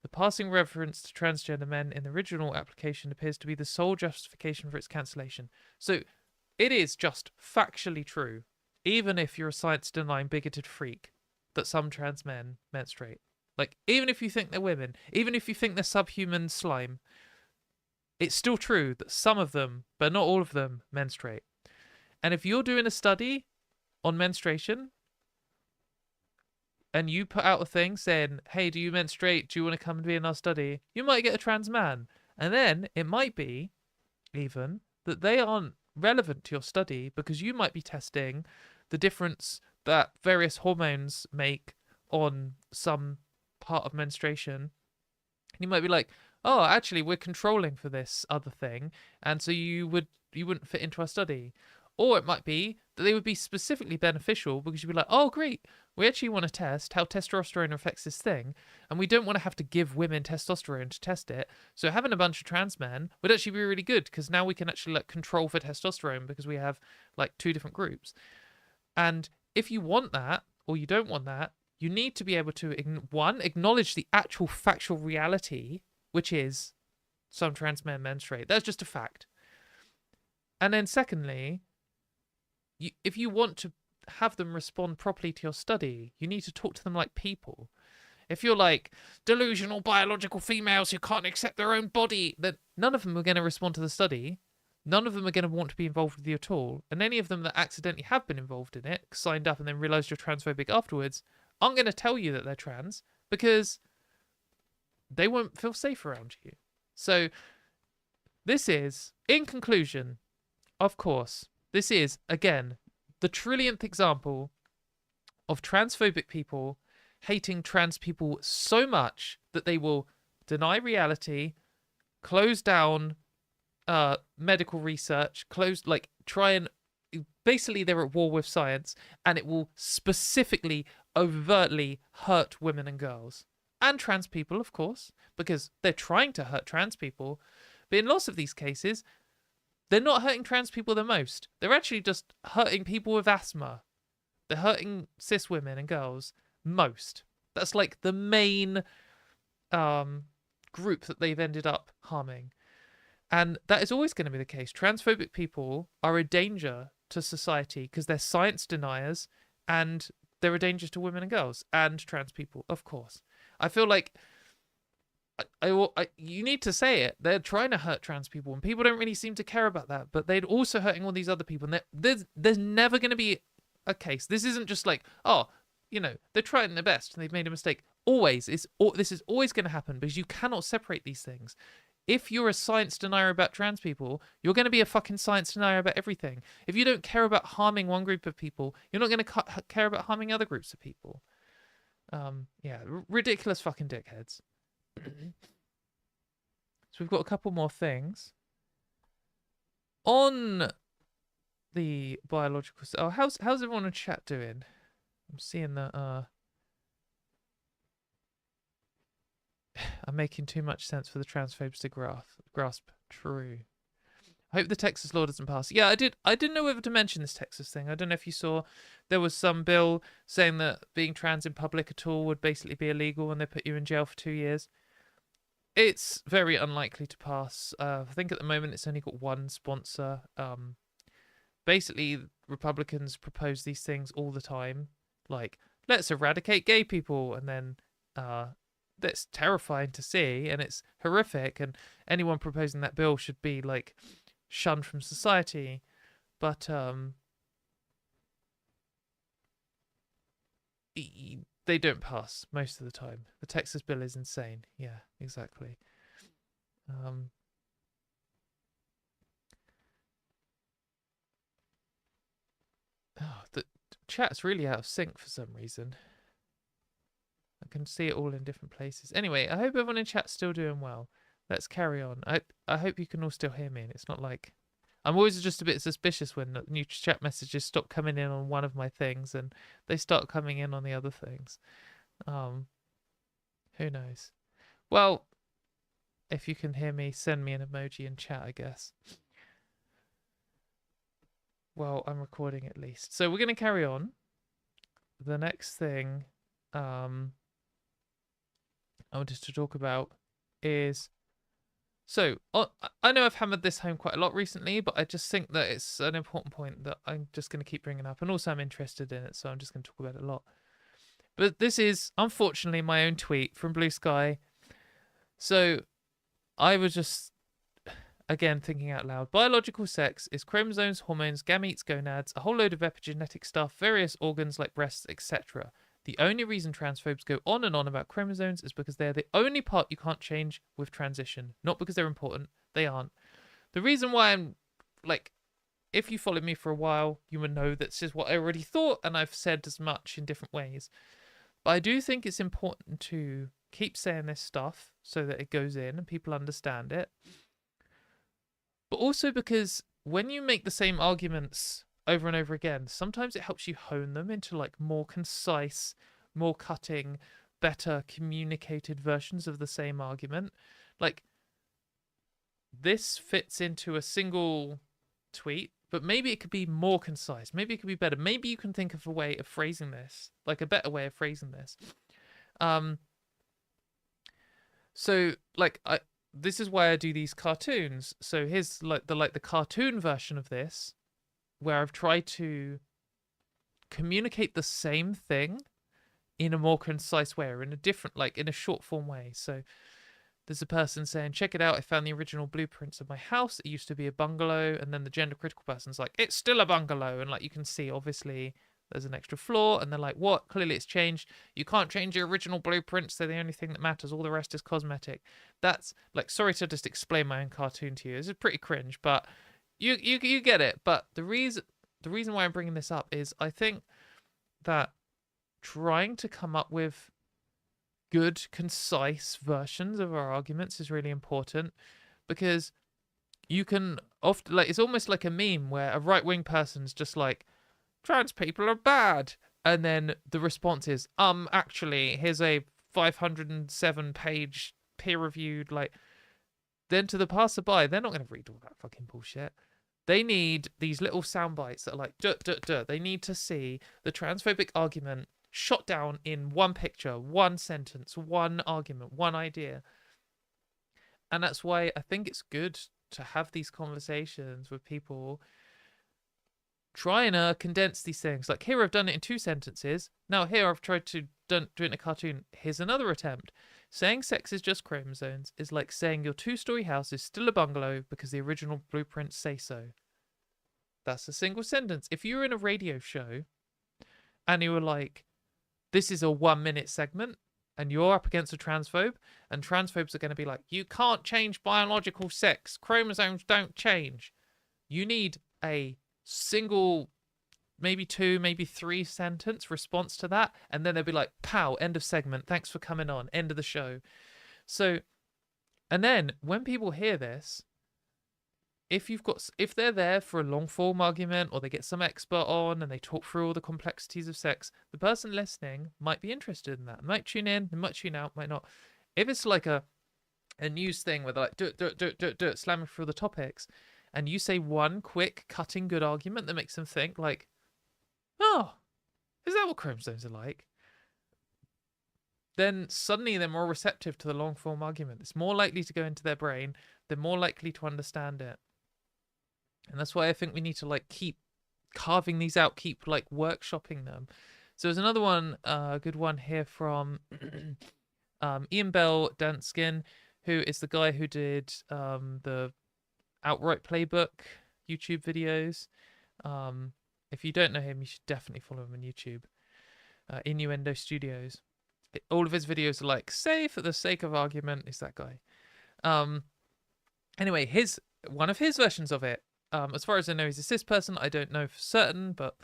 The passing reference to transgender men in the original application appears to be the sole justification for its cancellation. So it is just factually true, even if you're a science-denying bigoted freak, that some trans men menstruate. Like, even if you think they're women, even if you think they're subhuman slime, it's still true that some of them, but not all of them, menstruate. And if you're doing a study on menstruation, and you put out a thing saying, hey, do you menstruate? Do you want to come and be in our study? You might get a trans man. And then it might be, even, that they aren't relevant to your study because you might be testing the difference that various hormones make on some part of menstruation. And you might be like, oh, actually, we're controlling for this other thing. And so you wouldn't fit into our study. Or it might be that they would be specifically beneficial because you'd be like, oh, great, we actually want to test how testosterone affects this thing, and we don't want to have to give women testosterone to test it. So having a bunch of trans men would actually be really good because now we can actually like control for testosterone because we have like two different groups. And if you want that or you don't want that, you need to be able to, one, acknowledge the actual factual reality, which is some trans men menstruate. That's just a fact. And then secondly, if you want to have them respond properly to your study, you need to talk to them like people. If you're like delusional biological females who can't accept their own body, then none of them are going to respond to the study. None of them are going to want to be involved with you at all. And any of them that accidentally have been involved in it, signed up and then realized you're transphobic afterwards, aren't going to tell you that they're trans because they won't feel safe around you. So this is, in conclusion, of course, this is, again, the trillionth example of transphobic people hating trans people so much that they will deny reality, close down medical research, try and basically they're at war with science, and it will specifically, overtly hurt women and girls. And trans people, of course, because they're trying to hurt trans people. But in lots of these cases, they're not hurting trans people the most. They're actually just hurting people with asthma. They're hurting cis women and girls most. That's like the main group that they've ended up harming. And that is always going to be the case. Transphobic people are a danger to society because they're science deniers and they're a danger to women and girls and trans people, of course. I feel like you need to say it. They're trying to hurt trans people, and people don't really seem to care about that. But they're also hurting all these other people. And there's never going to be a case. This isn't just like, oh, they're trying their best and they've made a mistake. This is always going to happen because you cannot separate these things. If you're a science denier about trans people, you're going to be a fucking science denier about everything. If you don't care about harming one group of people, you're not going to care about harming other groups of people. Ridiculous fucking dickheads. So we've got a couple more things on the biological. Oh, how's everyone in chat doing? I'm seeing that I'm making too much sense for the transphobes to grasp. True. I hope the Texas law doesn't pass. Yeah, I didn't know whether to mention this Texas thing. I don't know if you saw, there was some bill saying that being trans in public at all would basically be illegal and they put you in jail for 2 years. It's very unlikely to pass. I think at the moment it's only got one sponsor. Basically, Republicans propose these things all the time, like, let's eradicate gay people, and then that's terrifying to see, and it's horrific, and anyone proposing that bill should be, like, shunned from society. But they don't pass most of the time. The Texas bill is insane. Yeah, exactly. The chat's really out of sync for some reason. I can see it all in different places. Anyway, I hope everyone in chat's still doing well. Let's carry on. I hope you can all still hear me, and it's not like... I'm always just a bit suspicious when new chat messages stop coming in on one of my things and they start coming in on the other things. Who knows? Well, if you can hear me, send me an emoji in chat, I guess. Well, I'm recording at least. So we're going to carry on. The next thing I wanted to talk about is... So, I know I've hammered this home quite a lot recently, but I just think that it's an important point that I'm just going to keep bringing up. And also I'm interested in it, so I'm just going to talk about it a lot. But this is, unfortunately, my own tweet from Blue Sky. So, I was just, again, thinking out loud. Biological sex is chromosomes, hormones, gametes, gonads, a whole load of epigenetic stuff, various organs like breasts, etc. The only reason transphobes go on and on about chromosomes is because they're the only part you can't change with transition. Not because they're important. They aren't. The reason why I'm, like, if you followed me for a while, you would know this is what I already thought, and I've said as much in different ways. But I do think it's important to keep saying this stuff so that it goes in and people understand it. But also because when you make the same arguments over and over again, sometimes it helps you hone them into like more concise, more cutting, better communicated versions of the same argument. Like, this fits into a single tweet, but maybe it could be more concise. Maybe it could be better. Maybe you can think of a way of phrasing this, like a better way of phrasing this. So like this is why I do these cartoons. So here's like the cartoon version of this, where I've tried to communicate the same thing in a more concise way, or in a different, like in a short form way. So there's a person saying, check it out, I found the original blueprints of my house. It used to be a bungalow. And then the gender critical person's like, it's still a bungalow. And like, you can see, obviously, there's an extra floor. And they're like, what? Clearly it's changed. You can't change your original blueprints. They're the only thing that matters. All the rest is cosmetic. That's like, sorry to just explain my own cartoon to you. This is pretty cringe, but you get it. But the reason why I'm bringing this up is I think that trying to come up with good, concise versions of our arguments is really important, because you can often, like, it's almost like a meme where a right-wing person's just like, trans people are bad, and then the response is, actually, here's a 507-page peer-reviewed, like, then to the passerby, they're not going to read all that fucking bullshit. They need these little sound bites that are like, duh, duh, duh. They need to see the transphobic argument shot down in one picture, one sentence, one argument, one idea. And that's why I think it's good to have these conversations with people, trying to condense these things. Like, here I've done it in 2 sentences. Now here I've tried to do it in a cartoon. Here's another attempt. Saying sex is just chromosomes is like saying your 2-story house is still a bungalow because the original blueprints say so. That's a single sentence. If you were in a radio show and you were like, this is a 1-minute segment and you're up against a transphobe, and transphobes are going to be like, you can't change biological sex. Chromosomes don't change. You need a single, maybe 2, maybe 3 sentence response to that, and then they'll be like, pow, end of segment, thanks for coming on, end of the show. So, and then when people hear this, if they're there for a long form argument, or they get some expert on and they talk through all the complexities of sex, the person listening might be interested in that. They might tune in, they might tune out, might not. If it's like a news thing where they're like, do it, slamming through the topics, and you say one quick, cutting, good argument that makes them think like, oh, is that what chromosomes are like? Then suddenly they're more receptive to the long form argument. It's more likely to go into their brain. They're more likely to understand it. And that's why I think we need to like keep carving these out, keep like workshopping them. So there's another one, a good one here from Ian Bell Danskin, who is the guy who did the Outright Playbook YouTube videos. If you don't know him, you should definitely follow him on YouTube. Innuendo Studios. All of his videos are like, say for the sake of argument, is that guy. Anyway, one of his versions of it, as far as I know, he's a cis person. I don't know for certain, but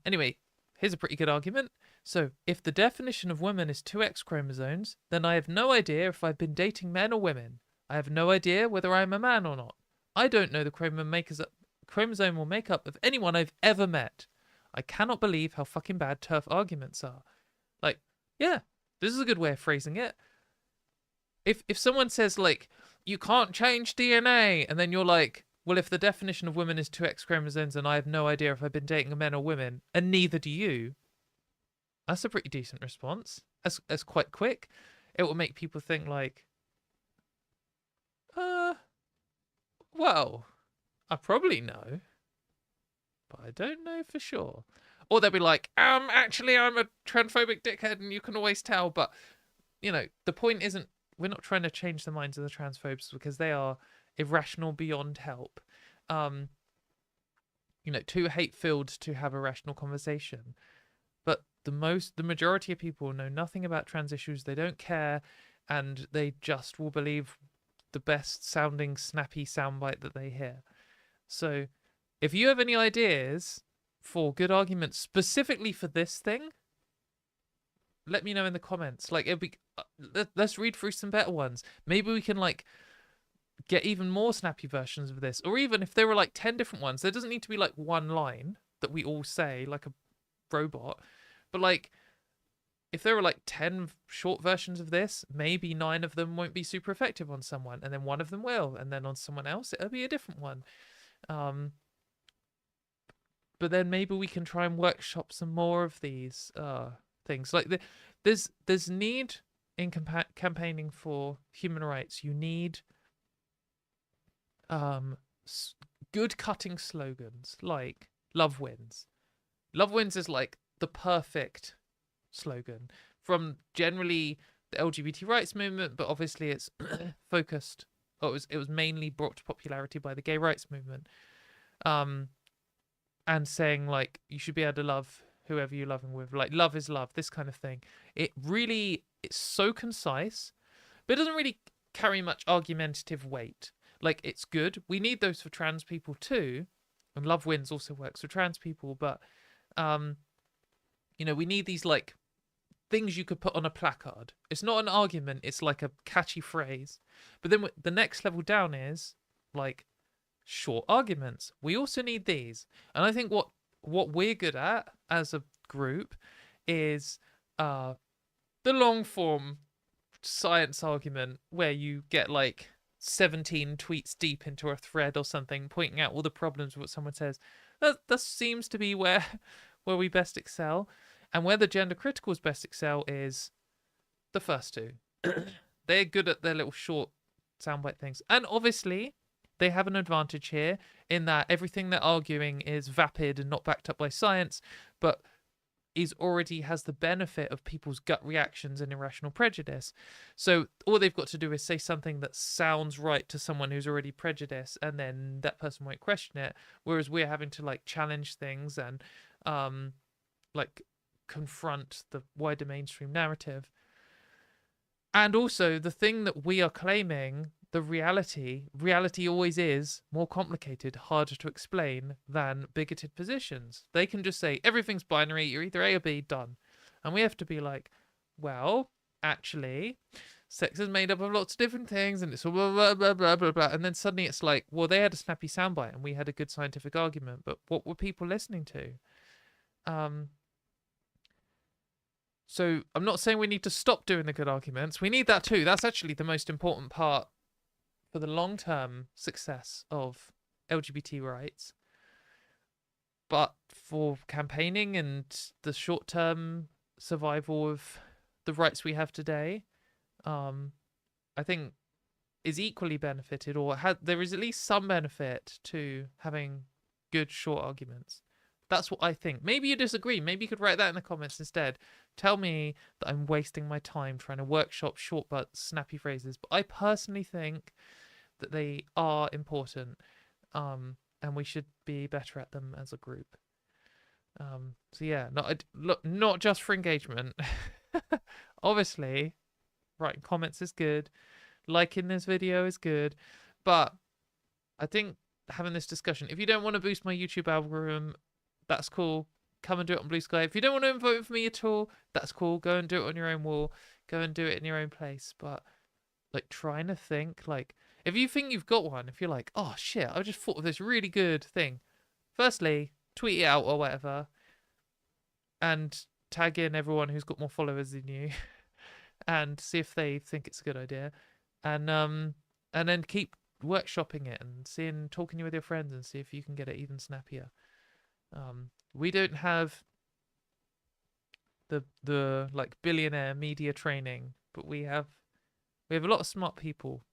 anyway, here's a pretty good argument. So, if the definition of women is 2 X chromosomes, then I have no idea if I've been dating men or women. I have no idea whether I am a man or not. I don't know the chromosomal makeup of anyone I've ever met. I cannot believe how fucking bad turf arguments are. Like, yeah, this is a good way of phrasing it. If someone says, like, you can't change DNA, and then you're like, well, if the definition of women is 2 X chromosomes, and I have no idea if I've been dating men or women, and neither do you, that's a pretty decent response. That's quite quick. It will make people think like, well, I probably know, but I don't know for sure. Or they'll be like, actually, I'm a transphobic dickhead, and you can always tell. But, you know, the point isn't, we're not trying to change the minds of the transphobes because they are irrational beyond help. You know, too hate-filled to have a rational conversation. But the majority of people know nothing about trans issues. They don't care, and they just will believe the best sounding snappy soundbite that they hear. So if you have any ideas for good arguments specifically for this thing, let me know in the comments. Like, it'd be let's read through some better ones. Maybe we can like get even more snappy versions of this, or even if there were like 10 different ones, there doesn't need to be like one line that we all say like a robot, but like if there were like 10 short versions of this, maybe 9 of them won't be super effective on someone, and then 1 of them will, and then on someone else it'll be a different one. But then maybe we can try and workshop some more of these things. Like there's need in campaigning for human rights. You need good cutting slogans like "Love wins." Love wins is like the perfect slogan from generally the LGBT rights movement, but obviously it's focused. It was mainly brought to popularity by the gay rights movement. And saying like you should be able to love whoever you're loving with, like love is love, this kind of thing. It's so concise, but it doesn't really carry much argumentative weight. Like, it's good. We need those for trans people too, and Love Wins also works for trans people. But you know, we need these like things you could put on a placard. It's not an argument. It's like a catchy phrase. But then the next level down is like short arguments. We also need these, and I think what we're good at as a group is the long form science argument where you get like 17 tweets deep into a thread or something pointing out all the problems with what someone says. That seems to be where we best excel, and where the gender criticals best excel is the first two. They're good at their little short soundbite things, and obviously they have an advantage here in that everything they're arguing is vapid and not backed up by science, but already has the benefit of people's gut reactions and irrational prejudice. So all they've got to do is say something that sounds right to someone who's already prejudiced, and then that person won't question it. Whereas we're having to like challenge things and like confront the wider mainstream narrative. And also the thing that we are claiming, the reality always is more complicated, harder to explain than bigoted positions. They can just say everything's binary, you're either A or B, done. And we have to be like, well, actually, sex is made up of lots of different things, and it's all blah, blah, blah, blah, blah, blah. And then suddenly it's like, well, they had a snappy soundbite and we had a good scientific argument, but what were people listening to? So I'm not saying we need to stop doing the good arguments. We need that too. That's actually the most important part for the long-term success of LGBT rights. But for campaigning and the short-term survival of the rights we have today, I think is equally benefited, or there is at least some benefit to having good short arguments. That's what I think. Maybe you disagree. Maybe you could write that in the comments instead. Tell me that I'm wasting my time trying to workshop short but snappy phrases. But I personally think that they are important, and we should be better at them as a group. So yeah, not just for engagement. Obviously, writing comments is good. Liking this video is good. But I think having this discussion, if you don't want to boost my YouTube algorithm, that's cool. Come and do it on Blue Sky. If you don't want to vote for me at all, that's cool. Go and do it on your own wall. Go and do it in your own place. But like trying to think, like, if you think you've got one, if you're like, oh shit, I just thought of this really good thing. Firstly, tweet it out or whatever. And tag in everyone who's got more followers than you. And see if they think it's a good idea. And then keep workshopping it and talking with your friends and see if you can get it even snappier. We don't have the like billionaire media training, but we have a lot of smart people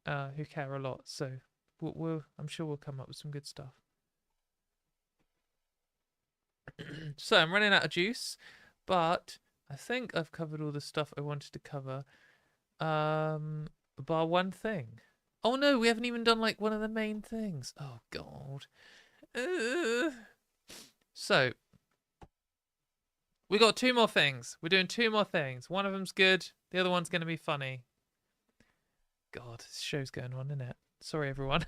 who care a lot. So I'm sure we'll come up with some good stuff. So I'm running out of juice, but I think I've covered all the stuff I wanted to cover. Bar one thing. Oh no, we haven't even done like one of the main things. Oh god. So we got 2 more things. We're doing 2 more things. One of them's good. The other one's going to be funny. God, this show's going on, isn't it? Sorry, everyone.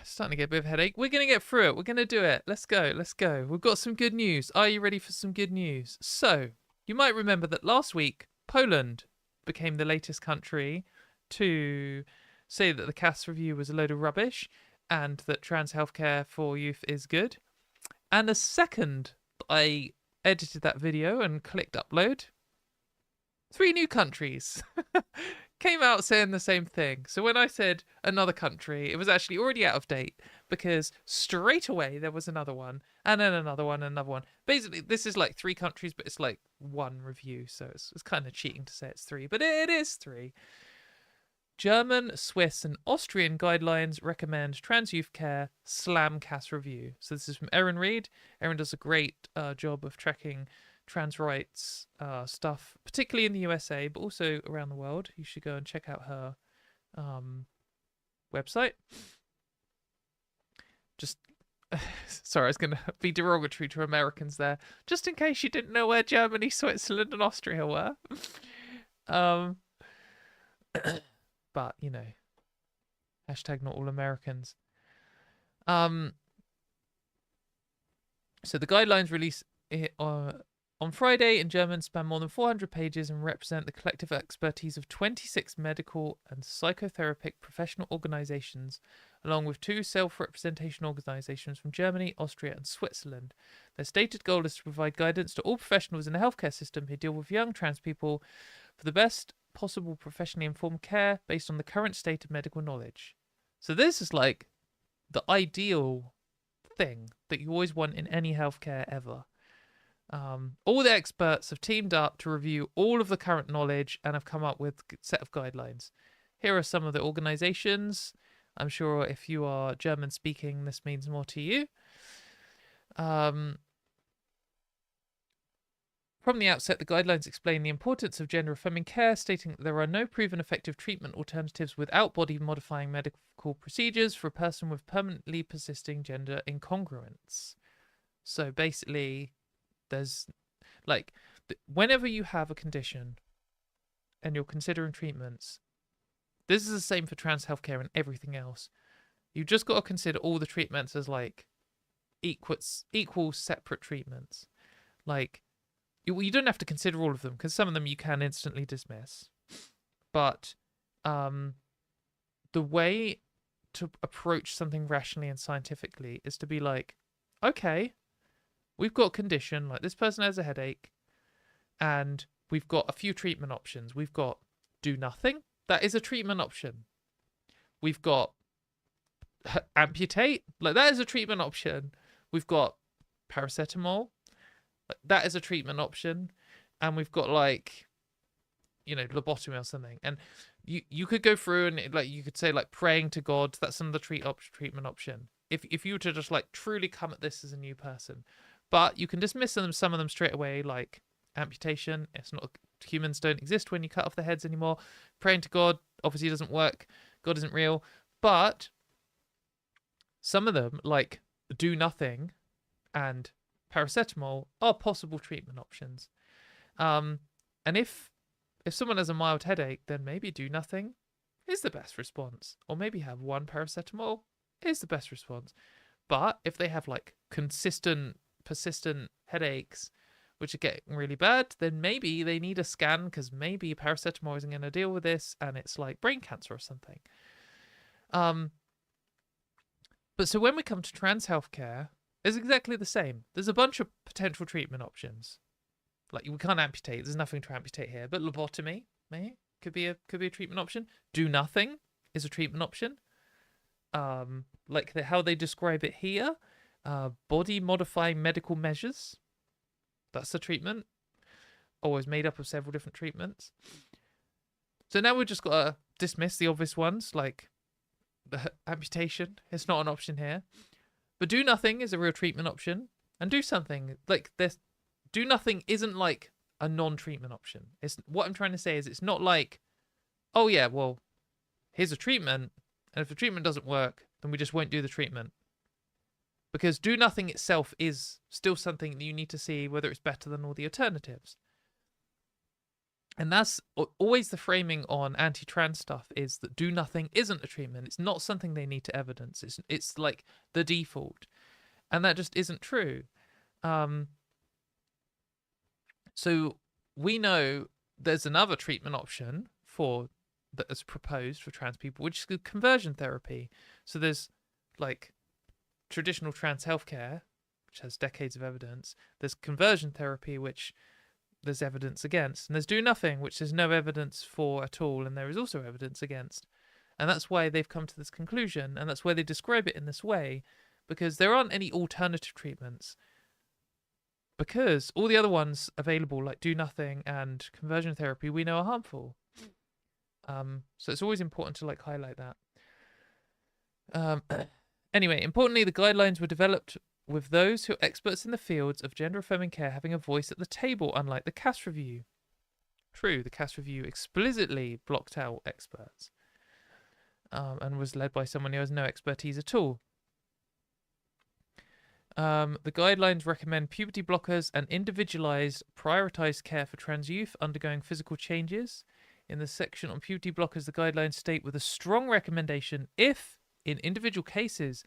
Starting to get a bit of a headache. We're going to get through it. We're going to do it. Let's go. Let's go. We've got some good news. Are you ready for some good news? So, you might remember that last week, Poland became the latest country to say that the CAS review was a load of rubbish and that trans healthcare for youth is good. And the second I edited that video and clicked upload, 3 new countries came out saying the same thing. So when I said another country, it was actually already out of date because straight away there was another one and then another one and another one. Basically, this is like 3 countries, but it's like 1 review. So it's kind of cheating to say it's 3, but it is 3. German, Swiss, and Austrian guidelines recommend trans youth care slam CAS review. So this is from Erin Reed. Erin does a great job of tracking trans rights stuff, particularly in the USA, but also around the world. You should go and check out her website. Just, sorry, I was going to be derogatory to Americans there, just in case you didn't know where Germany, Switzerland, and Austria were. But, you know, hashtag not all Americans. So the guidelines released on Friday in German span more than 400 pages and represent the collective expertise of 26 medical and psychotherapeutic professional organizations, along with 2 self-representation organizations from Germany, Austria, and Switzerland. Their stated goal is to provide guidance to all professionals in the healthcare system who deal with young trans people for the best possible professionally informed care based on the current state of medical knowledge. So this is like the ideal thing that you always want in any healthcare ever. All the experts have teamed up to review all of the current knowledge and have come up with a set of guidelines. Here are some of the organizations. I'm sure if you are German speaking, this means more to you. From the outset, the guidelines explain the importance of gender-affirming care, stating that there are no proven effective treatment alternatives without body-modifying medical procedures for a person with permanently persisting gender incongruence. So basically, there's, like, whenever you have a condition and you're considering treatments, this is the same for trans healthcare and everything else. You've just got to consider all the treatments as, like, equal separate treatments. Like, you don't have to consider all of them because some of them you can instantly dismiss. But the way to approach something rationally and scientifically is to be like, okay, we've got a condition, like this person has a headache, and we've got a few treatment options. We've got do nothing. That is a treatment option. We've got amputate. Like, that is a treatment option. We've got paracetamol. Like, that is a treatment option. And we've got, like, you know, lobotomy or something. And you could go through and, like, you could say, like, praying to God. That's another treatment option. If you were to just, like, truly come at this as a new person. But you can dismiss some of them straight away, like amputation. It's not, humans don't exist when you cut off their heads anymore. Praying to God obviously doesn't work. God isn't real. But some of them, like do nothing and paracetamol, are possible treatment options. And if someone has a mild headache, then maybe do nothing is the best response. Or maybe have one paracetamol is the best response. But if they have like consistent, persistent headaches, which are getting really bad, then maybe they need a scan, because maybe paracetamol isn't going to deal with this and it's like brain cancer or something. But so when we come to trans healthcare, it's exactly the same. There's a bunch of potential treatment options. Like, we can't amputate. There's nothing to amputate here. But lobotomy, maybe, could be a treatment option. Do nothing is a treatment option. Like how they describe it here. Body modifying medical measures. That's the treatment. Always made up of several different treatments. So now we've just got to dismiss the obvious ones, like the amputation. It's not an option here. But do nothing is a real treatment option. And do something, like this, do nothing isn't like a non-treatment option. It's, what I'm trying to say is, it's not like, oh yeah, well, here's a treatment, and if the treatment doesn't work, then we just won't do the treatment. Because do nothing itself is still something that you need to see whether it's better than all the alternatives. And that's always the framing on anti-trans stuff, is that do nothing isn't a treatment. It's not something they need to evidence. It's like the default. And that just isn't true. So we know there's another treatment option that is proposed for trans people, which is conversion therapy. So there's like traditional trans healthcare, which has decades of evidence. There's conversion therapy, which there's evidence against. And there's do nothing, which there's no evidence for at all, and there is also evidence against. And that's why they've come to this conclusion, and that's why they describe it in this way, because there aren't any alternative treatments. Because all the other ones available, like do nothing and conversion therapy, we know are harmful. So it's always important to like highlight that. Anyway, importantly, the guidelines were developed with those who are experts in the fields of gender-affirming care having a voice at the table, unlike the CAS review. True, the CAS review explicitly blocked out experts and was led by someone who has no expertise at all. The guidelines recommend puberty blockers and individualized, prioritized care for trans youth undergoing physical changes. In the section on puberty blockers, the guidelines state with a strong recommendation if, in individual cases,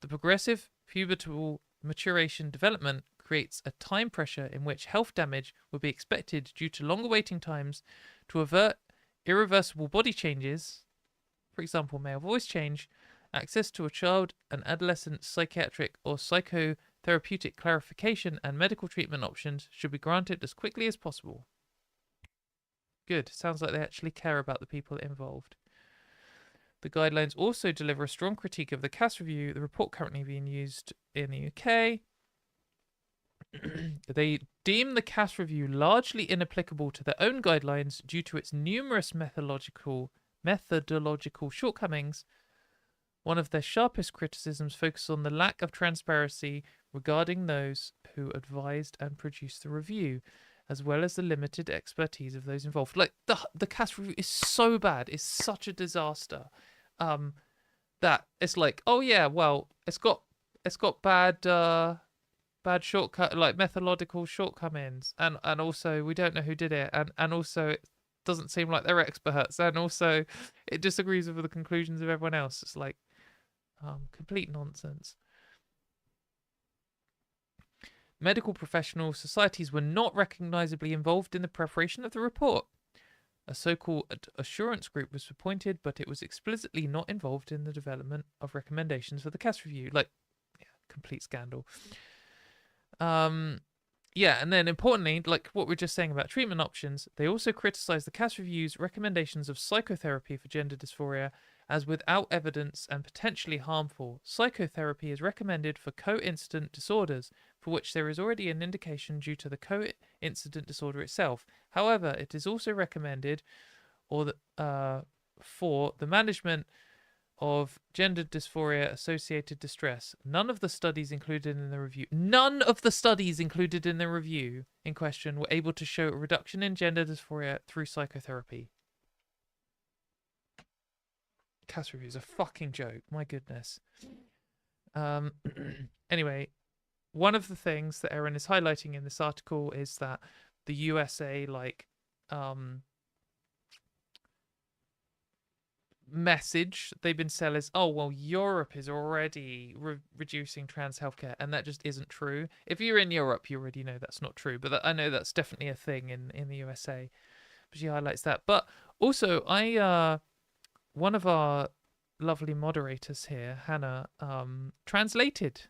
the progressive pubertal maturation development creates a time pressure in which health damage would be expected due to longer waiting times to avert irreversible body changes, for example, male voice change, access to a child and adolescent psychiatric or psychotherapeutic clarification and medical treatment options should be granted as quickly as possible. Good. Sounds like they actually care about the people involved. The guidelines also deliver a strong critique of the CAS review, the report currently being used in the UK. They deem the CAS review largely inapplicable to their own guidelines due to its numerous methodological shortcomings. One of their sharpest criticisms focuses on the lack of transparency regarding those who advised and produced the review, as well as the limited expertise of those involved. Like, the CAS review is so bad, it's such a disaster, that it's like, oh yeah, well, it's got bad shortcut, like methodological shortcomings, and also we don't know who did it, and also it doesn't seem like they're experts, and also it disagrees with the conclusions of everyone else. It's like complete nonsense. Medical professional societies were not recognizably involved in the preparation of the report. A so-called assurance group was appointed, but it was explicitly not involved in the development of recommendations for the CAS review. Like, yeah, complete scandal. Yeah, and then importantly, like what we're just saying about treatment options, they also criticize the CAS review's recommendations of psychotherapy for gender dysphoria as without evidence and potentially harmful. Psychotherapy is recommended for co-incident disorders, for which there is already an indication due to the co-incident disorder itself. However, it is also recommended for the management of gender dysphoria associated distress. None of the studies included in the review in question were able to show a reduction in gender dysphoria through psychotherapy. CAS review is a fucking joke. My goodness. Anyway, one of the things that Erin is highlighting in this article is that the USA message they've been selling is, oh well, Europe is already reducing trans healthcare, and that just isn't true. If you're in Europe, you already know that's not true, but I know that's definitely a thing in the USA. But she highlights that. But also, one of our lovely moderators here, Hannah, translated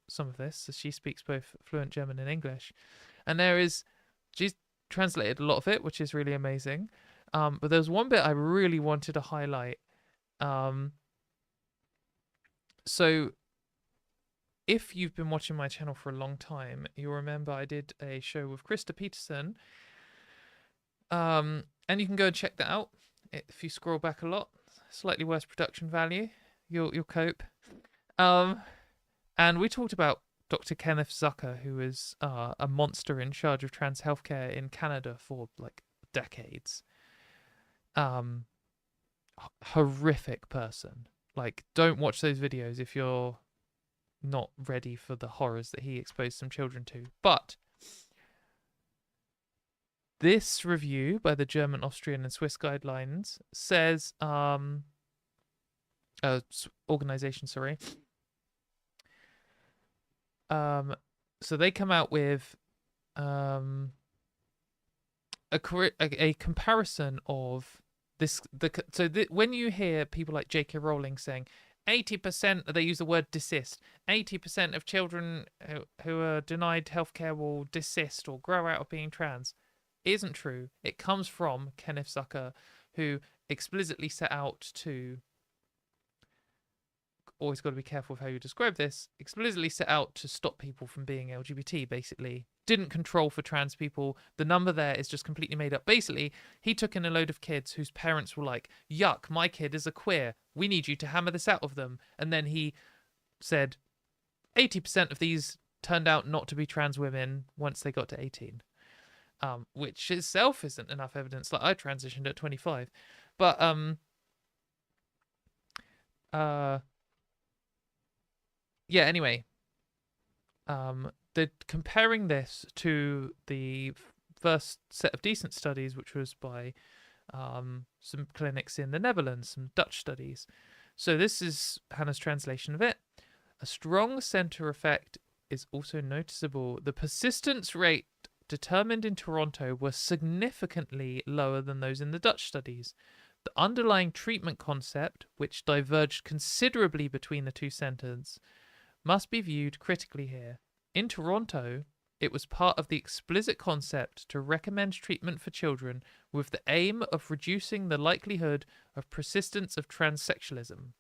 some of this, as she speaks both fluent German and English, and she's translated a lot of it, which is really amazing. But there's one bit I really wanted to highlight. So if you've been watching my channel for a long time, you'll remember I did a show with Krista Peterson. And you can go and check that out. If you scroll back a lot, slightly worse production value, you'll cope. And we talked about Dr. Kenneth Zucker, who is a monster in charge of trans healthcare in Canada for like decades. Horrific person. Like, don't watch those videos if you're not ready for the horrors that he exposed some children to. But this review by the German, Austrian, and Swiss guidelines says, organization, sorry. So they come out with a comparison of this. When you hear people like J.K. Rowling saying 80%, they use the word desist. 80% of children who are denied healthcare will desist or grow out of being trans. Isn't true. It comes from Kenneth Zucker, who explicitly set out to, always got to be careful of how you describe this, explicitly set out to stop people from being LGBT, basically. Didn't control for trans people. The number there is just completely made up. Basically, he took in a load of kids whose parents were like, yuck, my kid is a queer. We need you to hammer this out of them. And then he said 80% of these turned out not to be trans women once they got to 18. Which itself isn't enough evidence. Like, I transitioned at 25. But, yeah, anyway, comparing this to the first set of decent studies, which was by some clinics in the Netherlands, some Dutch studies. So this is Hannah's translation of it. A strong center effect is also noticeable. The persistence rate determined in Toronto were significantly lower than those in the Dutch studies. The underlying treatment concept, which diverged considerably between the two centers, must be viewed critically here. In Toronto, it was part of the explicit concept to recommend treatment for children with the aim of reducing the likelihood of persistence of transsexualism.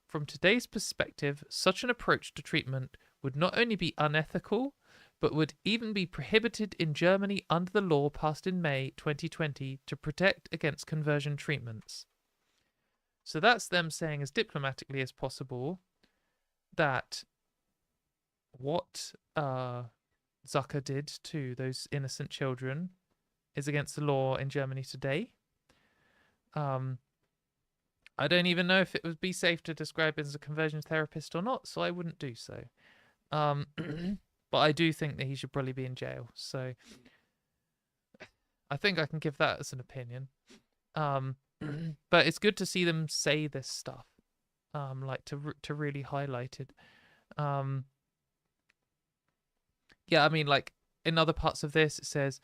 From today's perspective, such an approach to treatment would not only be unethical, but would even be prohibited in Germany under the law passed in May 2020 to protect against conversion treatments. So that's them saying as diplomatically as possible that what Zucker did to those innocent children is against the law in Germany today. I don't even know if it would be safe to describe him as a conversion therapist or not, so I wouldn't do so. But I do think that he should probably be in jail. So I think I can give that as an opinion. But it's good to see them say this stuff, like to really highlight it. Yeah, I mean, like in other parts of this, it says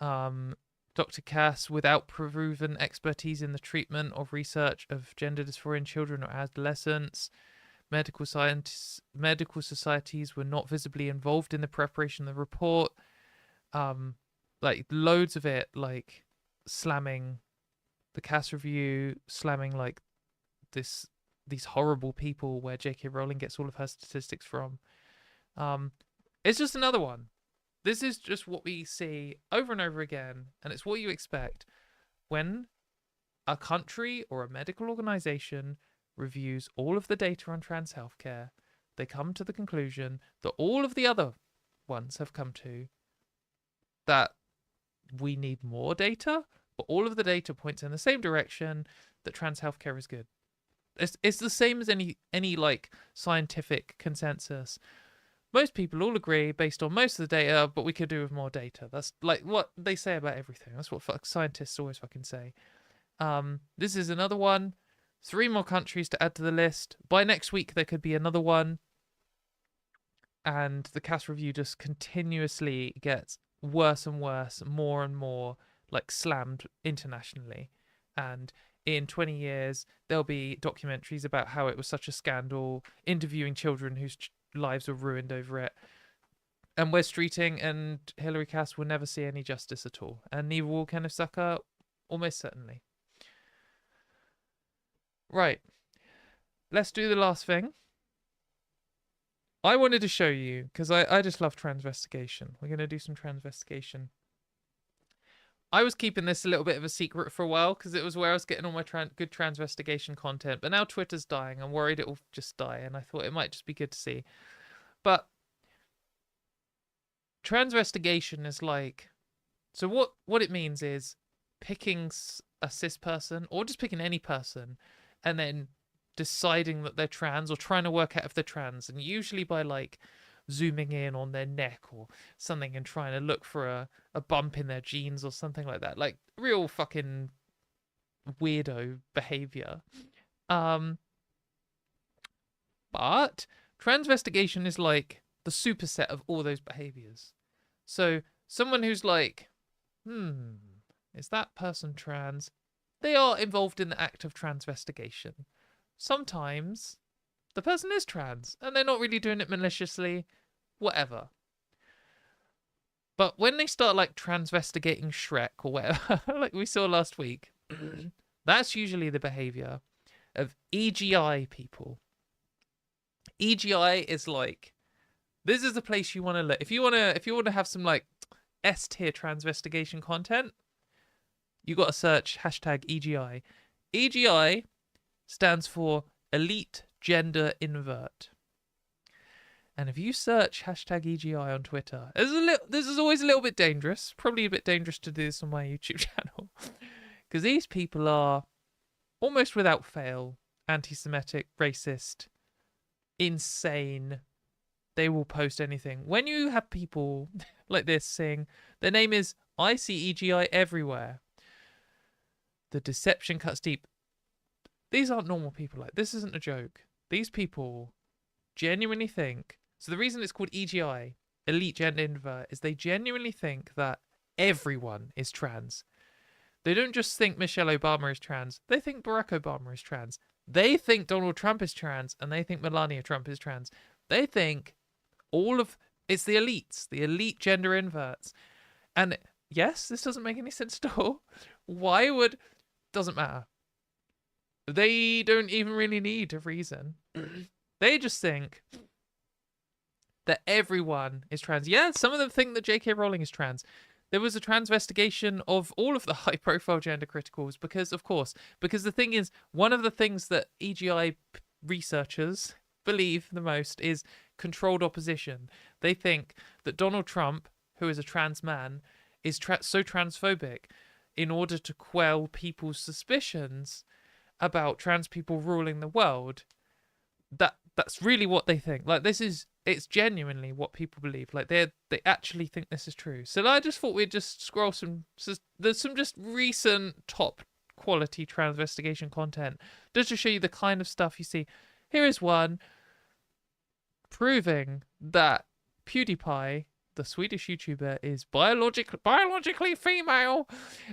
Dr. Cass, without proven expertise in the treatment or research of gender dysphoria in children or adolescents, medical societies were not visibly involved in the preparation of the report. like loads of it, like slamming the cast review, slamming like these horrible people where J.K. Rowling gets all of her statistics from. It's just another one. This is just what we see over and over again, and it's what you expect when a country or a medical organization reviews all of the data on trans healthcare. They come to the conclusion that all of the other ones have come to, that we need more data, but all of the data points in the same direction, that trans healthcare is good. It's the same as any like scientific consensus. Most people all agree based on most of the data, but we could do with more data. That's like what they say about everything. That's what scientists always fucking say. This is another one. 3 more countries to add to the list. By next week, there could be another one. And the cast review just continuously gets worse and worse, more and more like slammed internationally. And in 20 years, there'll be documentaries about how it was such a scandal, interviewing children whose lives were ruined over it. And Wes Streeting and Hilary Cass will never see any justice at all. And neither will Kenneth Zucker, almost certainly. Right. Let's do the last thing. I wanted to show you, because I just love transvestigation. We're going to do some transvestigation. I was keeping this a little bit of a secret for a while, because it was where I was getting all my good transvestigation content. But now Twitter's dying. I'm worried it will just die, and I thought it might just be good to see. But transvestigation is like... So what it means is picking a cis person, or just picking any person, and then deciding that they're trans, or trying to work out if they're trans, and usually by like zooming in on their neck or something and trying to look for a bump in their genes or something like that. Like real fucking weirdo behavior. But transvestigation is like the superset of all those behaviors. So someone who's like, is that person trans? They are involved in the act of transvestigation. Sometimes the person is trans and they're not really doing it maliciously, whatever. But when they start like transvestigating Shrek or whatever, like we saw last week, that's usually the behavior of EGI people. EGI is like, this is the place you want to look. If you want to have some like S-tier transvestigation content, you got to search hashtag EGI. EGI stands for Elite Gender Invert. And if you search hashtag EGI on Twitter, this is always a little bit dangerous. Probably a bit dangerous to do this on my YouTube channel. Because these people are, almost without fail, anti-Semitic, racist, insane. They will post anything. When you have people like this saying, their name is I see EGI everywhere, the deception cuts deep. These aren't normal people. Like, this isn't a joke. These people genuinely think... So the reason it's called EGI, Elite Gender Invert, is they genuinely think that everyone is trans. They don't just think Michelle Obama is trans. They think Barack Obama is trans. They think Donald Trump is trans, and they think Melania Trump is trans. They think it's the elites, the elite gender inverts. And yes, this doesn't make any sense at all. Doesn't matter. They don't even really need a reason. They just think that everyone is trans. Yeah, some of them think that J.K. Rowling is trans. There was a transvestigation of all of the high-profile gender criticals because the thing is, one of the things that EGI researchers believe the most is controlled opposition. They think that Donald Trump, who is a trans man, is so transphobic in order to quell people's suspicions about trans people ruling the world. That's really what they think. Like, it's genuinely what people believe. Like, they actually think this is true. So I just thought we'd just scroll there's some just recent top quality transvestigation content just to show you the kind of stuff you see. Here is one proving that PewDiePie, the Swedish YouTuber, is biologically female,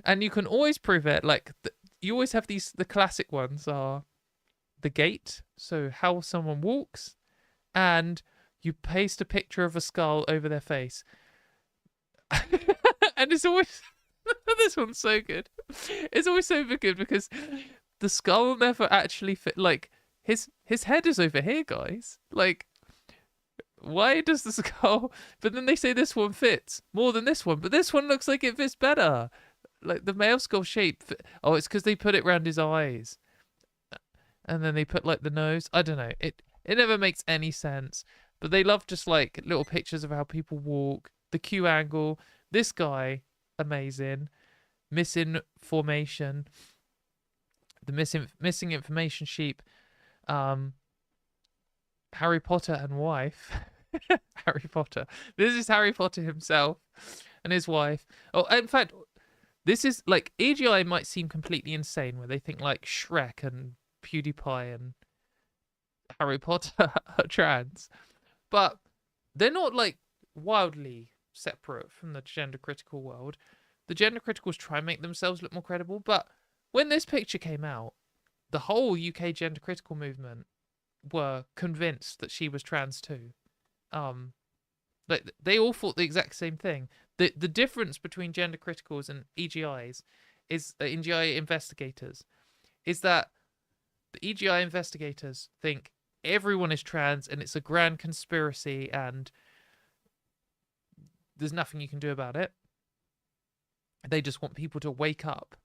and you can always prove it. Like, you always have the classic ones are the gait, so how someone walks, and you paste a picture of a skull over their face. And it's always this one's so good. It's always so good because the skull never actually fit. Like his head is over here, guys. Like, why does the skull? But then they say this one fits more than this one, but this one looks like it fits better. Like the male skull shape. Oh, it's because they put it around his eyes, and then they put like the nose. I don't know. It never makes any sense. But they love just like little pictures of how people walk, the Q angle. This guy, amazing. Missing formation. The missing information sheep. Harry Potter and wife. Harry Potter. This is Harry Potter himself and his wife. Oh, in fact, this is like AGI might seem completely insane where they think like Shrek and PewDiePie and Harry Potter are trans, but they're not like wildly separate from the gender critical world. The gender criticals try and make themselves look more credible, but when this picture came out, the whole UK gender critical movement were convinced that she was trans too. Like they all thought the exact same thing. The difference between gender criticals and EGIs is EGI investigators is that the EGI investigators think everyone is trans and it's a grand conspiracy and there's nothing you can do about it. They just want people to wake up.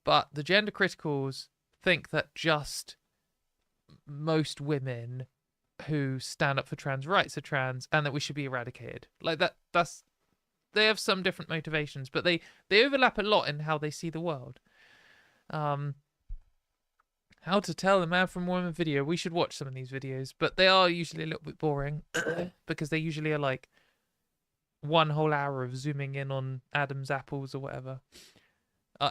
But the gender criticals think that just most women who stand up for trans rights are trans and that we should be eradicated. Like that's they have some different motivations, but they overlap a lot in how they see the world. How to tell a man from woman video. We should watch some of these videos, but they are usually a little bit boring because they usually are like one whole hour of zooming in on Adam's apples or whatever.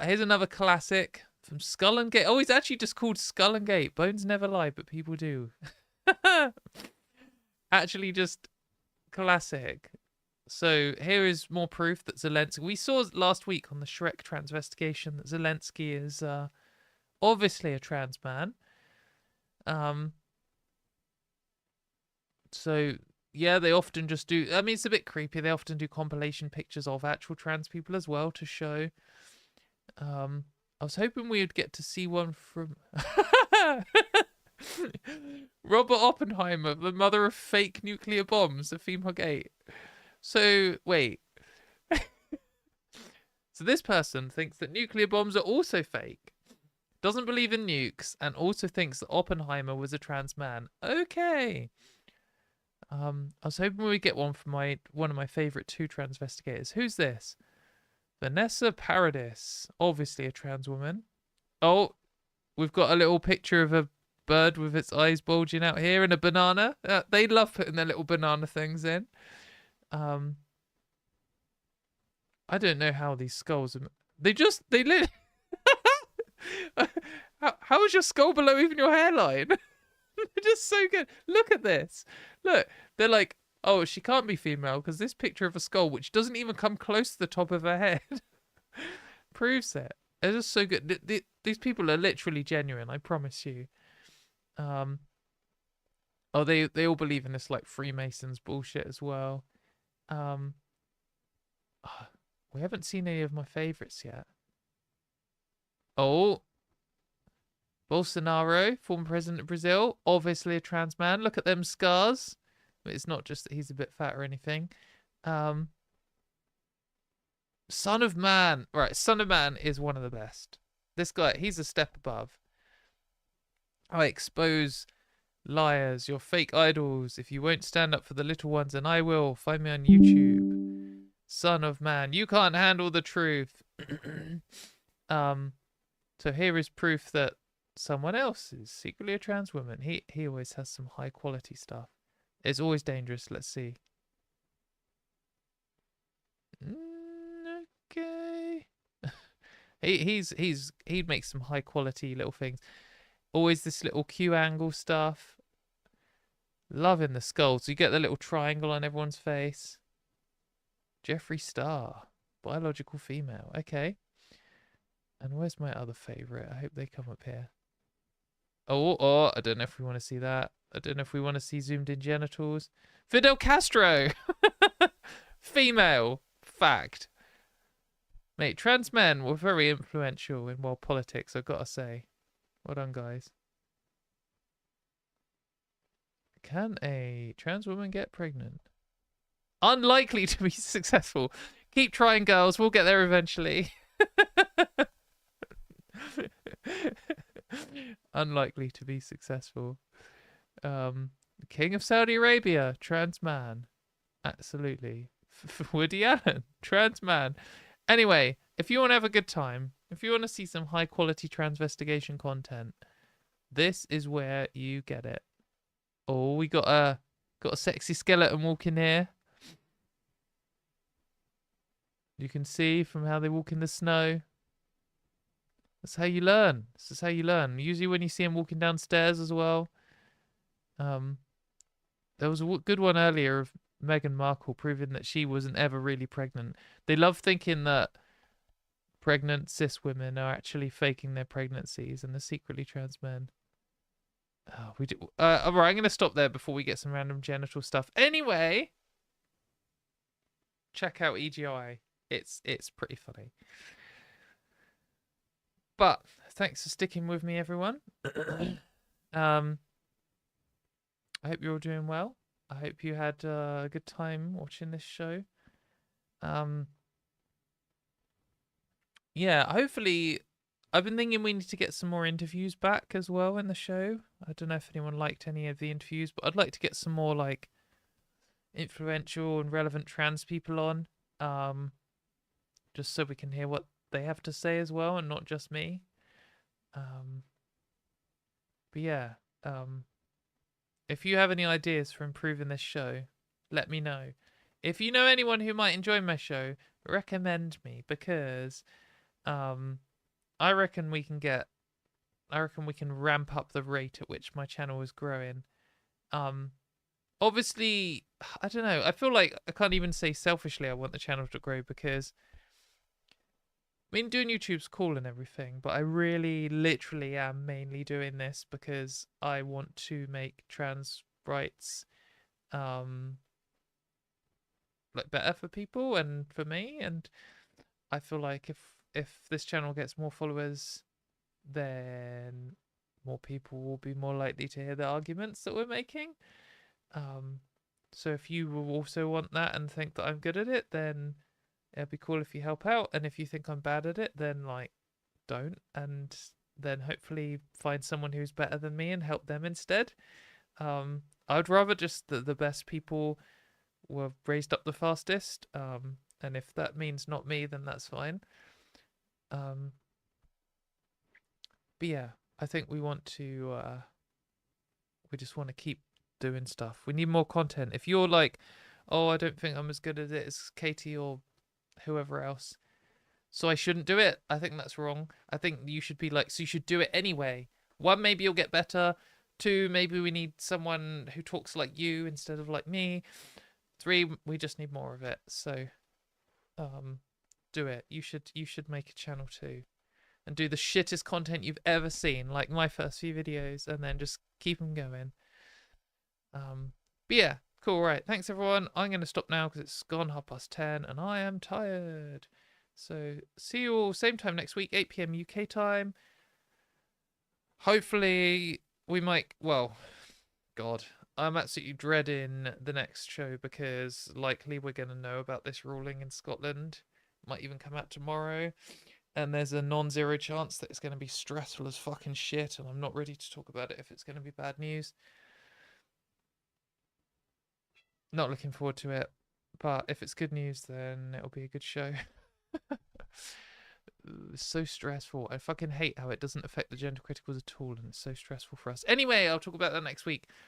Here's another classic from Skull and Gate. Oh, it's actually just called Skull and Gate. Bones never lie, but people do. Actually, just classic. So here is more proof that Zelensky. We saw last week on the Shrek transvestigation that Zelensky is obviously a trans man. So yeah, they often just do. I mean, it's a bit creepy. They often do compilation pictures of actual trans people as well to show. I was hoping we would get to see one from Robert Oppenheimer, the mother of fake nuclear bombs, the female gate. So, wait. So this person thinks that nuclear bombs are also fake, doesn't believe in nukes, and also thinks that Oppenheimer was a trans man. Okay. I was hoping we get one from one of my favourite two transvestigators. Who's this? Vanessa Paradis, obviously a trans woman. Oh, we've got a little picture of a bird with its eyes bulging out here and a banana. They love putting their little banana things in. I don't know how these skulls are. They lit. How is your skull below even your hairline? They're just so good. Look at this. Look, they're like, oh, she can't be female because this picture of a skull, which doesn't even come close to the top of her head, proves it. They're just so good. These people are literally genuine, I promise you. Oh, they all believe in this like Freemasons bullshit as well. We haven't seen any of my favorites yet. Oh, Bolsonaro, former president of Brazil, obviously a trans man. Look at them scars. But it's not just that he's a bit fat or anything. Son of Man. Right, Son of Man is one of the best. This guy, he's a step above. I expose liars, your fake idols. If you won't stand up for the little ones, and I will. Find me on YouTube. Son of Man. You can't handle the truth. So here is proof that someone else is secretly a trans woman. He always has some high quality stuff. It's always dangerous. Let's see. Okay. He'd make some high quality little things. Always this little Q angle stuff. Loving the skull. So you get the little triangle on everyone's face. Jeffree Star, biological female. Okay. And where's my other favorite? I hope they come up here. Oh, I don't know if we want to see that. I don't know if we want to see zoomed in genitals. Fidel Castro. Female. Fact. Mate, trans men were very influential in world politics, I've got to say. Well done, guys. Can a trans woman get pregnant? Unlikely to be successful. Keep trying, girls. We'll get there eventually. Unlikely to be successful. King of Saudi Arabia, trans man. Absolutely. Woody Allen, trans man. Anyway, if you want to have a good time, if you want to see some high quality transvestigation content, this is where you get it. Oh, we got a sexy skeleton walking here. You can see from how they walk in the snow. That's how you learn. This is how you learn. Usually when you see them walking downstairs as well. There was a good one earlier of Meghan Markle proving that she wasn't ever really pregnant. They love thinking that pregnant cis women are actually faking their pregnancies and are secretly trans men. Oh, we do. All right, I'm going to stop there before we get some random genital stuff. Anyway, check out EGI. It's pretty funny. But thanks for sticking with me, everyone. I hope you're all doing well. I hope you had a good time watching this show. Yeah, hopefully, I've been thinking we need to get some more interviews back as well in the show. I don't know if anyone liked any of the interviews, but I'd like to get some more like influential and relevant trans people on, just so we can hear what they have to say as well, and not just me. But yeah, if you have any ideas for improving this show, let me know. If you know anyone who might enjoy my show, recommend me, because I reckon we can ramp up the rate at which my channel is growing. Obviously, I don't know. I feel like I can't even say selfishly I want the channel to grow, because I mean, doing YouTube's cool and everything, but I really literally am mainly doing this because I want to make trans rights like better for people and for me, and I feel like if this channel gets more followers, then more people will be more likely to hear the arguments that we're making. So if you will also want that and think that I'm good at it, then it'd be cool if you help out. And if you think I'm bad at it, then like don't, and then hopefully find someone who's better than me and help them instead. I'd rather just that the best people were raised up the fastest, and if that means not me, then that's fine. But yeah, I think we want to we just want to keep doing stuff. We need more content. If you're like, oh, I don't think I'm as good at it as Katie or whoever else, so I shouldn't do it, I think that's wrong. I think you should be like, so you should do it anyway. One, maybe you'll get better. Two, maybe we need someone who talks like you instead of like me. Three, we just need more of it. So do it. You should make a channel too, and do the shittest content you've ever seen, like my first few videos, and then just keep them going. But yeah, cool. Right, thanks everyone. I'm going to stop now because it's gone 10:30 and I am tired. So see you all same time next week, 8 p.m. UK time. Hopefully we might, well, God, I'm absolutely dreading the next show because likely we're going to know about this ruling in Scotland. It might even come out tomorrow. And there's a non-zero chance that it's going to be stressful as fucking shit, and I'm not ready to talk about it if it's going to be bad news. Not looking forward to it, but if it's good news, then it'll be a good show. It's so stressful. I fucking hate how it doesn't affect the gender criticals at all, and it's so stressful for us. Anyway, I'll talk about that next week.